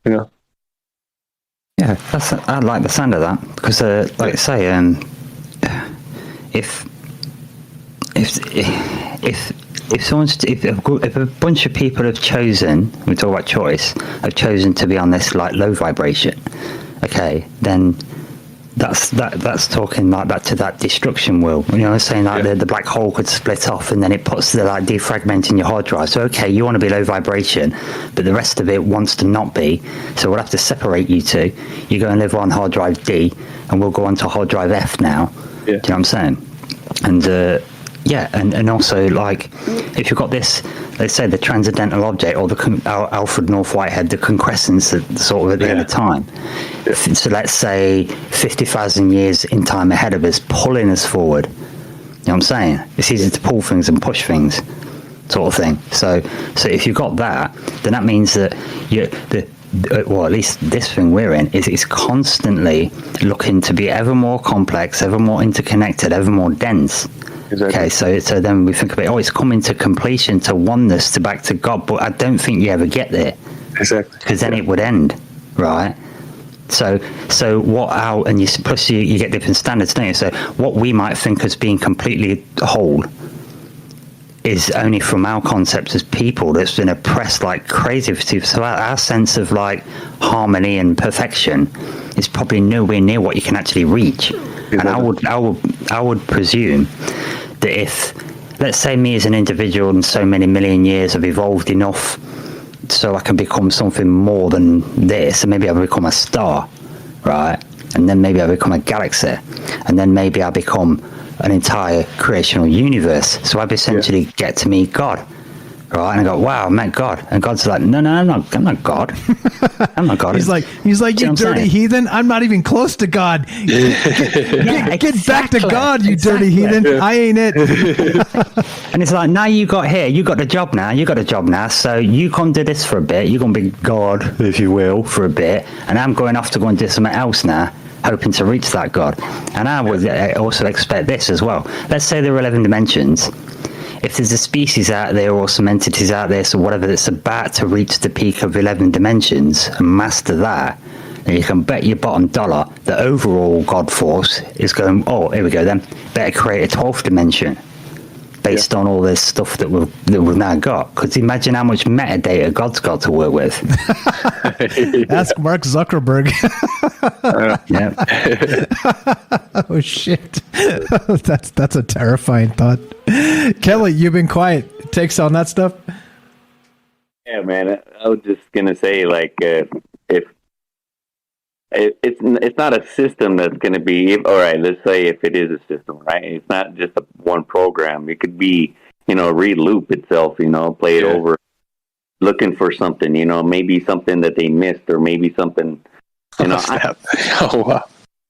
Yeah, I like the sound of that because, like I say, if a bunch of people have chosen, we talk about choice, have chosen to be on this like low vibration, okay, then that's talking like that to that destruction wheel. Saying like the black hole could split off and then it puts the like defragmenting your hard drive. So okay, you want to be low vibration, but the rest of it wants to not be. So we'll have to separate you two. You go and live on hard drive D, and we'll go on to hard drive F now. Yeah. Do you know what I'm saying? And and also like if you've got this, let's say the transcendental object or the Alfred North Whitehead, the concrescence sort of at the end of time. Yeah. So let's say 50,000 years in time ahead of us, pulling us forward. You know what I'm saying? It's easy to pull things and push things, sort of thing. So if you've got that, then that means that at least this thing we're in is constantly looking to be ever more complex, ever more interconnected, ever more dense. Exactly. Okay, so then we think about it's coming to completion, to oneness, to back to God, but I don't think you ever get there. Exactly. Because then it would end, right? So what out, and plus you get different standards, don't you? So what we might think as being completely whole is only from our concept as people that's been oppressed like crazy. So our sense of like harmony and perfection is probably nowhere near what you can actually reach. Exactly. And I would presume that if, let's say me as an individual in so many million years have evolved enough so I can become something more than this, and maybe I become a star, right? And then maybe I become a galaxy, and then maybe I become an entire creational universe. So I essentially get to meet God, right? And I go, wow, I met God. And God's like, no, I'm not God. I'm not God. He's like, you dirty heathen. I'm not even close to God. Get back to God, you dirty heathen. I ain't it. And it's like, now you got the job now. So you can do this for a bit. You're going to be God, if you will, for a bit. And I'm going off to go and do something else now, hoping to reach that God. And I would also expect this as well. Let's say there are 11 dimensions. If there's a species out there or some entities out there, so whatever, that's about to reach the peak of 11 dimensions and master that, then you can bet your bottom dollar the overall God force is going, oh, here we go then, better create a 12th dimension based on all this stuff that we've now got. Because imagine how much metadata God's got to work with. Ask Mark Zuckerberg. Oh shit. That's a terrifying thought. Kelly, you've been quiet. Takes on that stuff? Yeah, man. I was just gonna say, like, if it's not a system that's gonna be all right. Let's say if it is a system, right? It's not just one program. It could be, re-loop itself. Play it over, looking for something. Maybe something that they missed, or maybe something. Oh wow.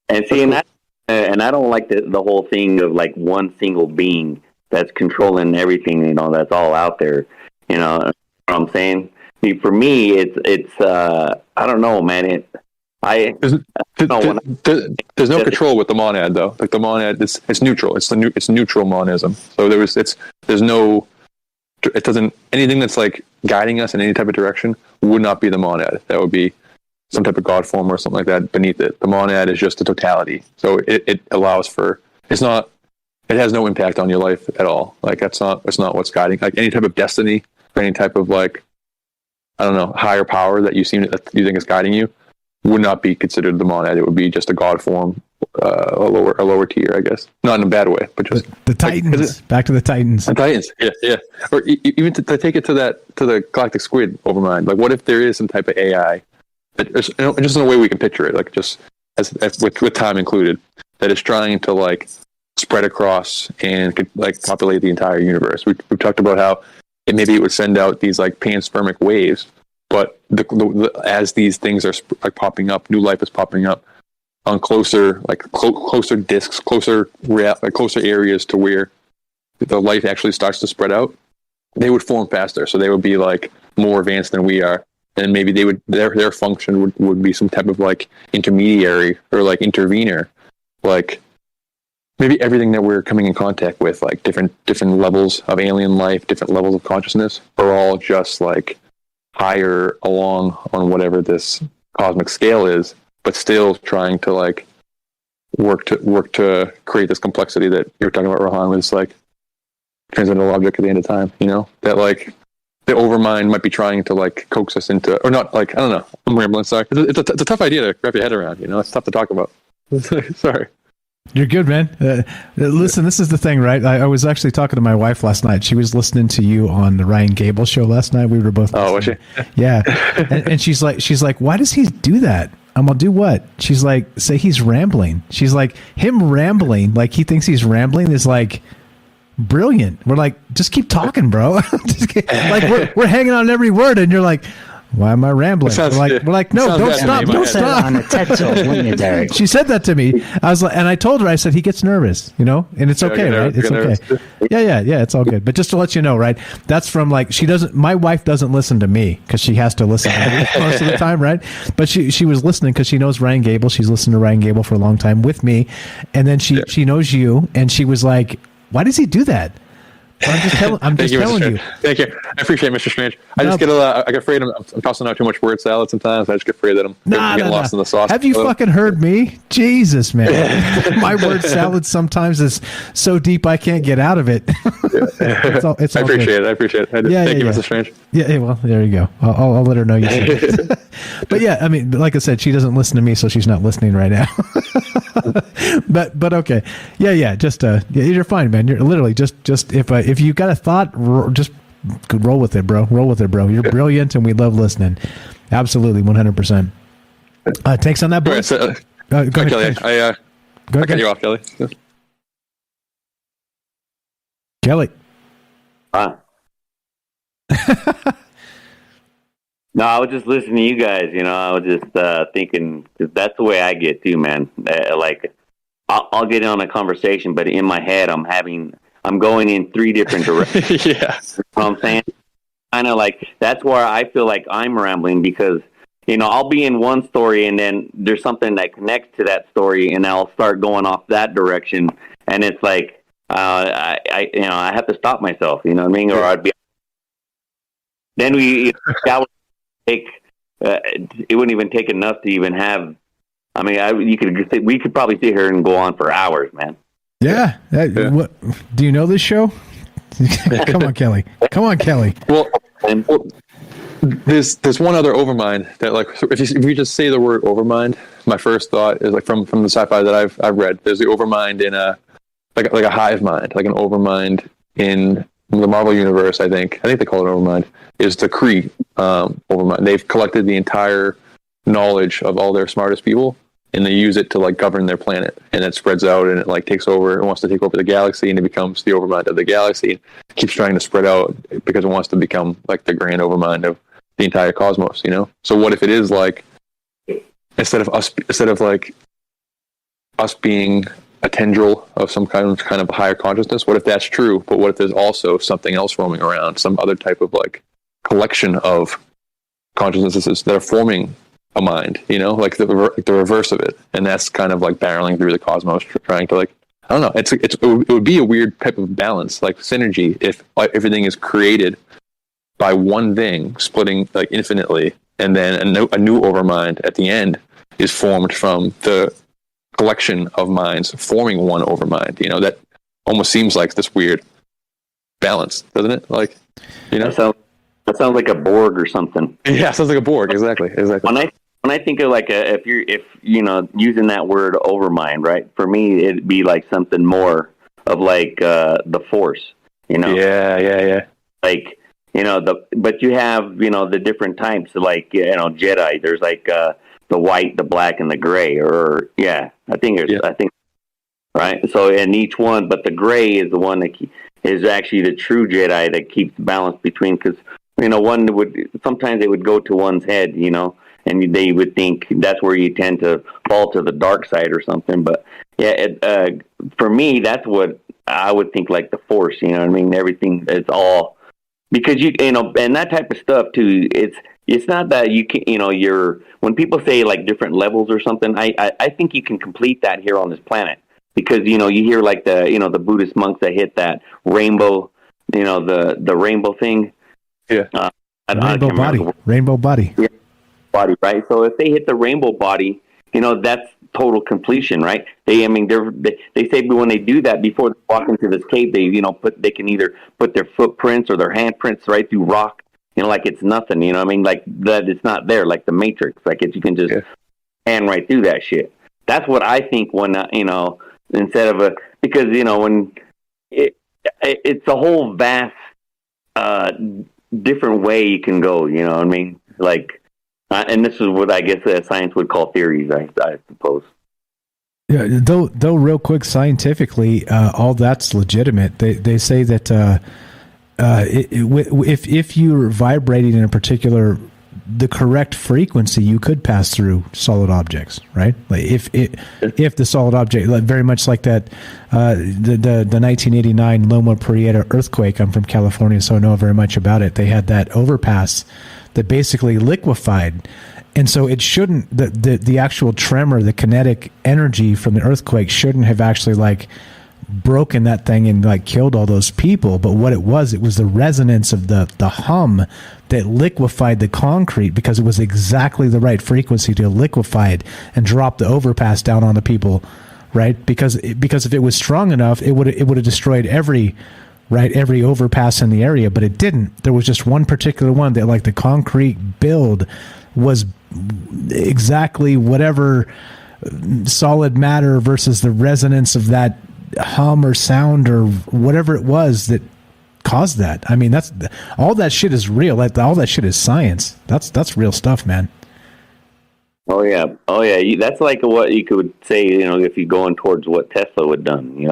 And see, and I don't like the whole thing of like one single being that's controlling everything, that's all out there. You know what I'm saying? See, for me, it's I don't know, man. There's no control with the monad, though. Like the monad, it's neutral. It's neutral monism. So there's no. It doesn't, anything that's like guiding us in any type of direction would not be the monad. That would be some type of God form or something like that beneath it. The monad is just the totality. So it allows for, it has no impact on your life at all. Like it's not what's guiding, like any type of destiny or any type of like, I don't know, higher power that you think is guiding you would not be considered the monad. It would be just a God form, a lower tier, I guess. Not in a bad way, but just the Titans. Back to the Titans. The Titans, yeah. Or even to take it to the Galactic Squid Overmind. Like, what if there is some type of AI that just in a way we can picture it, like just as with time included, that is trying to like spread across and could like populate the entire universe. We've talked about how maybe it would send out these like panspermic waves. But as these things are like popping up, new life is popping up on closer disks, closer areas to where the life actually starts to spread out. They would form faster, so they would be like more advanced than we are, and maybe their function would be some type of like intermediary or like intervener, like maybe everything that we're coming in contact with, like different levels of alien life, different levels of consciousness, are all just like higher along on whatever this cosmic scale is, but still trying to like work to create this complexity that you were talking about, Rohan, with like transcendental object at the end of time. That like the Overmind might be trying to like coax us into, or not, like, I don't know. I'm rambling. Sorry. It's a tough idea to wrap your head around. It's tough to talk about. Sorry. You're good, man. Listen, this is the thing, right? I was actually talking to my wife last night. She was listening to you on the Ryan Gable show last night. We were both listening. Oh, was she? Yeah. And she's like, why does he do that? I'm gonna do what? She's like, say he's rambling. She's like, him rambling, like he thinks he's rambling is like brilliant. We're like, just keep talking, bro. Like we're hanging on every word, and you're like, why am I rambling? We're like, no, don't stop, don't stop. On a TED Talk, wouldn't you, Derek? She said that to me. I was like, and I told her, I said, he gets nervous, and it's okay, right? It's okay. Yeah, it's all good. But just to let you know, right? That's from like, my wife doesn't listen to me because she has to listen to me most of the time, right? But she was listening because she knows Ryan Gable. She's listened to Ryan Gable for a long time with me. And then she knows you, and she was like, why does he do that? I'm just telling you. Thank you. I appreciate it, Mr. Strange. I get afraid I'm tossing out too much word salad sometimes. I just get afraid that I'm getting lost in the sauce. Have you fucking heard me? Jesus, man. My word salad sometimes is so deep I can't get out of it. It's all I appreciate it. I appreciate it. Thank you, Mr. Strange. Yeah, well, there you go. I'll let her know you said it. But yeah, I mean, like I said, she doesn't listen to me, so she's not listening right now. but okay. Yeah, just you're fine, man. You're literally just if you got a thought, just roll with it, bro. You're brilliant, and we love listening. Absolutely, 100%. Takes on that, boy. Go ahead, Kelly. I cut you off, Kelly. Kelly. No, I was just listening to you guys. I was just thinking, 'cause that's the way I get too, man. Like, I'll get on a conversation, but in my head, I'm going in 3 different directions. Yeah, you know what I'm saying? Kind of like that's where I feel like I'm rambling because I'll be in one story and then there's something that connects to that story, and I'll start going off that direction, and it's like I have to stop myself. You know what I mean? Or I'd be. Then that would take. It wouldn't even take enough to even have. I mean, we could probably sit here and go on for hours, man. Yeah. What, do you know this show? Come on, Kelly. Well, there's one other Overmind that, like, if you just say the word Overmind, my first thought is like from the sci-fi that I've read. There's the Overmind in a like a hive mind, like an Overmind in the Marvel universe. I think they call it Overmind. Is the Kree Overmind? They've collected the entire knowledge of all their smartest people, and they use it to like govern their planet, and it spreads out and it like takes over. It wants to take over the galaxy, and it becomes the Overmind of the galaxy. It keeps trying to spread out because it wants to become like the grand Overmind of the entire cosmos. So what if it is like instead of like us being a tendril of some kind of higher consciousness? What if that's true? But what if there's also something else roaming around, some other type of like collection of consciousnesses that are forming a mind, like the reverse of it, and that's kind of like barreling through the cosmos, trying to like, I don't know, it would be a weird type of balance, like synergy, if like, everything is created by one thing, splitting like infinitely, and then a new Overmind at the end is formed from the collection of minds forming one Overmind. That almost seems like this weird balance, doesn't it? Like, that sounds like a Borg or something. Yeah, sounds like a Borg. Exactly. When I think of like if using that word Overmind, right? For me, it'd be like something more of like the Force. Yeah. Like but you have the different types, like Jedi. There's like the white, the black, and the gray. I think right. So in each one, but the gray is the one that is actually the true Jedi that keeps balance between, because one sometimes they would go to one's head, and they would think that's where you tend to fall to the dark side or something. But for me, that's what I would think, like the Force. You know what I mean? Everything is all because and that type of stuff too. It's not that you can, you're, when people say like different levels or something, I think you can complete that here on this planet, because you hear like the Buddhist monks that hit that rainbow, the rainbow thing. Yeah. Rainbow body. Yeah, body, right? So if they hit the rainbow body, that's total completion, right? They say when they do that, before they walk into this cave, they can either put their footprints or their handprints right through rock, like it's nothing, you know what I mean? Like that, it's not there, like the Matrix, like you can just hand right through that shit. That's what I think when, instead of because, when it's a whole vast, different way you can go, you know what I mean? Like, and this is what I guess science would call theories, I suppose. Yeah, though real quick, scientifically, all that's legitimate. They say that if you're vibrating in a particular, the correct frequency, you could pass through solid objects, right? Like if the solid object, like very much like that, the 1989 Loma Prieta earthquake. I'm from California, so I know very much about it. They had that overpass that basically liquefied. And so it shouldn't, the actual tremor, the kinetic energy from the earthquake shouldn't have actually like broken that thing and like killed all those people. But what it was the resonance of the hum that liquefied the concrete, because it was exactly the right frequency to liquefy it and drop the overpass down on the people, right? Because if it was strong enough, it would have destroyed every overpass in the area, but it didn't. There was just one particular one that, like, the concrete build was exactly whatever solid matter versus the resonance of that hum or sound or whatever it was that caused that. I mean, that's all that shit is real. All that shit is science. That's real stuff, man. Oh yeah. That's like what you could say, if you're going towards what Tesla would done,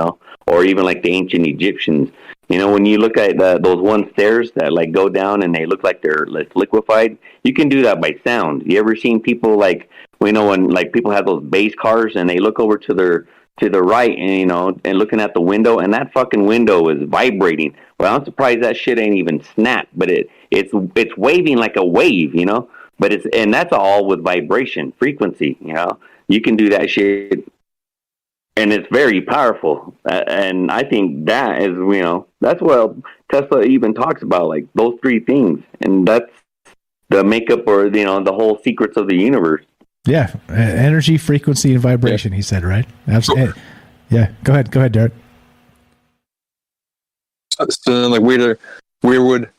or even like the ancient Egyptians. When you look at those one stairs that like go down and they look like they're like liquefied, you can do that by sound. You ever seen people like, when like people have those base cars and they look over to the right and and looking at the window, and that fucking window is vibrating. Well, I'm surprised that shit ain't even snapped, but it's waving like a wave, But and that's all with vibration, frequency. You can do that shit, and it's very powerful. And I think that is, that's what Tesla even talks about, like those three things, and that's the makeup or the whole secrets of the universe. Yeah, energy, frequency, and vibration. He said, right? Absolutely. Yeah, go ahead, Derek. So then, like, where would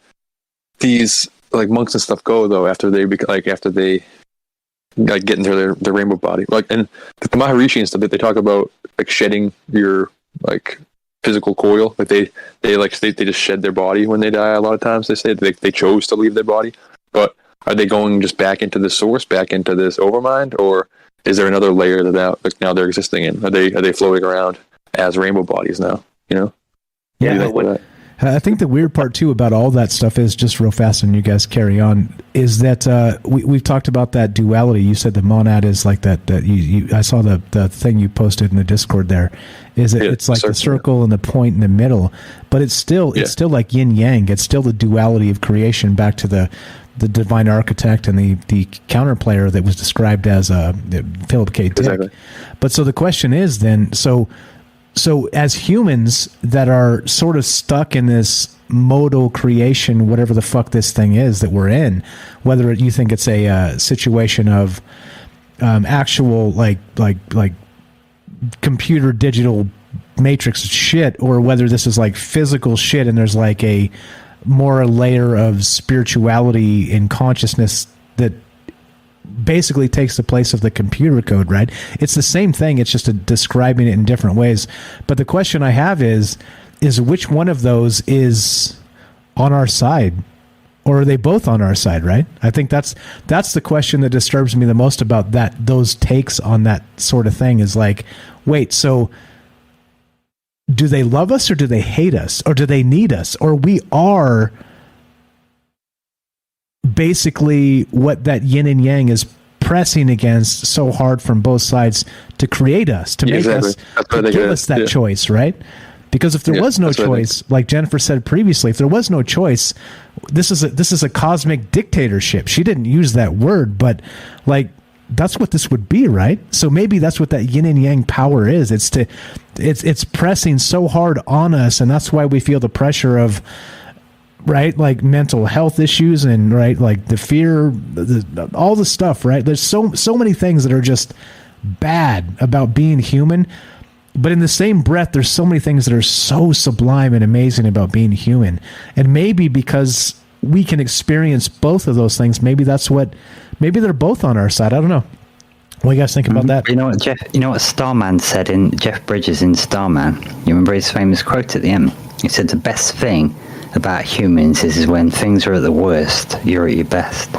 these like monks and stuff go though after they get into their rainbow body? Like, and the Maharishi and stuff, that they talk about like shedding your like physical coil. Like they just shed their body when they die. A lot of times they say they chose to leave their body, but are they going just back into the source, back into this overmind, or is there another layer that like now they're existing in? Are they floating around as rainbow bodies now? Yeah. I think the weird part too about all that stuff is, just real fast, and you guys carry on, is that we've talked about that duality. You said the monad is like that. I saw the thing you posted in the Discord. There is it's like the circle and the point in the middle, but it's still like yin yang. It's still the duality of creation, back to the divine architect and the counterplayer that was described as Philip K. Dick. Exactly. But so the question is then, so as humans that are sort of stuck in this modal creation, whatever the fuck this thing is that we're in, whether you think it's a situation of actual like computer digital matrix shit, or whether this is like physical shit and there's like a layer of spirituality and consciousness that basically takes the place of the computer code, right? It's the same thing. It's just describing it in different ways. But the question I have is which one of those is on our side, or are they both on our side, right? I think that's the question that disturbs me the most about those takes on that sort of thing, is like, wait, so do they love us or do they hate us, or do they need us, or we are basically what that yin and yang is pressing against so hard from both sides to create us, to make us, to give us that choice, right? Because if there was no choice, like Jennifer said previously, if there was no choice, this is a cosmic dictatorship. She didn't use that word, but like that's what this would be, right? So maybe that's what that yin and yang power is. It's pressing so hard on us, and that's why we feel the pressure of, right, like mental health issues, and right, like the fear, all the stuff, right? There's so many things that are just bad about being human, but in the same breath, there's so many things that are so sublime and amazing about being human. And maybe because we can experience both of those things, maybe they're both on our side. I don't know. What do you guys think about that? You know what, Jeff? You know what Starman said in Jeff Bridges in Starman? You remember his famous quote at the end? He said, "The best thing about humans is when things are at the worst, you're at your best."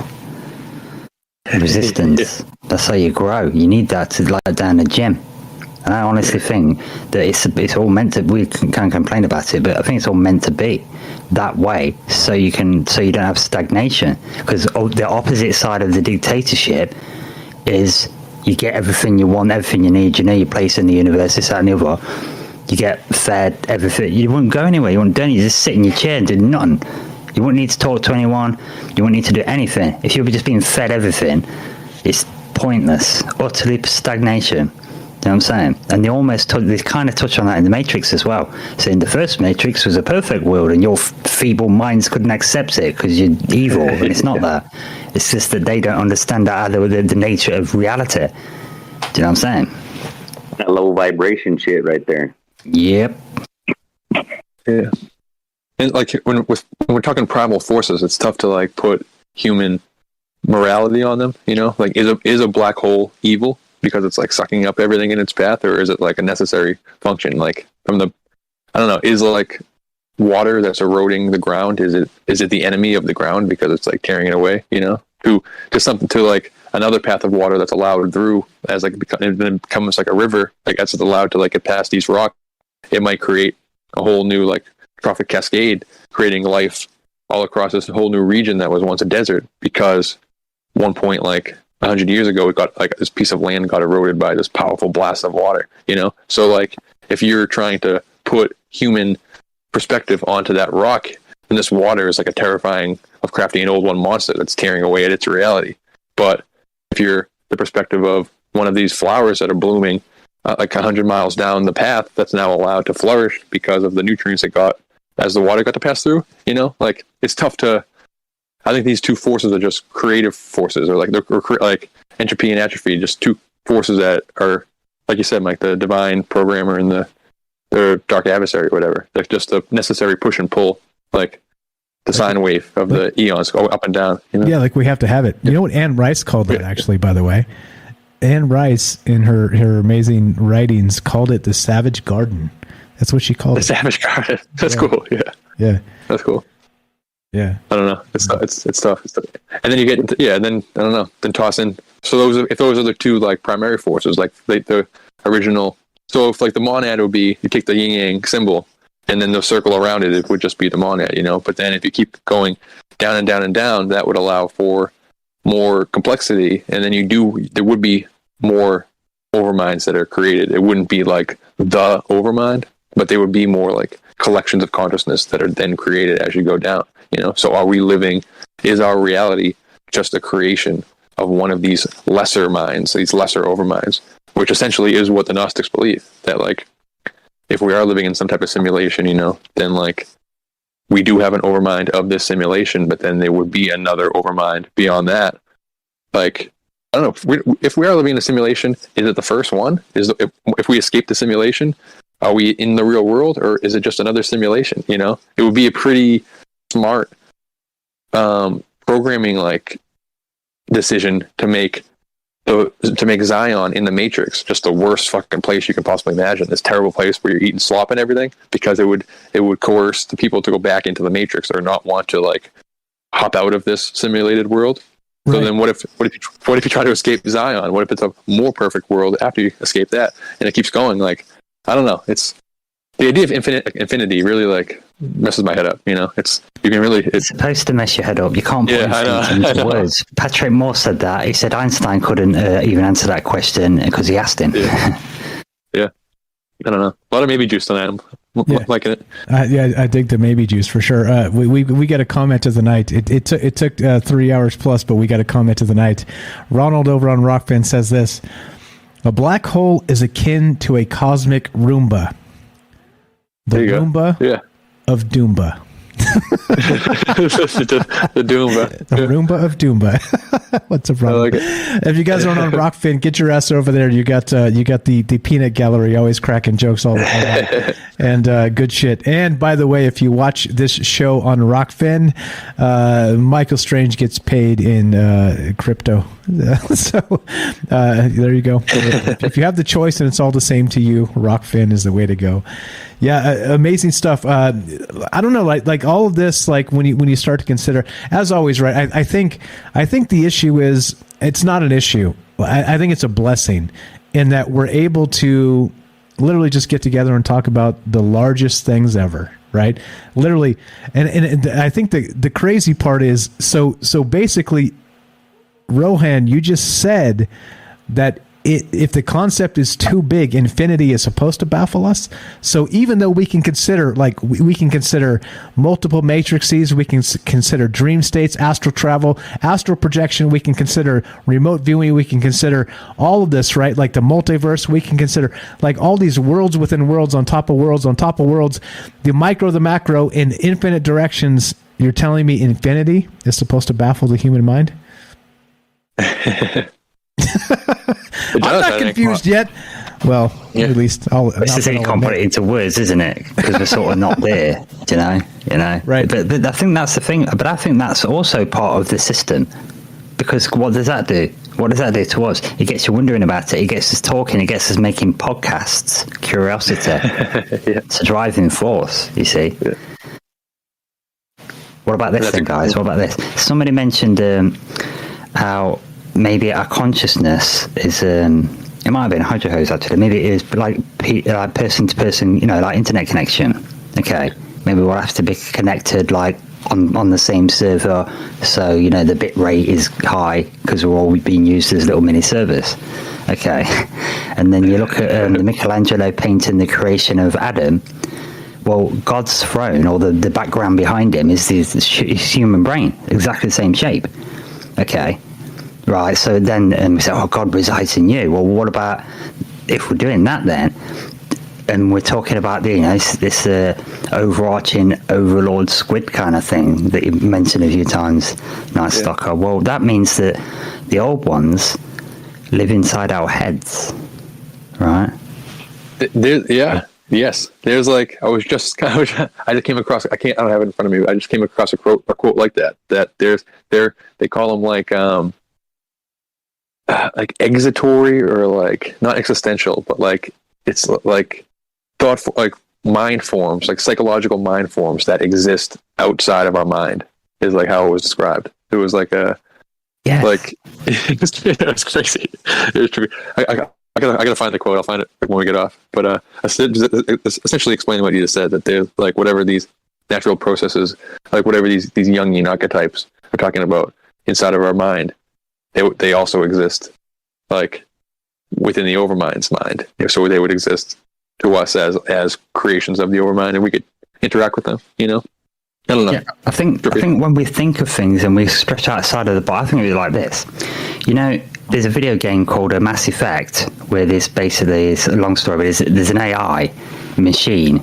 Resistance. That's how you grow. You need that to lie down the gym. And I honestly think that it's all meant to. We can complain about it, but I think it's all meant to be that way, so you don't have stagnation. Because the opposite side of the dictatorship is you get everything you want, everything you need. You know your place in the universe, this, that, and the other. You get fed everything. You wouldn't go anywhere. You wouldn't do anything. You just sit in your chair and do nothing. You wouldn't need to talk to anyone. You wouldn't need to do anything. If you were just being fed everything, it's pointless. Utterly stagnation. You know what I'm saying? And they kind of touch on that in the Matrix as well. So in the first Matrix was a perfect world, and your feeble minds couldn't accept it because you're evil, and it's not that. It's just that they don't understand the nature of reality. Do you know what I'm saying? That low vibration shit right there. Yep. Yeah. And like when we're talking primal forces, it's tough to like put human morality on them. Like is a black hole evil because it's like sucking up everything in its path, or is it like a necessary function? Like I don't know, is like water that's eroding the ground, is it the enemy of the ground because it's like tearing it away? To something, to like another path of water that's allowed through as like it then becomes like a river, like as it's allowed to like get past these rocks, it might create a whole new like trophic cascade, creating life all across this whole new region that was once a desert, because one point like 100 years ago it got like this piece of land got eroded by this powerful blast of water, you know. So like if you're trying to put human perspective onto that rock, and this water is like a terrifying of crafting an old one monster that's tearing away at its reality. But if you're the perspective of one of these flowers that are blooming like 100 miles down the path, that's now allowed to flourish because of the nutrients it got as the water got to pass through, you know, like it's tough to, I think these two forces are just creative forces, or like they're like entropy and atrophy, just two forces that are, like you said, Mike, the divine programmer and the dark adversary, or whatever. Like just the necessary push and pull, like the sine wave of the eons go up and down. You know? Yeah, like we have to have it. You know what Anne Rice called that, actually, by the way? Anne Rice, in her amazing writings, called it the savage garden. That's what she called it. The savage garden. That's cool. Yeah. Yeah. That's cool. Yeah. I don't know. It's tough. It's tough. And then you get into, and then I don't know. Then toss in. So if those are the two like primary forces, like the original. So if like the monad would be, you take the yin yang symbol, and then the circle around it, it would just be the monad, you know. But then if you keep going down and down and down, that would allow for more complexity, and then there would be more overminds that are created. It wouldn't be like the overmind, but they would be more like collections of consciousness that are then created as you go down, you know. So is our reality just a creation of one of these lesser minds, these lesser overminds, which essentially is what the Gnostics believe, that like if we are living in some type of simulation, you know, then like we do have an overmind of this simulation, but then there would be another overmind beyond that. Like, I don't know, if we are living in a simulation, is it the first one? If we escape the simulation, are we in the real world, or is it just another simulation? You know, it would be a pretty smart programming like decision to make Zion in the Matrix just the worst fucking place you can possibly imagine. This terrible place where you're eating slop and everything, because it would coerce the people to go back into the Matrix or not want to like hop out of this simulated world. Right. So then what if you try to escape Zion? What if it's a more perfect world after you escape that? And it keeps going. Like, I don't know. It's the idea of infinity really like messes my head up. You know, it's supposed to mess your head up. You can't put things into words. Patrick Moore said that. He said Einstein couldn't even answer that question because he asked him. Yeah. I don't know. A lot of maybe juice tonight. I'm liking it. I dig the maybe juice for sure. We got a comment of the night. It took 3 hours plus, but we got a comment of the night. Ronald over on Rockfin says this: a black hole is akin to a cosmic Roomba. The Roomba of Doomba. the Doomba. The Roomba of Doomba. What's up, Ron? Like if you guys aren't on Rockfin, get your ass over there. You got the peanut gallery, always cracking jokes all the time, and good shit. And by the way, if you watch this show on Rockfin, Michael Strange gets paid in crypto. So there you go. If you have the choice and it's all the same to you, Rockfin is the way to go. Yeah, amazing stuff. I don't know, like all of this, like when you start to consider, as always, right? I think the issue is it's not an issue. I think it's a blessing in that we're able to literally just get together and talk about the largest things ever, right? Literally, and I think the crazy part is so basically, Rohan, you just said that if the concept is too big, infinity is supposed to baffle us. So even though we can consider, like, we can consider multiple matrices, we can consider dream states, astral travel, astral projection, we can consider remote viewing, we can consider all of this, right? Like the multiverse, we can consider like all these worlds within worlds on top of worlds on top of worlds, the micro, the macro, in infinite directions. You're telling me infinity is supposed to baffle the human mind? I'm not confused yet. Well, at least I'll. This is how you put it into words, isn't it? Because we're sort of not there, you know. Right. But I think that's the thing. But I think that's also part of the system. Because what does that do? What does that do to us? It gets you wondering about it. It gets us talking. It gets us making podcasts. Curiosity. It's a driving force. You see. Yeah. What about this then, guys? What about this? Somebody mentioned how maybe our consciousness is it might have been hydro hose actually. Maybe it is like person to person, like internet connection. Okay, maybe we'll have to be connected like on the same server, so the bit rate is high because we're all being used as little mini servers. Okay, and then you look at the Michelangelo painting the creation of Adam. Well, God's throne, or the background behind him, is his human brain, exactly the same shape. Okay, right. So then we say, God resides in you. Well, what about if we're doing that then? And we're talking about this overarching overlord squid kind of thing that you mentioned a few times, Night Stalker. Well, that means that the old ones live inside our heads, right? Yes. There's like I just came across. I don't have it in front of me. I just came across a quote like that. That they call them like exitory, or like not existential, but like it's like thoughtful, like mind forms, like psychological mind forms that exist outside of our mind, is like how it was described. It was like like it's crazy. It's true. I gotta find the quote. I'll find it when we get off. But essentially explaining what you just said, that there's like whatever these natural processes, like whatever these Jungian archetypes are talking about inside of our mind, they also exist like within the Overmind's mind. So they would exist to us as creations of the Overmind, and we could interact with them. I don't know. Yeah, I think when we think of things and we stretch outside of the box, I think it's like this. There's a video game called Mass Effect where there's basically, it's a long story, but there's an AI machine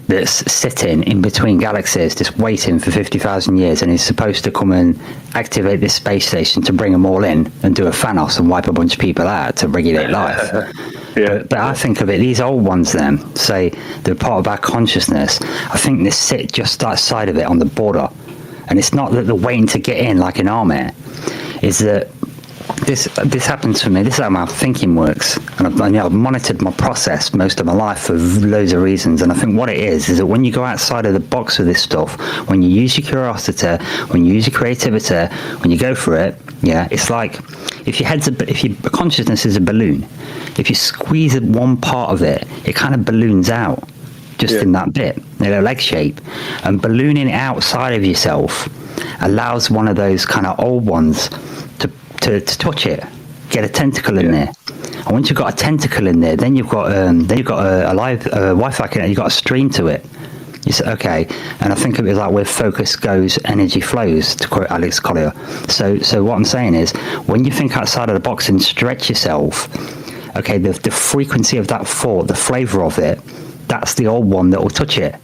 that's sitting in between galaxies just waiting for 50,000 years, and is supposed to come and activate this space station to bring them all in and do a Thanos and wipe a bunch of people out to regulate life. But I think of it, these old ones then, say they're part of our consciousness. I think they sit just outside of it on the border. And it's not that they're waiting to get in like an army. Is that this happens for me. This is how my thinking works, and I've monitored my process most of my life for loads of reasons. And I think what it is that when you go outside of the box with this stuff, when you use your curiosity, when you use your creativity, when you go for it, it's like if your consciousness is a balloon, if you squeeze one part of it, it kind of balloons out just in that bit, leg shape, and ballooning outside of yourself allows one of those kind of old ones to touch it, get a tentacle in there. And once you've got a tentacle in there, then you've got a live Wi-Fi connection. You've got a stream to it. You say, okay, and I think of it like where focus goes, energy flows, to quote Alex Collier. So what I'm saying is, when you think outside of the box and stretch yourself, okay, the frequency of that thought, the flavor of it, that's the old one that will touch it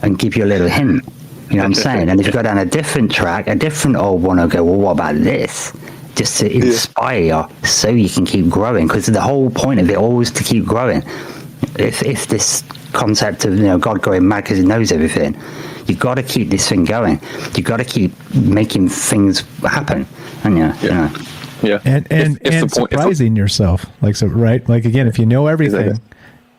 and give you a little hint. You know what I'm saying? And if you go down a different track, a different old one will go, well, what about this? Just to inspire you so you can keep growing, because the whole point of it always to keep growing. If this concept of God going mad because he knows everything, you've got to keep this thing going. You've got to keep making things happen, and and surprising yourself, right? Like again, if you know everything,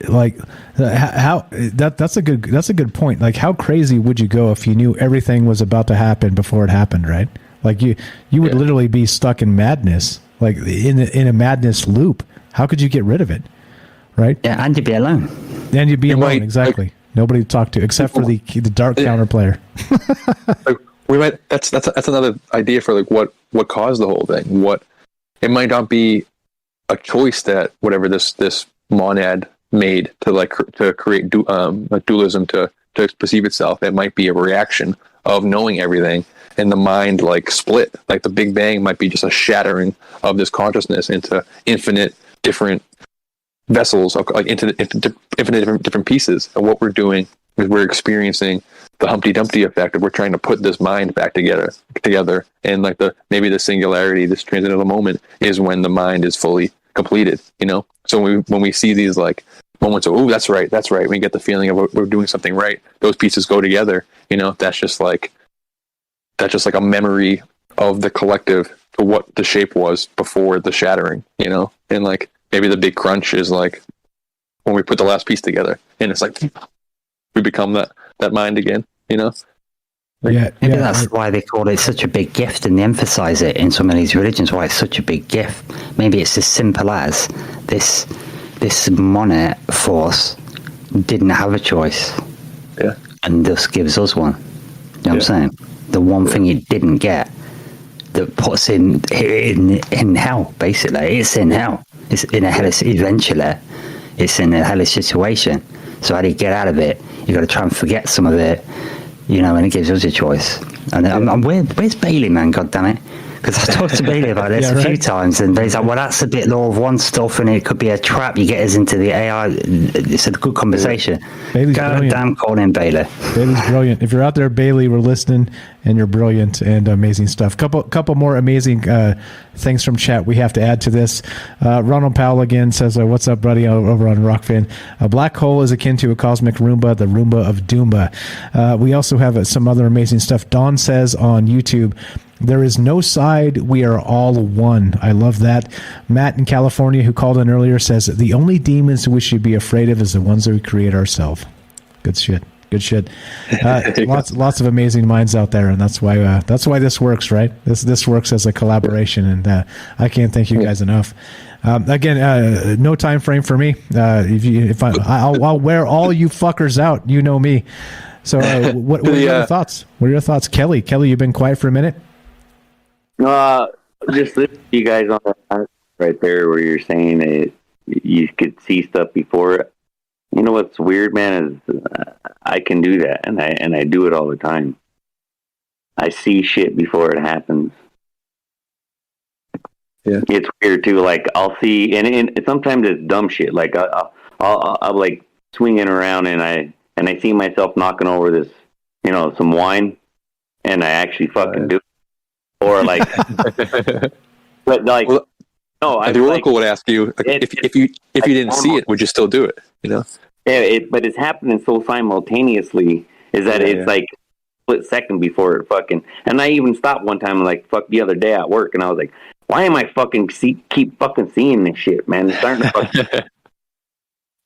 like how that's a good point. Like how crazy would you go if you knew everything was about to happen before it happened, right? Like you would literally be stuck in madness, like in a madness loop. How could you get rid of it, right? Yeah, and you'd be alone. And you'd be alone, exactly. Nobody to talk to except for the dark counter player. That's another idea for like what caused the whole thing. What it might not be a choice that whatever this monad made to create dualism to perceive itself. It might be a reaction of knowing everything. And the mind split, like the Big Bang might be just a shattering of this consciousness into infinite different vessels, into infinite different pieces. And what we're doing is we're experiencing the Humpty Dumpty effect of we're trying to put this mind back together, and maybe the singularity, this transcendental moment, is when the mind is fully completed. So when we see these moments of that's right, we get the feeling of we're doing something right. Those pieces go together. That's just like a memory of the collective to what the shape was before the shattering, and maybe the big crunch is when we put the last piece together, and it's we become that mind again, Maybe that's why they call it such a big gift, and they emphasize it in some of these religions. Why it's such a big gift? Maybe it's as simple as this monad force didn't have a choice, and thus gives us one. You know what I'm saying? The one thing it didn't get that puts in hell. Basically, it's in hell. It's in a hellish. Eventually, it's in a hellish situation. So how do you get out of it? You got to try and forget some of it. You know, and it gives us a choice. And where's Bailey, man? God damn it! Because I talked to Bailey about this a few times, and he's like, "Well, that's a bit law of one stuff, and it could be a trap. You get us into the AI." It's a good conversation. Bailey's God brilliant. damn, call in Bailey. Bailey's brilliant. If you're out there, Bailey, we're listening, and you're brilliant and amazing stuff. Couple more amazing things from chat we have to add to this. Ronald Powell again says, "What's up, buddy?" Over on Rockfin. A black hole is akin to a cosmic Roomba, the Roomba of Doomba. We also have some other amazing stuff. Dawn says on YouTube, "There is no side. We are all one." I love that. Matt in California, who called in earlier, says, "The only demons we should be afraid of is the ones that we create ourselves." Good shit. Good shit. Lots of amazing minds out there, and that's why this works, right? This works as a collaboration, and I can't thank you guys enough. Again, no time frame for me. I'll wear all you fuckers out. You know me. So, what are your thoughts? What are your thoughts, Kelly? Kelly, you've been quiet for a minute. Just listening to you guys on the right there, where you're saying that you could see stuff before it. You know what's weird, man, is I can do that, and I do it all the time. I see shit before it happens. Yeah, it's weird too. Like I'll see, and sometimes it's dumb shit. Like I'll like swinging around, and I see myself knocking over this, some wine, and I actually fucking do it. Or like, but like, no, the oracle would ask you if you didn't see it, would you still do it? Yeah, but it's happening so simultaneously. Is that it's like split second before it fucking. And I even stopped one time, like the other day at work, and I was like, why am I keep fucking seeing this shit, man? It's starting to fucking.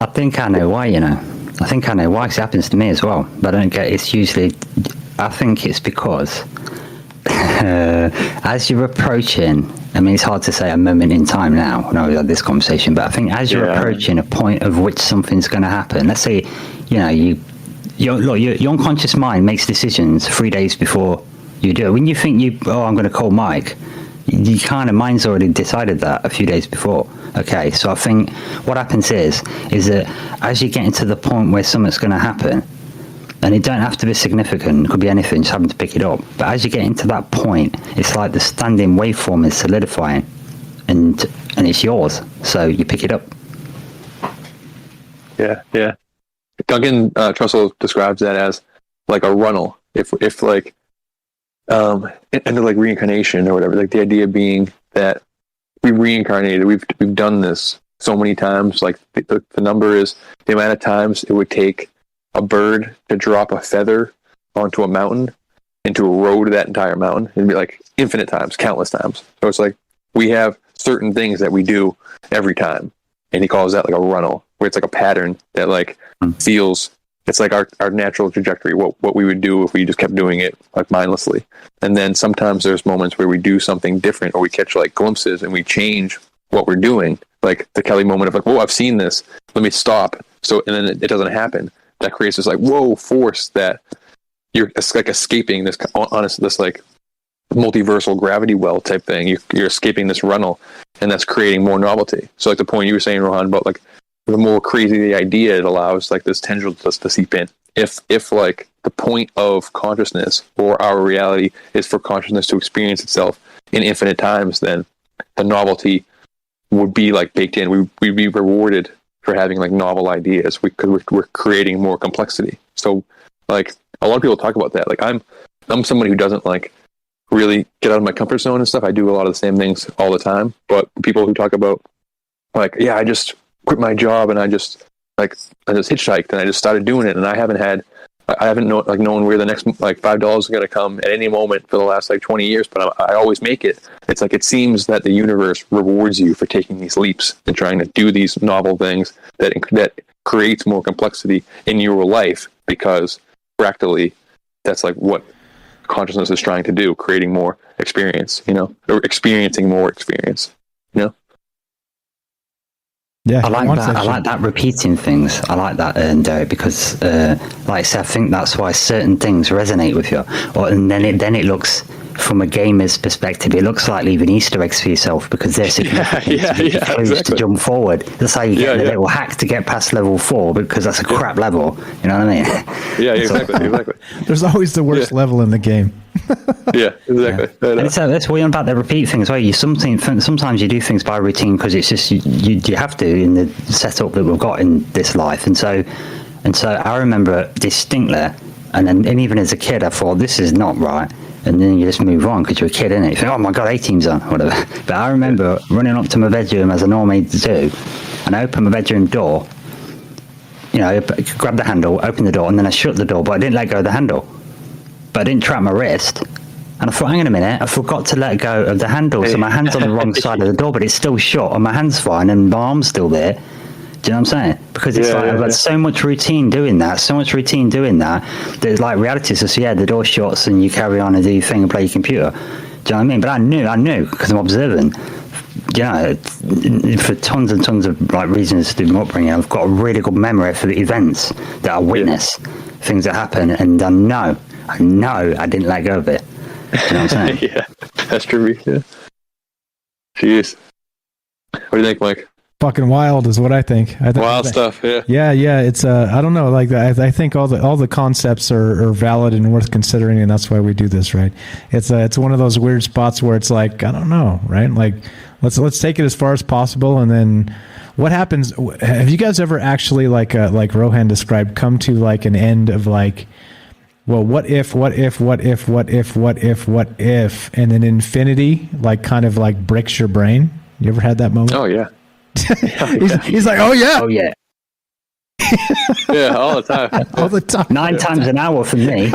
I think I know why. I think I know why. 'Cause it happens to me as well, but I don't get. It's usually. I think it's because. As you're approaching, I mean, it's hard to say a moment in time now when I had this conversation, but I think as you're approaching a point of which something's going to happen, let's say, your unconscious mind makes decisions 3 days before you do it. When you think I'm going to call Mike, you kind of mind's already decided that a few days before. Okay, so I think what happens is that as you get into the point where something's going to happen, and it don't have to be significant. It could be anything, just having to pick it up. But as you get into that point, it's like the standing waveform is solidifying, and it's yours. So you pick it up. Yeah. Duncan Trussell describes that as like a runnel. If like, and like reincarnation or whatever. Like the idea being that we reincarnated. We've done this so many times. Like the number is the amount of times it would take a bird to drop a feather onto a mountain and to erode that entire mountain. It'd be like infinite times, countless times. So it's like we have certain things that we do every time, and he calls that like a runnel, where it's like a pattern that like feels it's like our natural trajectory, what we would do if we just kept doing it like mindlessly. And then sometimes there's moments where we do something different, or we catch like glimpses and we change what we're doing, like the Kelly moment of like, whoa, I've seen this, let me stop. So and then it doesn't happen. That creates this like whoa force that you're like escaping this like multiversal gravity well type thing. You're escaping this runnel, and that's creating more novelty. So like the point you were saying, Rohan, about like the more crazy the idea, it allows like this tendril just to seep in. If like the point of consciousness or our reality is for consciousness to experience itself in infinite times, then the novelty would be like baked in. We'd be rewarded for having like novel ideas. We're creating more complexity. So like a lot of people talk about that. Like I'm somebody who doesn't like really get out of my comfort zone and stuff. I do a lot of the same things all the time. But people who talk about like, yeah, I just quit my job and I just hitchhiked and I just started doing it, and I haven't known where the next like $5 is going to come at any moment for the last like 20 years, but I always make it. It's like it seems that the universe rewards you for taking these leaps and trying to do these novel things that creates more complexity in your life, because practically that's like what consciousness is trying to do, creating more experience, or experiencing more experience, Yeah, I like that repeating things. I like that, Derek, because, like I said, I think that's why certain things resonate with you. And then it looks, from a gamer's perspective, it looks like leaving Easter eggs for yourself because they're significant clues exactly. to jump forward. That's how you get the little hack to get past level 4 because that's a crap level. You know what I mean? Yeah, exactly. There's always the worst level in the game. Yeah, exactly. And that's what you're about the repeat things. Well, sometimes you do things by routine because it's just you have to in the setup that we've got in this life. And so I remember distinctly, and even as a kid, I thought this is not right. And then you just move on because you're a kid, innit? You think, oh my god, A-team's on, whatever. But I remember running up to my bedroom as I normally do, and I opened my bedroom door. Grab the handle, open the door, and then I shut the door, but I didn't let go of the handle. But I didn't trap my wrist. And I thought, hang on a minute, I forgot to let go of the handle, so my hand's on the wrong side of the door, but it's still shut, and my hand's fine, and my arm's still there. Do you know what I'm saying? Because it's I've got so much routine doing that, there's like reality says, the door shuts, and you carry on and do your thing and play your computer. Do you know what I mean? But I knew, because I'm observant. For tons and tons of reasons to do my upbringing, I've got a really good memory for the events that I witness, things that happen, and I know I didn't let go of it. Do you know what I'm saying? Yeah, that's true. Yeah. Jeez. What do you think, Mike? Fucking wild is what I think. Wild stuff. Yeah. Yeah. It's I don't know. I think all the concepts are valid and worth considering, and that's why we do this, right? It's one of those weird spots where it's like, I don't know, right? Like let's take it as far as possible, and then what happens? Have you guys ever actually like Rohan described, come to like an end of like, well, what if, and then infinity kind of breaks your brain? You ever had that moment? Oh yeah. He's like, oh yeah. Yeah, all the time. 9 times an hour for me.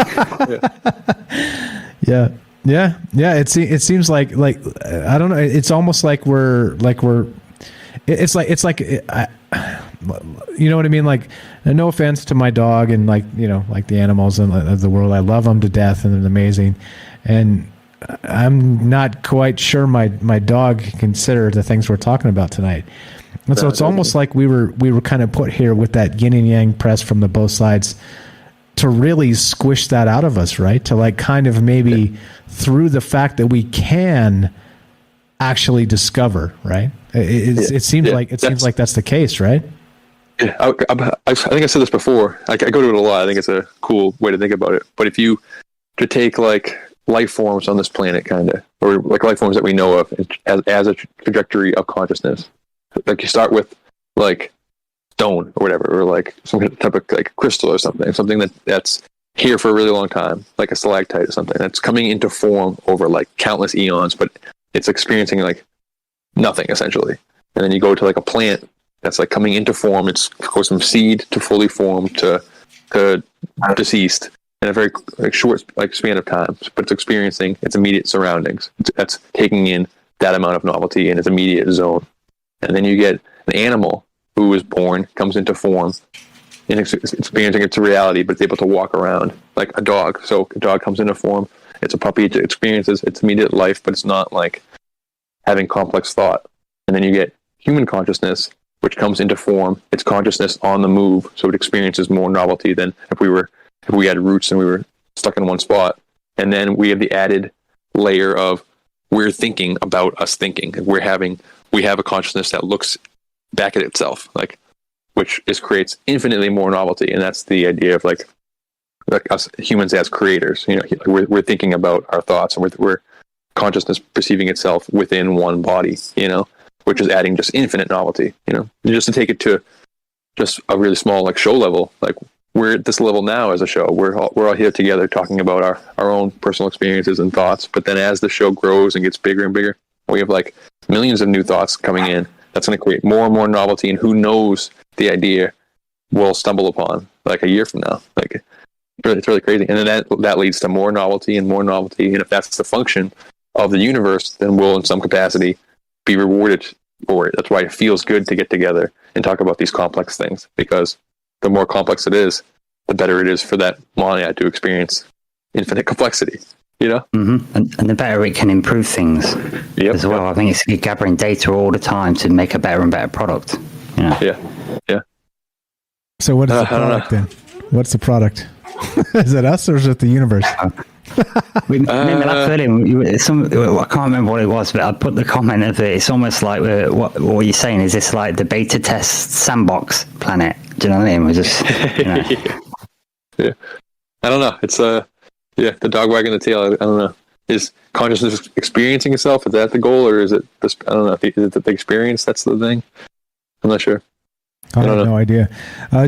Yeah. It seems like I don't know. It's almost like we're it's like you know what I mean? Like, no offense to my dog and like the animals of the world. I love them to death and they're amazing. And I'm not quite sure my dog can consider the things we're talking about tonight. And so it's almost like we were kind of put here with that yin and yang press from the both sides to really squish that out of us, right? To kind of maybe through the fact that we can actually discover, right? It seems like that's the case, right? Yeah, I think I said this before. I go to it a lot. I think it's a cool way to think about it. But if you to take life forms on this planet, kind of, or life forms that we know of as a trajectory of consciousness. You start with stone or whatever, or some type of crystal or something that's here for a really long time, like a stalactite or something that's coming into form over countless eons, but it's experiencing nothing essentially. And then you go to a plant that's coming into form. It goes from seed to fully formed to deceased in a very short span of time, but it's experiencing its immediate surroundings. That's taking in that amount of novelty in its immediate zone. And then you get an animal who is born, comes into form, and experiencing its reality, but it's able to walk around like a dog. So a dog comes into form. It's a puppy. It experiences its immediate life, but it's not having complex thought. And then you get human consciousness, which comes into form. It's consciousness on the move, so it experiences more novelty than if we had roots and we were stuck in one spot. And then we have the added layer of we're thinking about us thinking. We have a consciousness that looks back at itself, which creates infinitely more novelty. And that's the idea of us humans as creators. We're thinking about our thoughts, and we're consciousness perceiving itself within one body, which is adding just infinite novelty, just to take it to just a really small show level. We're at this level now as a show. We're all here together talking about our own personal experiences and thoughts. But then as the show grows and gets bigger and bigger, we have millions of new thoughts coming in. That's going to create more and more novelty. And who knows, the idea we'll stumble upon a year from now. It's really crazy. And then that leads to more novelty and more novelty. And if that's the function of the universe, then we'll in some capacity be rewarded for it. That's why it feels good to get together and talk about these complex things, because the more complex it is, the better it is for that monad to experience infinite complexity. Mm-hmm. And the better it can improve things as well. I think it's gathering data all the time to make a better and better product. Yeah. So what is the product then? What's the product? Is it us or is it the universe? I can't remember what it was, but I put the comment of it. It's almost like what you're saying. Is this like the beta test sandbox planet? Do you know what I mean? We're just, Yeah. I don't know. It's the dog wagging the tail. I don't know. Is consciousness experiencing itself? Is that the goal, or is it this? I don't know. Is it the experience that's the thing? I'm not sure. I have no idea.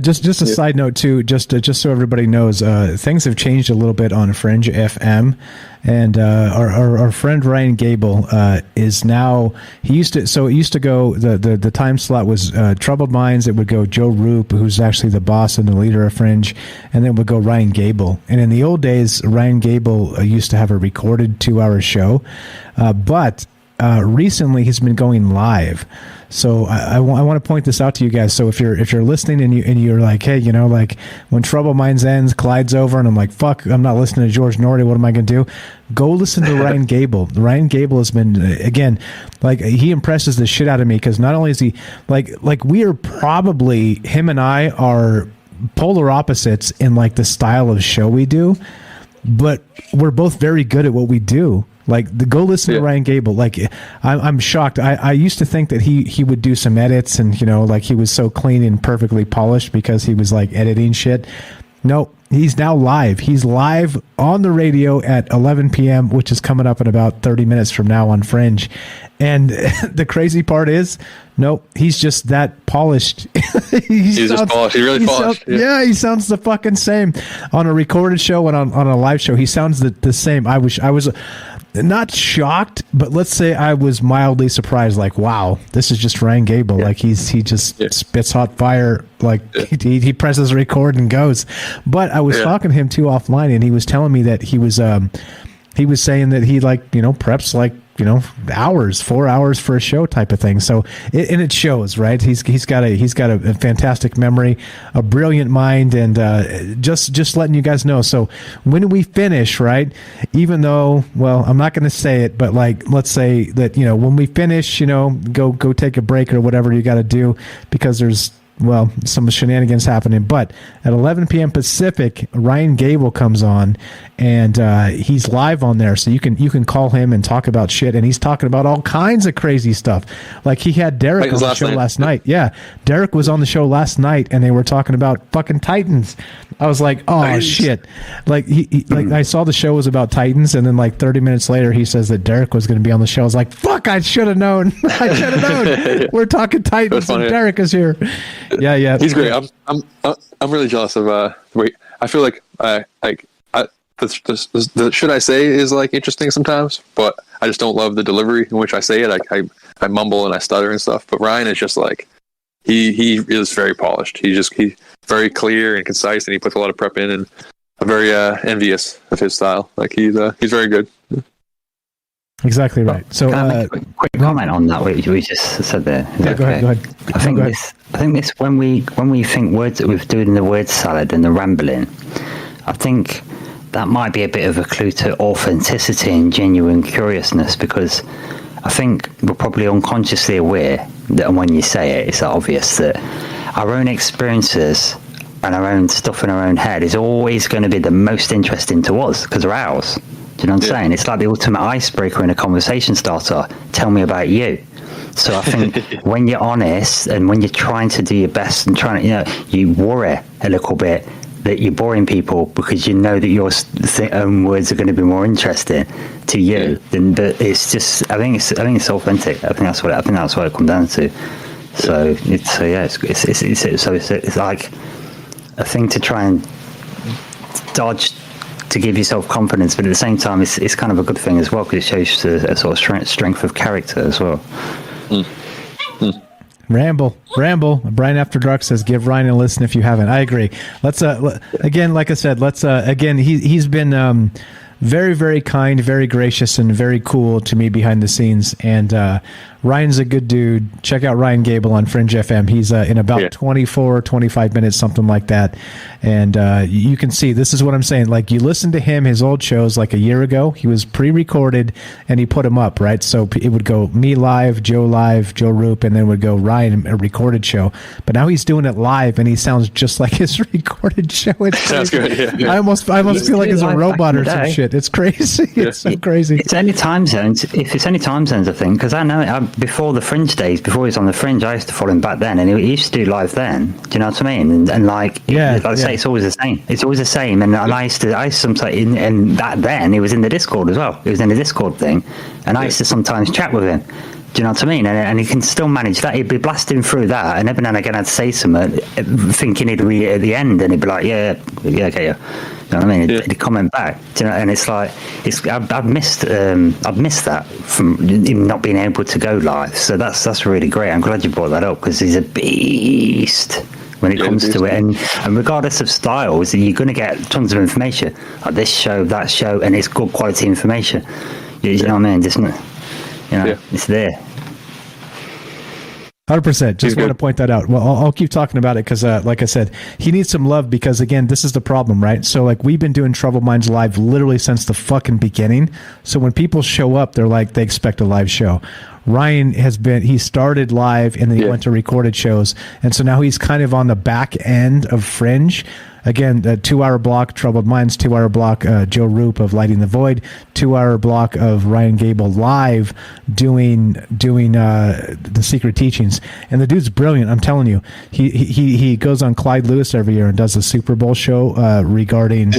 Just a side note too, just so everybody knows, things have changed a little bit on Fringe FM, and our friend Ryan Gable is now. It used to go the time slot was Troubled Minds. It would go Joe Roop, who's actually the boss and the leader of Fringe, and then would go Ryan Gable. And in the old days, Ryan Gable used to have a recorded 2-hour show, but recently he's been going live. So I want to point this out to you guys. So if you're listening and you're like, hey, like when Trouble Minds ends, Clyde's over, and I'm like, fuck, I'm not listening to George Norrie. What am I going to do? Go listen to Ryan Gable. Ryan Gable has been, again, like he impresses the shit out of me because not only is he like we are probably, him and I are polar opposites in like the style of show we do, but we're both very good at what we do. Like, go listen to Ryan Gable. Like, I'm shocked. I used to think that he would do some edits and, like he was so clean and perfectly polished because he was like editing shit. No, he's now live. He's live on the radio at 11 p.m., which is coming up in about 30 minutes from now on Fringe. And the crazy part is, nope, he's just that polished. He's just polished. He's really polished. He sounds the fucking same on a recorded show and on a live show. He sounds the same. I was not shocked, but let's say I was mildly surprised. Like, wow, this is just Ryan Gable. Like he just spits hot fire. Like he presses record and goes. But I was talking to him too offline, and he was telling me that he was saying that he preps like hours, 4 hours for a show type of thing. So it shows, right? He's got a fantastic memory, a brilliant mind, and just letting you guys know. So when we finish, right? Even though, well, I'm not going to say it, but like, let's say that when we finish, go take a break or whatever you got to do because there's some shenanigans happening. But at 11 p.m. Pacific, Ryan Gable comes on, and he's live on there, so you can call him and talk about shit. And he's talking about all kinds of crazy stuff. Like he had Derek on the show last night. Yeah, Derek was on the show last night, and they were talking about fucking Titans. I was like, oh shit! Like I saw the show was about Titans, and then like 30 minutes later, he says that Derek was going to be on the show. I was like, fuck! I should have known. I should have known. We're talking Titans, and Derek is here. Yeah, he's great. I'm really jealous of. Wait, I feel like the shit I say is like interesting sometimes, but I just don't love the delivery in which I say it. I mumble and I stutter and stuff. But Ryan is just like he is very polished. He's very clear and concise, and he puts a lot of prep in. And I'm very envious of his style. Like he's very good. Exactly right. So, can I make a quick comment on that? What you just said there. Go ahead. I think this when we think words with doing the word salad and the rambling, I think that might be a bit of a clue to authenticity and genuine curiousness, because I think we're probably unconsciously aware that when you say it, it's obvious that our own experiences and our own stuff in our own head is always going to be the most interesting to us because they're ours. Do you know what I'm saying? It's like the ultimate icebreaker in a conversation starter. Tell me about you. So I think when you're honest and when you're trying to do your best and trying to, you worry a little bit that you're boring people because you know that your own words are going to be more interesting to you. Than but it's just, I think it's authentic. I think that's what it comes down to. So it's like a thing to try and dodge to give yourself confidence, but at the same time, it's kind of a good thing as well because it shows a sort of strength of character as well. Ramble. Brian After Dark says, "Give Ryan a listen if you haven't." I agree. Let's again, like I said, let's again. He's been very, very kind, very gracious, and very cool to me behind the scenes. And Ryan's a good dude. Check out Ryan Gable on Fringe FM. He's in about 24, 25 minutes, something like that. And you can see, this is what I'm saying. Like, you listen to him, his old shows like a year ago, he was pre-recorded and he put them up, right? So it would go me live, Joe Roop, and then would go Ryan, a recorded show. But now he's doing it live and he sounds just like his recorded show. It's Sounds good. Yeah. I almost feel like he's a robot or some shit. It's crazy. It's so crazy. It's any time zones. If it's any time zones, I think, because I know before the Fringe days, before he was on the Fringe, I used to follow him back then, and he used to do live then. Do you know what I mean? And like, like I say, it's always the same. It's always the same. And I used to sometimes, and that then he was in the Discord as well. He was in the Discord thing, and I used to sometimes chat with him. Do you know what I mean? And he can still manage that. He'd be blasting through that, and every now and again I'd say something, thinking he'd be at the end, and he'd be like, okay, yeah. You know what I mean? He'd comment back. Do you know? And it's like, I've missed that from him not being able to go live. So that's really great. I'm glad you brought that up because he's a beast when it comes to it. And regardless of styles, you're going to get tons of information like this show, that show, and it's good quality information. You know what I mean? It's there. 100%. Just want to point that out. Well, I'll keep talking about it because, like I said, he needs some love because, again, this is the problem, right? So, like, we've been doing Troubled Minds live literally since the fucking beginning. So when people show up, they're like, they expect a live show. Ryan he started live and then he went to recorded shows. And so now he's kind of on the back end of Fringe. Again, the 2-hour block, Troubled Minds, 2-hour block, Joe Roop of Lighting the Void, 2-hour block of Ryan Gable live doing the Secret Teachings. And the dude's brilliant, I'm telling you. He goes on Clyde Lewis every year and does a Super Bowl show regarding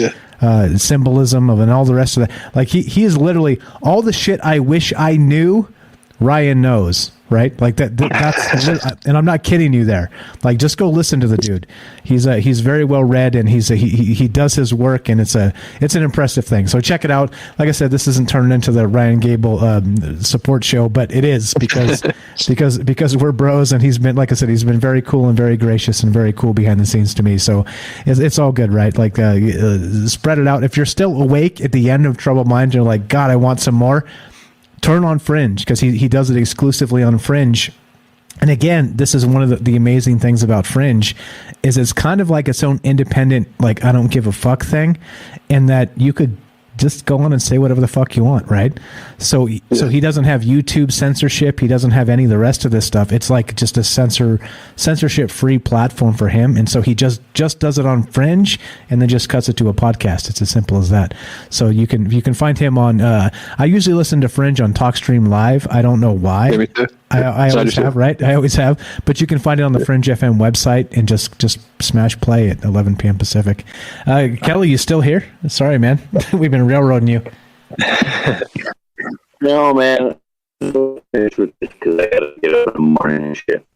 symbolism and all the rest of that. Like, he is literally all the shit I wish I knew, Ryan knows. Right, like that's, and I'm not kidding you there. Like, just go listen to the dude. He's very well read, and he does his work, and it's an impressive thing. So check it out. Like I said, this isn't turning into the Ryan Gable support show, but it is because we're bros, and he's been, like I said, he's been very cool and very gracious and very cool behind the scenes to me. So it's all good, right? Like, spread it out. If you're still awake at the end of Troubled Minds, you're like, God, I want some more. Turn on Fringe because he does it exclusively on Fringe. And again, this is one of the amazing things about Fringe is it's kind of like its own independent, like, I don't give a fuck thing, and that you could just go on and say whatever the fuck you want, right? So he doesn't have YouTube censorship. He doesn't have any of the rest of this stuff. It's like just a censorship-free platform for him. And so he just does it on Fringe and then just cuts it to a podcast. It's as simple as that. So you can find him on. I usually listen to Fringe on TalkStream Live. I don't know why. Yeah, me too. I always have, right? I always have. But you can find it on the Fringe FM website and just smash play at 11 p.m. Pacific. Kelly, you still here? Sorry, man. We've been railroading you. No, man. Because I gotta get up in the morning and shit.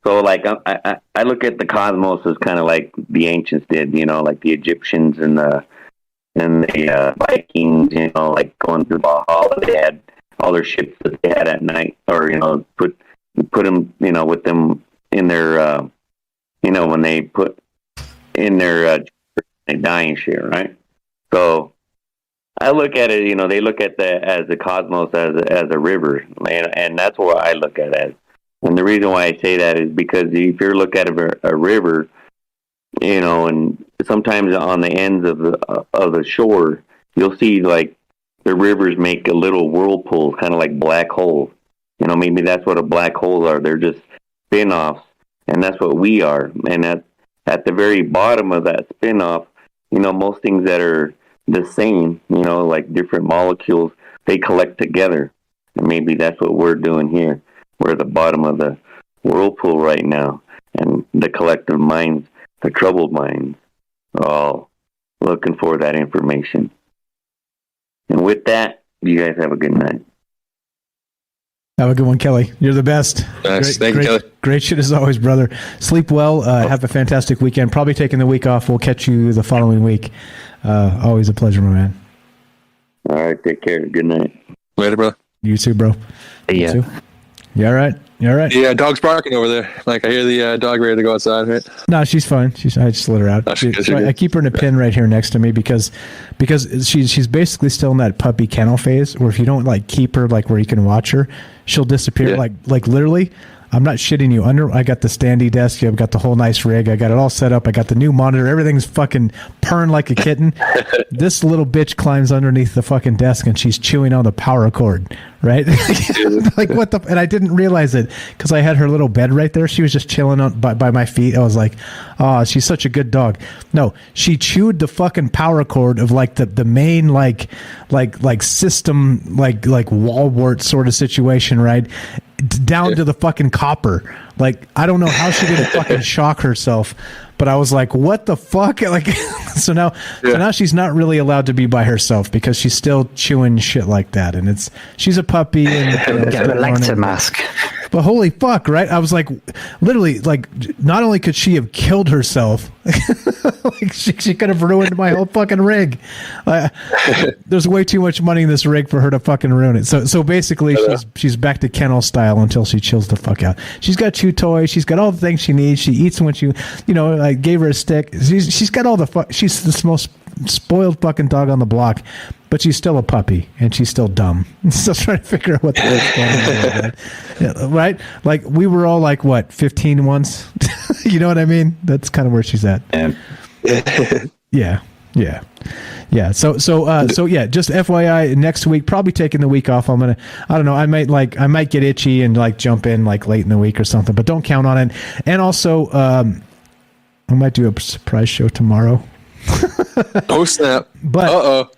So, like, I look at the cosmos as kind of like the ancients did, you know, like the Egyptians and the Vikings, you know, like going through Valhalla. They had all their ships that they had at night, or, you know, put them, you know, with them in their, you know, when they put in their dying shit, right? So I look at it, you know, they look at the cosmos as a river, and that's what I look at it as. And the reason why I say that is because if you look at a river, you know, and sometimes on the ends of the shore, you'll see like the rivers make a little whirlpool, kind of like black holes. You know, maybe that's what a black hole are. They're just spin-offs, and that's what we are. And at the very bottom of that spin-off, you know, most things that are the same, you know, like different molecules, they collect together. And maybe that's what we're doing here. We're at the bottom of the whirlpool right now, and the collective minds, the troubled minds, are all looking for that information. And with that, you guys have a good night. Have a good one, Kelly. You're the best. Nice. Thank you, Kelly. Great shit as always, brother. Sleep well. Have a fantastic weekend. Probably taking the week off. We'll catch you the following week. Always a pleasure, my man. All right. Take care. Good night. Later, bro. You too, bro. Yeah. You too. You all right? You all right? Yeah, dog's barking over there. Like I hear the dog ready to go outside. Right? No, she's fine. I just let her out. I keep her in a pin right here next to me because she's basically still in that puppy kennel phase where if you don't like keep her like where you can watch her, she'll disappear. Yeah. Like literally. I'm not shitting you. I got the standy desk. I've got the whole nice rig. I got it all set up. I got the new monitor. Everything's fucking purring like a kitten. This little bitch climbs underneath the fucking desk and she's chewing on the power cord, right? Like what the? And I didn't realize it because I had her little bed right there. She was just chilling by my feet. I was like, oh, she's such a good dog. No, she chewed the fucking power cord of like the main like system like wall wart sort of situation, right? Down to the fucking copper. Like I don't know how she didn't fucking shock herself, but I was like, what the fuck? Like so now she's not really allowed to be by herself because she's still chewing shit like that, and she's a puppy and get the Lecter mask. But holy fuck, right? I was like, literally, like, not only could she have killed herself, like she could have ruined my whole fucking rig. There's way too much money in this rig for her to fucking ruin it. So basically, she's back to kennel style until she chills the fuck out. She's got chew toys. She's got all the things she needs. She eats when I gave her a stick. She's got all the she's the most spoiled fucking dog on the block. But she's still a puppy, and she's still dumb. Still trying to figure out what the heck's going on. Yeah, right? Like, we were all like, what, 15 once? You know what I mean? That's kind of where she's at. Yeah. So yeah, just FYI, next week, probably taking the week off. I don't know, I might get itchy and like jump in like late in the week or something, but don't count on it. And also, I might do a surprise show tomorrow. Oh, snap. But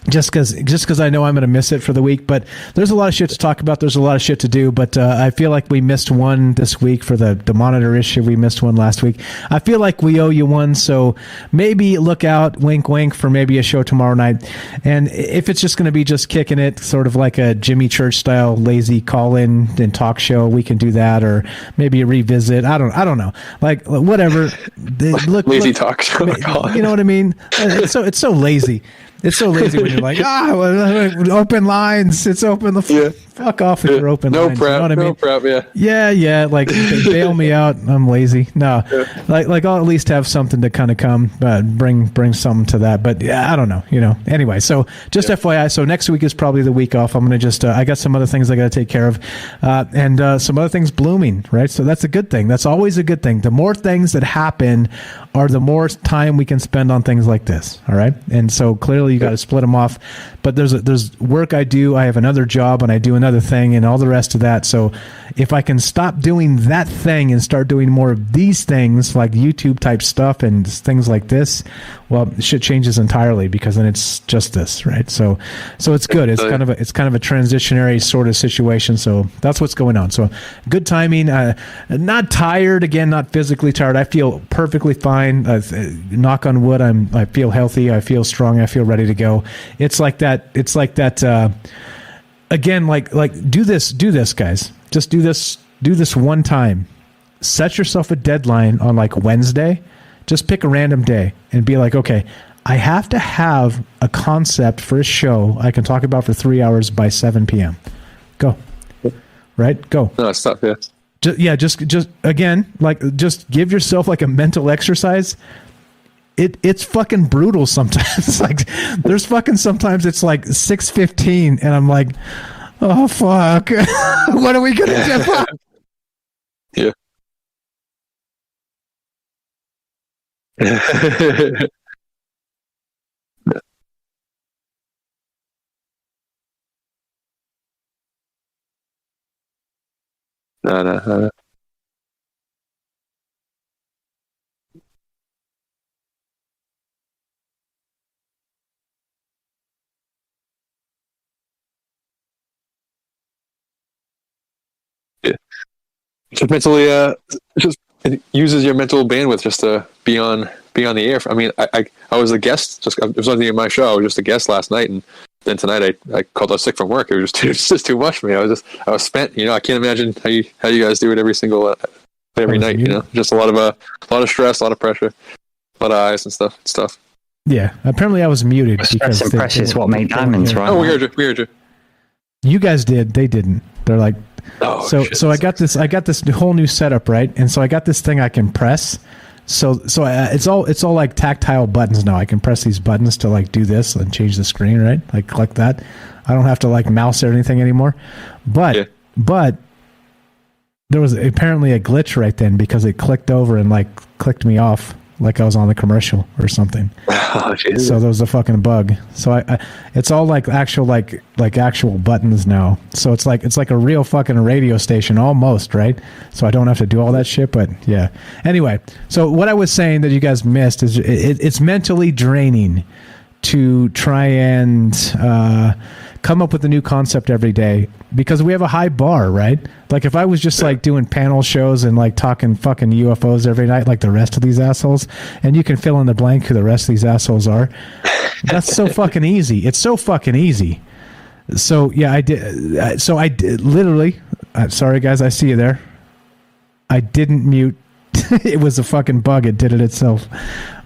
just because I know I'm going to miss it for the week, but there's a lot of shit to talk about. There's a lot of shit to do, but I feel like we missed one this week for the monitor issue. We missed one last week. I feel like we owe you one, so maybe look out, wink, wink, for maybe a show tomorrow night. And if it's just going to be just kicking it, sort of like a Jimmy Church style lazy call-in and talk show, we can do that, or maybe a revisit. I don't know, like whatever. Lazy talk show. You know what I mean? It's so lazy. It's so lazy when you're like, open lines. It's open. Fuck off with your open lines. Prep, you know what I mean? No prep, yeah. Yeah. Like, bail me out. I'm lazy. No. Like I'll at least have something to kind of come, bring something to that. But yeah, I don't know, Anyway, so just FYI, so next week is probably the week off. I'm going to just, I got some other things I got to take care of. And some other things blooming, right? So that's a good thing. That's always a good thing. The more things that happen are the more time we can spend on things like this. All right. And so clearly you got to split them off, but there's work I do. I have another job and I do another thing and all the rest of that. So if I can stop doing that thing and start doing more of these things like YouTube type stuff and things like this, well, shit changes entirely because then it's just this, right? So it's good. It's kind of a transitionary sort of situation. So that's what's going on. So good timing. Not tired again. Not physically tired. I feel perfectly fine. Knock on wood. I feel healthy. I feel strong. I feel ready to go. It's like that. Again, like do this, guys. Just do this one time. Set yourself a deadline on like Wednesday. Just pick a random day and be like, okay, I have to have a concept for a show I can talk about for 3 hours by 7 p.m. Go. Right? Go. No, stop, yeah. Just again, like, just give yourself like a mental exercise. It's fucking brutal sometimes. Like, there's fucking sometimes it's like 6:15 and I'm like, oh fuck. What are we gonna do? Yeah. No. Just mentally, it uses your mental bandwidth just to be on the air. I mean, I was a guest. It was nothing in my show. I was just a guest last night, and then tonight I called out sick from work. It was just too much for me. I was spent. I can't imagine how you guys do it every night. Just a lot of stress, a lot of pressure, a lot of eyes and stuff. Yeah, apparently I was muted. Stress and pressure is what made diamonds, right? Oh, we heard you. You guys did. They didn't. They're like, Oh, so I got this whole new setup, right? And so I got this thing I can press. So it's all like tactile buttons now. I can press these buttons to like do this and change the screen, right? Like click that. I don't have to like mouse or anything anymore. But there was apparently a glitch right then because it clicked over and like clicked me off like I was on the commercial or something. Oh, so there was a fucking bug. So I it's all like actual like actual buttons now. So it's like a real fucking radio station almost, right? So I don't have to do all that shit. But yeah. Anyway, so what I was saying that you guys missed is it's mentally draining to try and come up with a new concept every day because we have a high bar, right? Like if I was just like doing panel shows and like talking fucking UFOs every night like the rest of these assholes, and you can fill in the blank who the rest of these assholes are, that's so fucking easy. It's so fucking easy. So yeah, I did literally, sorry guys, I see you there. I didn't mute. It was a fucking bug. It did it itself.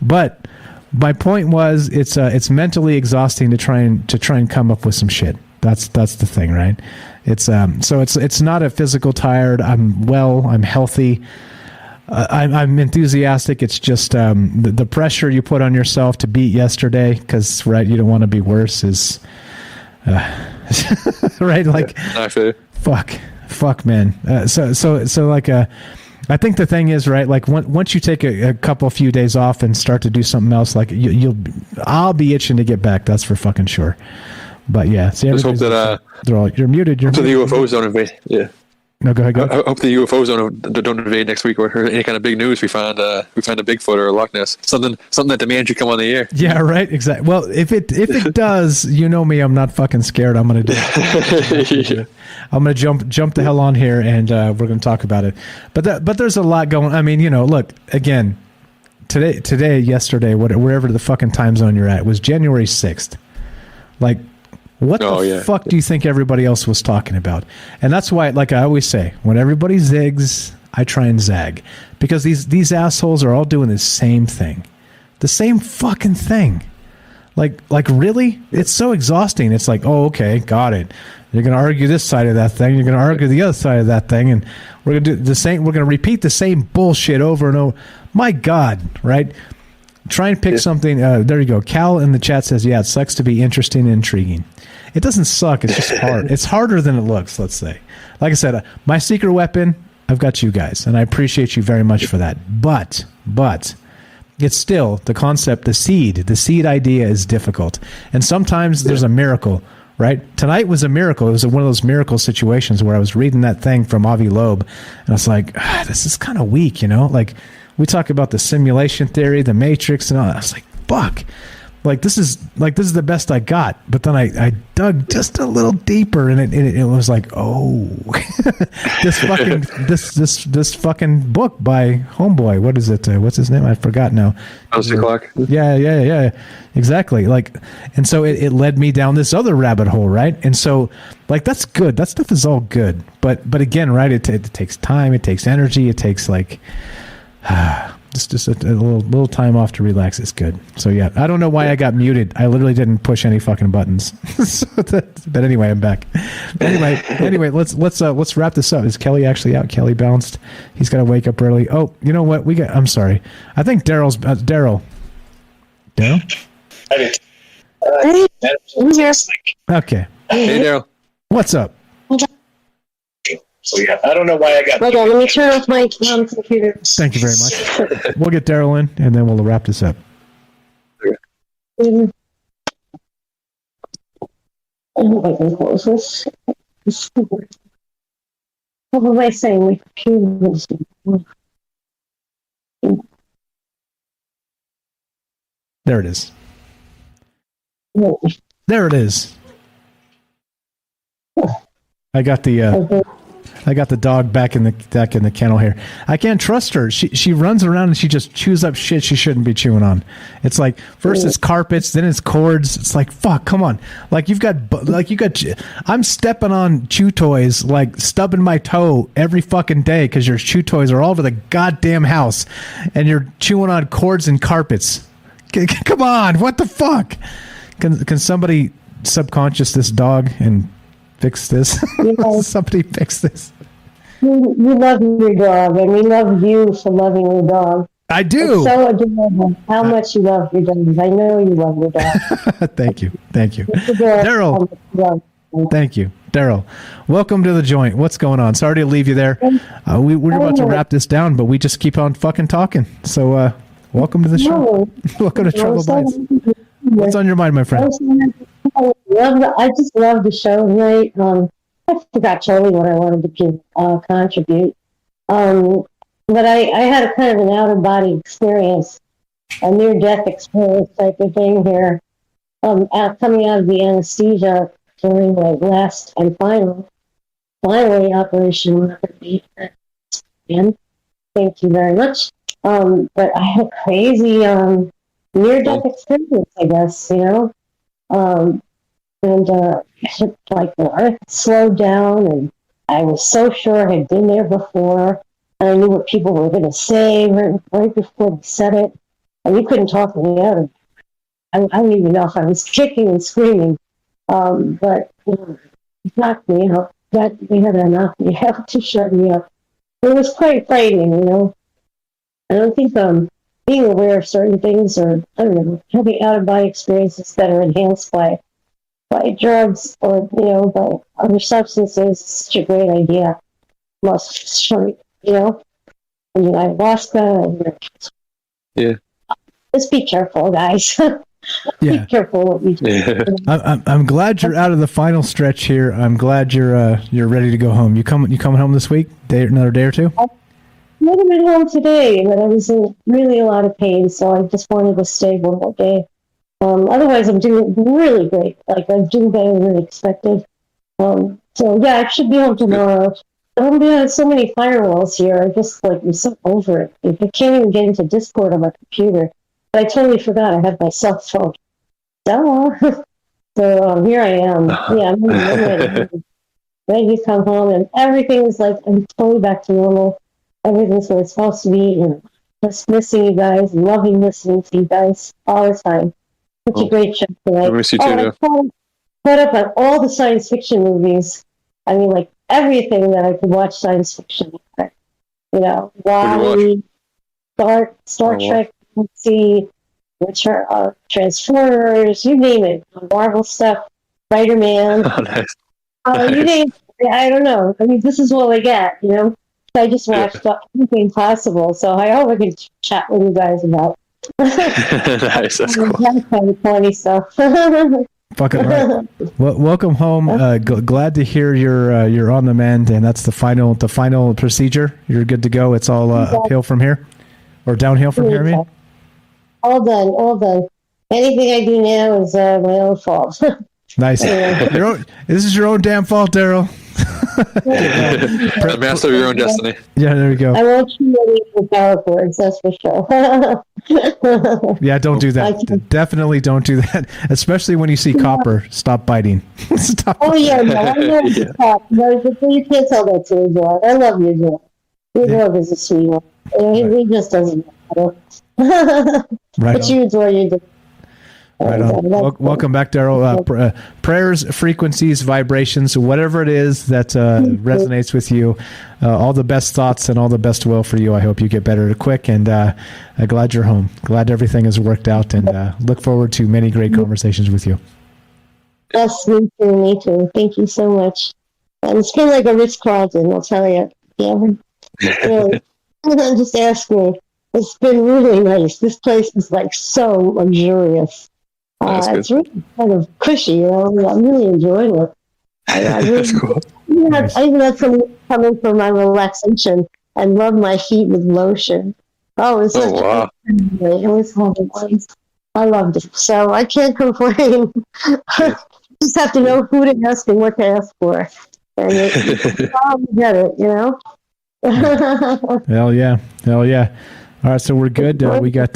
But my point was, it's mentally exhausting to try and come up with some shit. That's the thing, right? It's so it's not a physical tired. I'm well. I'm healthy. I'm enthusiastic. It's just the pressure you put on yourself to beat yesterday, because right, you don't want to be worse. Is right? Like fuck, man. So like I think the thing is, right, like once you take a few days off and start to do something else, like I'll be itching to get back. That's for fucking sure. But yeah, see, let's hope that you're muted. Hope the UFOs don't invade. Yeah. No, go ahead. Go. I hope the UFOs don't invade next week or any kind of big news. We found a Bigfoot or a Loch Ness. Something that demands you come on the air. Yeah, right. Exactly. Well, if it does, you know me, I'm not fucking scared. I'm gonna do it. Yeah. I'm gonna jump the hell on here, and we're gonna talk about it. But there's a lot going. I mean, look again. Today, yesterday, wherever the fucking time zone you're at, was January 6th. Like, what the fuck do you think everybody else was talking about? And that's why, like I always say, when everybody zigs, I try and zag, because these assholes are all doing the same thing, the same fucking thing. Like really, it's so exhausting. It's like, oh, okay, got it. You're going to argue this side of that thing. You're going to argue the other side of that thing, and we're going to do the same. We're going to repeat the same bullshit over and over. My God, right? Try and pick something. There you go. Cal in the chat says, yeah, it sucks to be interesting and intriguing. It doesn't suck. It's just hard. It's harder than it looks, let's say. Like I said, my secret weapon, I've got you guys, and I appreciate you very much for that. But it's still the concept, the seed idea is difficult. And sometimes there's a miracle, right? Tonight was a miracle. It was one of those miracle situations where I was reading that thing from Avi Loeb, and I was like, this is kind of weak, Like, we talk about the simulation theory, the Matrix, and all that. I was like, fuck. Like this is the best I got. But then I dug just a little deeper, and it was like, oh, this fucking book by Homeboy. What is it? What's his name? I forgot now. House O'Clock. Yeah. Exactly. Like, and so it led me down this other rabbit hole, right? And so, like, that's good. That stuff is all good. But again, right? It takes time. It takes energy. It takes like. Just a little time off to relax is good. So yeah, I don't know why I got muted. I literally didn't push any fucking buttons. But anyway, I'm back. Anyway, let's wrap this up. Is Kelly actually out? Kelly bounced. He's got to wake up early. Oh, you know what? I'm sorry. I think Daryl's Daryl. Daryl? Hey, I'm here. Okay. Hey, Daryl. What's up? So yeah, I don't know why I got. Hold on, let me turn off my computer. Thank you very much. We'll get Daryl in, and then we'll wrap this up. Oh, I can close this. What was I saying? There it is. There it is. I got the dog back in the kennel here. I can't trust her. She runs around and she just chews up shit she shouldn't be chewing on. It's like first it's carpets, then it's cords. It's like fuck, come on. I'm stepping on chew toys, like stubbing my toe every fucking day because your chew toys are all over the goddamn house, and you're chewing on cords and carpets. Come on, what the fuck? Can somebody subconscious this dog and Fix this. Somebody fix this. You love your dog, and we love you for loving your dog. I do. It's so adorable how much you love your dog. I know you love your dog. Thank you. Daryl. Thank you. Daryl, welcome to the joint. What's going on? Sorry to leave you there. We're about to wrap this down, but we just keep on fucking talking. So welcome to the show. Welcome to Trouble Bites. What's on your mind, my friend? I just love the show tonight. I forgot totally what I wanted to contribute. But I had a kind of an out-of-body experience, a near-death experience type of thing here. Coming out of the anesthesia during my last and finally Operation and thank you very much. But I had a crazy near-death experience, I guess, and like the earth slowed down, and I was so sure I had been there before, and I knew what people were going to say right before they said it, and you couldn't talk me out of it. I don't even know if I was kicking and screaming, but it knocked me out. They had to knock me out to shut me up. It was quite frightening, I don't think being aware of certain things, or I don't know, having out-of-body experiences that are enhanced by drugs or by other substances is such a great idea. Most ayahuasca. Yeah. Just be careful, guys. Be careful what you do. I'm glad you're out of the final stretch here. I'm glad you're ready to go home. You coming home this week? Another day or two? I would have been home today, but I was in really a lot of pain, so I just wanted to stay one more day. Otherwise, I'm doing really great. Like, I'm doing better than expected. So, yeah, I should be home tomorrow. There's so many firewalls here. I'm so over it. I can't even get into Discord on my computer. But I totally forgot I have my cell phone. So here I am. Yeah, I'm ready to come home, and everything is like, I'm totally back to normal. Everything's where it's supposed to be, and just missing you guys, loving listening to you guys all the time. Such a great show tonight. I miss you too. I caught up on all the science fiction movies. I mean, like everything that I could watch science fiction. WALL-E, Star Trek, which are Transformers, you name it, Marvel stuff, Spider-Man. Oh, nice. You name it, I don't know. I mean, this is all I get, I just watched everything possible, so I hope I can chat with you guys about. Nice, that's cool. That's kind of funny stuff. Fucking right. Well, welcome home. Glad to hear you're on the mend, and that's the final procedure. You're good to go. It's all uphill from here, or downhill from here. I mean, all done. Anything I do now is my own fault. Nice. This is your own damn fault, Daryl. Master of your own destiny. Yeah, there we go. I won't chew any of the power cords, that's for sure. Yeah, don't do that. Definitely don't do that. Especially when you see copper. Stop biting. Stop. Oh, yeah, no, I know it's copper. You can't tell that to your dog. I love your dog. Your dog is a sweet one. He just doesn't matter. Right. But you adore your dog. Right on. Welcome back, Daryl. Prayers, frequencies, vibrations, whatever it is that resonates with you, all the best thoughts and all the best will for you. I hope you get better quick, and glad you're home. Glad everything has worked out, and look forward to many great conversations with you. Yes, me too. Thank you so much. It's been like a Ritz-Carlton, I'll tell you. Yeah. Just ask me. It's been really nice. This place is like so luxurious. It's really kind of cushy, I'm really enjoying it. That's cool. I even had someone come in for my relaxation and rub my feet with lotion. Oh, it was wow. It was nice. I loved it. So I can't complain. Just have to know who to ask and what to ask for. And you probably get it, Hell yeah. All right, so we're good. We got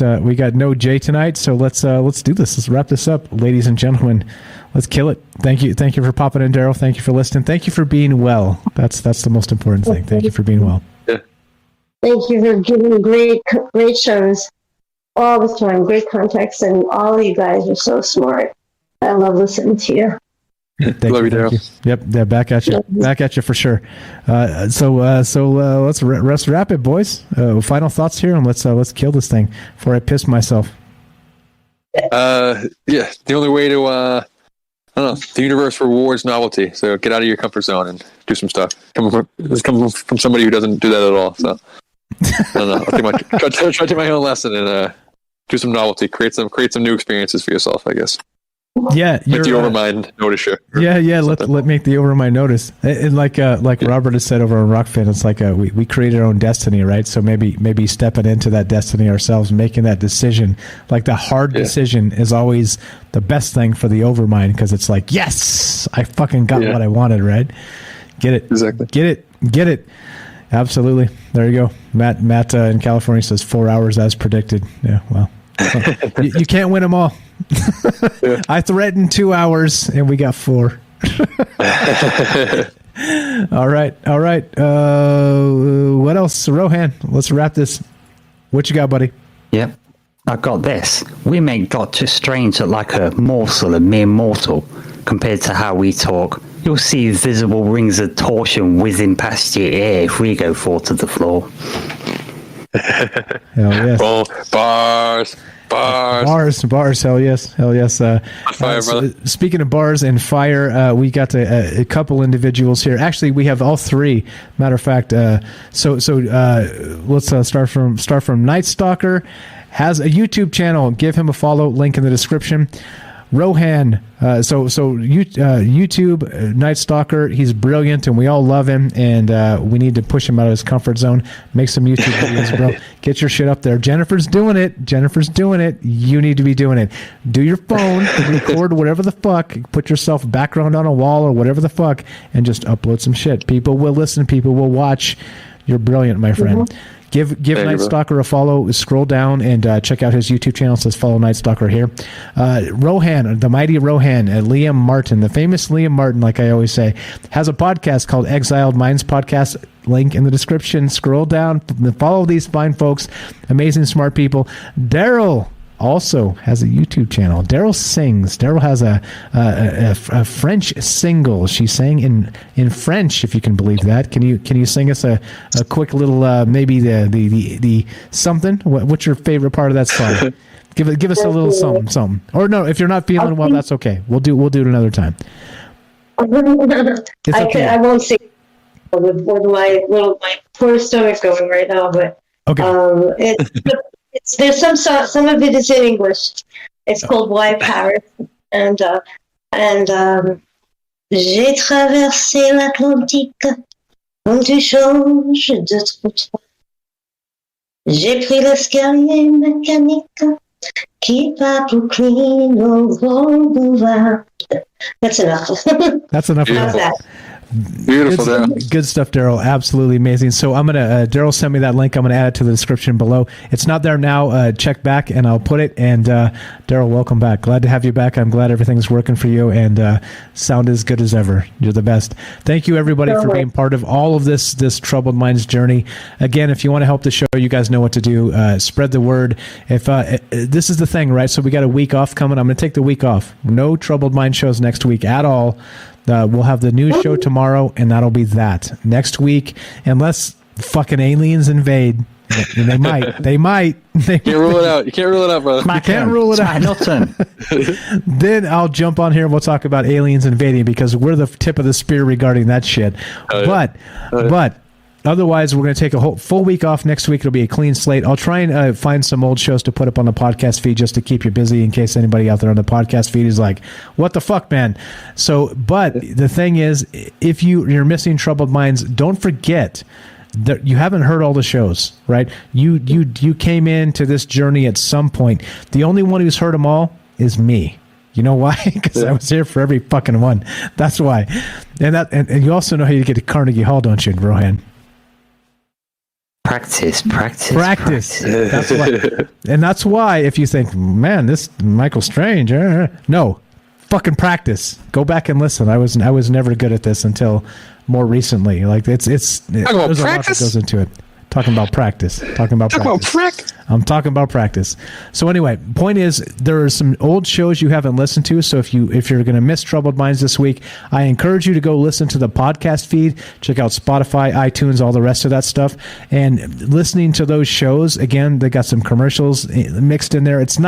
no Jay tonight, so let's do this. Let's wrap this up, ladies and gentlemen. Let's kill it. Thank you for popping in, Daryl. Thank you for listening. Thank you for being well. That's the most important thing. Thank you for being well. Yeah. Thank you for giving great shows all the time. Great context, and all of you guys are so smart. I love listening to you. Thank Love you, thank Daryl. Yep, yeah, back at you for sure. So let's wrap it, boys. Final thoughts here, and let's kill this thing before I piss myself. Yeah, the only way to I don't know, the universe rewards novelty, so get out of your comfort zone and do some stuff. This comes from somebody who doesn't do that at all. So I don't know. I'll try to take my own lesson and do some novelty, create some new experiences for yourself, I guess. Yeah, like the Overmind notice share. Yeah. Let make the Overmind notice. And like Robert has said over on Rockfin, it's like we create our own destiny, right? So maybe stepping into that destiny ourselves, making that decision, like the hard decision, is always the best thing for the Overmind, because it's like, yes, I fucking got what I wanted, right? Get it, exactly. Get it. Absolutely. There you go. Matt in California says 4 hours as predicted. Yeah, well, you can't win them all. I threatened 2 hours and we got 4. All right. What else, Rohan? Let's wrap this. What you got, buddy? Yep, I got this. We make Doctor Strange look like a morsel, a mere mortal, compared to how we talk. You'll see visible rings of torsion whizzing past your ear if we go fall to the floor. Hell yes. Oh, bars. Hell yes. Fire, brother. Speaking of bars and fire, we got a couple individuals here. Actually, we have all three. Matter of fact, so let's start from Night Stalker. Has a YouTube channel. Give him a follow. Link in the description. Rohan, YouTube, Night Stalker, he's brilliant and we all love him, and we need to push him out of his comfort zone. Make some YouTube videos, bro. Get your shit up there. Jennifer's doing it. You need to be doing it. Do your phone, record whatever the fuck, put yourself background on a wall or whatever the fuck, and just upload some shit. People will listen, people will watch. You're brilliant, my friend. Give Night Stalker a follow. Scroll down and check out his YouTube channel. It says follow Night Stalker here. Rohan, the mighty Rohan, Liam Martin, the famous Liam Martin, like I always say, has a podcast called Exiled Minds Podcast. Link in the description. Scroll down. Follow these fine folks. Amazing, smart people. Daryl also has a YouTube channel. Daryl sings. Daryl has a French single. She sang in French, if you can believe that. Can you sing us a quick little maybe the something? What's your favorite part of that song? Give us a little something. Or no, if you're not feeling well, that's okay. We'll do it another time. Okay. I won't sing with my poor stomach going right now, but okay. There's some of it is in English. It's called Why Paris, and j'ai traversé l'Atlantique comme tu changes de trottoir. J'ai pris l'escalier mécanique qui va tout clean au grand boulevard. That's enough. That's enough. How's that? Beautiful, Daryl. Good stuff, Daryl. Absolutely amazing. So I'm gonna Daryl sent me that link. I'm gonna add it to the description below. It's not there now. Check back and I'll put it. And Daryl, welcome back. Glad to have you back. I'm glad everything's working for you and sound as good as ever. You're the best. Thank you everybody for being part of all of this Troubled Minds journey. Again, if you want to help the show, you guys know what to do. Spread the word. If this is the thing, right? So we got a week off coming. I'm gonna take the week off. No Troubled Mind shows next week at all. We'll have the news show tomorrow, and that'll be that. Next week, unless fucking aliens invade, and they might. You can't rule it out. You can't rule it out, brother. You can't rule it out. Then I'll jump on here and we'll talk about aliens invading, because we're the tip of the spear regarding that shit. But otherwise, we're going to take a full week off next week. It'll be a clean slate. I'll try and find some old shows to put up on the podcast feed just to keep you busy in case anybody out there on the podcast feed is like, what the fuck, man? So, but the thing is, if you're missing Troubled Minds, don't forget that you haven't heard all the shows, right? You came into this journey at some point. The only one who's heard them all is me. You know why? Because I was here for every fucking one. That's why. And you also know how you get to Carnegie Hall, don't you, Rohan? Practice. That's why. And that's why, if you think, man, this Michael Strange, no, fucking practice. Go back and listen. I was never good at this until more recently. Like there's a lot that goes into it. Talking about practice. I'm talking about practice. So anyway, point is, there are some old shows you haven't listened to. So if you're going to miss Troubled Minds this week, I encourage you to go listen to the podcast feed. Check out Spotify, iTunes, all the rest of that stuff. And listening to those shows, again, they got some commercials mixed in there. It's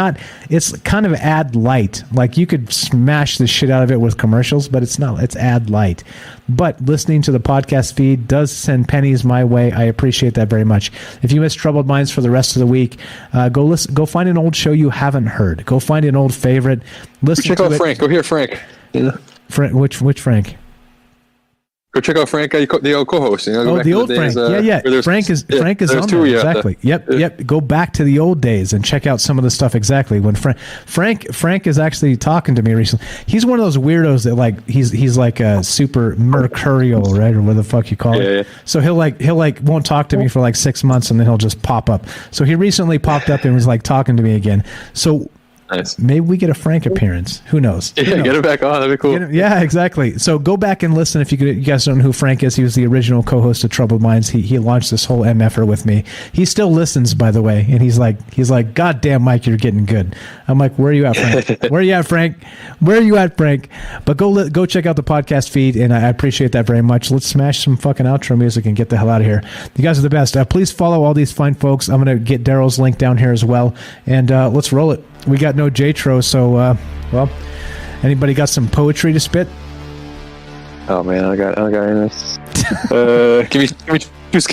kind of ad light. Like you could smash the shit out of it with commercials, but it's not. It's ad light. But listening to the podcast feed does send pennies my way. I appreciate that very much. If you miss Troubled Minds for the rest of the week, go find an old show you haven't heard. Go find an old favorite. Check out Frank. Go hear Frank. Which Frank? Go check out Frank, the old co-host. The old Frank. Frank is on there. Exactly. Yep. Go back to the old days and check out some of the stuff. Exactly. When Frank is actually talking to me recently. He's one of those weirdos that like he's like a super mercurial, right, or what the fuck you call it. Yeah. So he'll won't talk to me for like 6 months and then he'll just pop up. So he recently popped up and was like talking to me again. So. Nice. Maybe we get a Frank appearance. Who knows? Yeah, get him back on. That'd be cool. Yeah, exactly. So go back and listen if you guys don't know who Frank is. He was the original co-host of Troubled Minds. He launched this whole MFer with me. He still listens, by the way, and he's like, God damn, Mike, you're getting good. I'm like, where are you at, Frank? Where are you at, Frank? Where are you at, Frank? But go check out the podcast feed, and I appreciate that very much. Let's smash some fucking outro music and get the hell out of here. You guys are the best. Please follow all these fine folks. I'm going to get Daryl's link down here as well, and let's roll it. We got no J-Tro, so, well, anybody got some poetry to spit? Oh, man, I got this. Give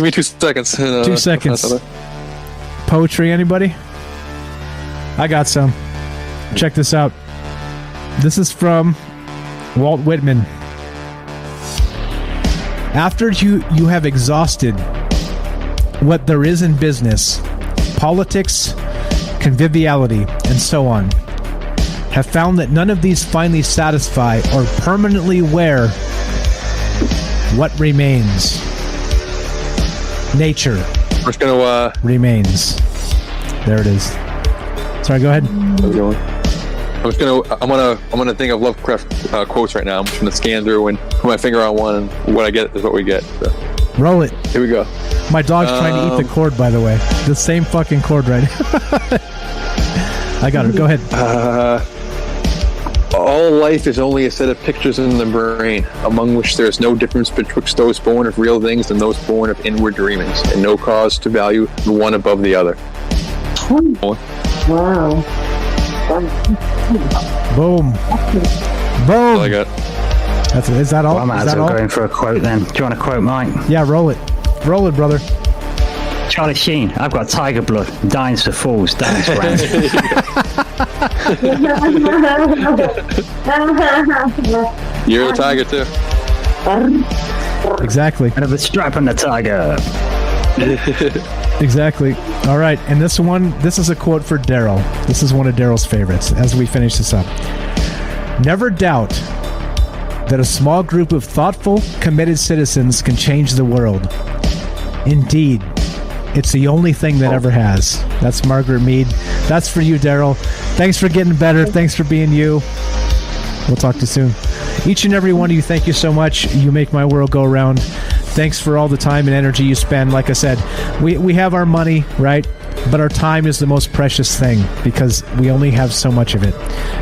me 2 seconds. 2 seconds. Poetry, anybody? I got some. Check this out. This is from Walt Whitman. After you have exhausted what there is in business, politics, conviviality, and so on, have found that none of these finally satisfy or permanently wear, what remains? Nature. We're gonna remains. There it is. Sorry, go ahead. I'm gonna think of Lovecraft quotes right now. I'm just gonna scan through and put my finger on one, and what I get is what we get. So. Roll it. Here we go. My dog's trying to eat the cord, by the way. The same fucking cord right now. I got it. Go ahead. All life is only a set of pictures in the brain, among which there is no difference betwixt those born of real things and those born of inward dreamings, and no cause to value the one above the other. Wow. Boom. That's all I got. Is that all? Well, I might as well go in for a quote then. Do you want a quote, Mike? Yeah, roll it. Roll it, brother. Charlie Sheen, I've got tiger blood. Dying's for fools, dying's for ants. You're the tiger, too. Exactly. And of a stripe on the tiger. Exactly. All right. And this is a quote for Daryl. This is one of Daryl's favorites as we finish this up. Never doubt that a small group of thoughtful, committed citizens can change the world. Indeed, it's the only thing that ever has. That's Margaret Mead. That's for you, Daryl. Thanks for getting better. Thanks for being you. We'll talk to you soon. Each and every one of you, thank you so much. You make my world go round. Thanks for all the time and energy you spend. Like I said, we have our money, right? But our time is the most precious thing because we only have so much of it.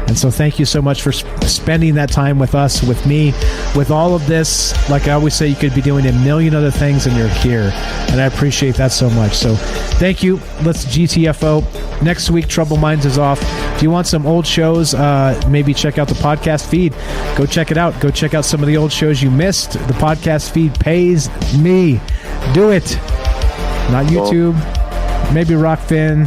And so thank you so much for spending that time with us, with me, with all of this. Like I always say, you could be doing a million other things and you're here. And I appreciate that so much. So thank you. Let's GTFO. Next week, Trouble Minds is off. If you want some old shows, maybe check out the podcast feed. Go check it out. Go check out some of the old shows you missed. The podcast feed pays me. Do it. Not YouTube. Maybe Rockfin,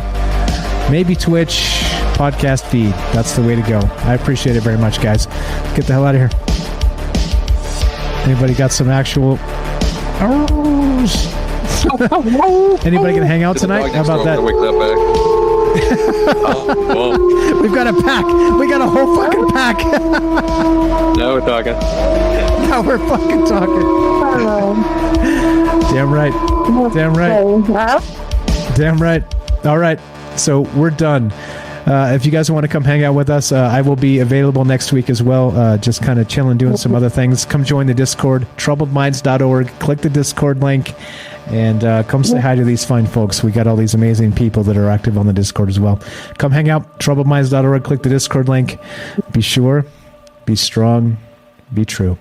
maybe Twitch, podcast feed. That's the way to go. I appreciate it very much, guys. Get the hell out of here. Anybody got some actual... Anybody gonna hang out tonight? How about that? We've got a pack. We got a whole fucking pack. Now we're talking. Now we're fucking talking. Damn right. Damn right. Damn right. All right. So we're done. If you guys want to come hang out with us, I will be available next week as well. Just kind of chilling, doing some other things. Come join the Discord, troubledminds.org. Click the Discord link and come say hi to these fine folks. We got all these amazing people that are active on the Discord as well. Come hang out, troubledminds.org. Click the Discord link. Be sure, be strong, be true.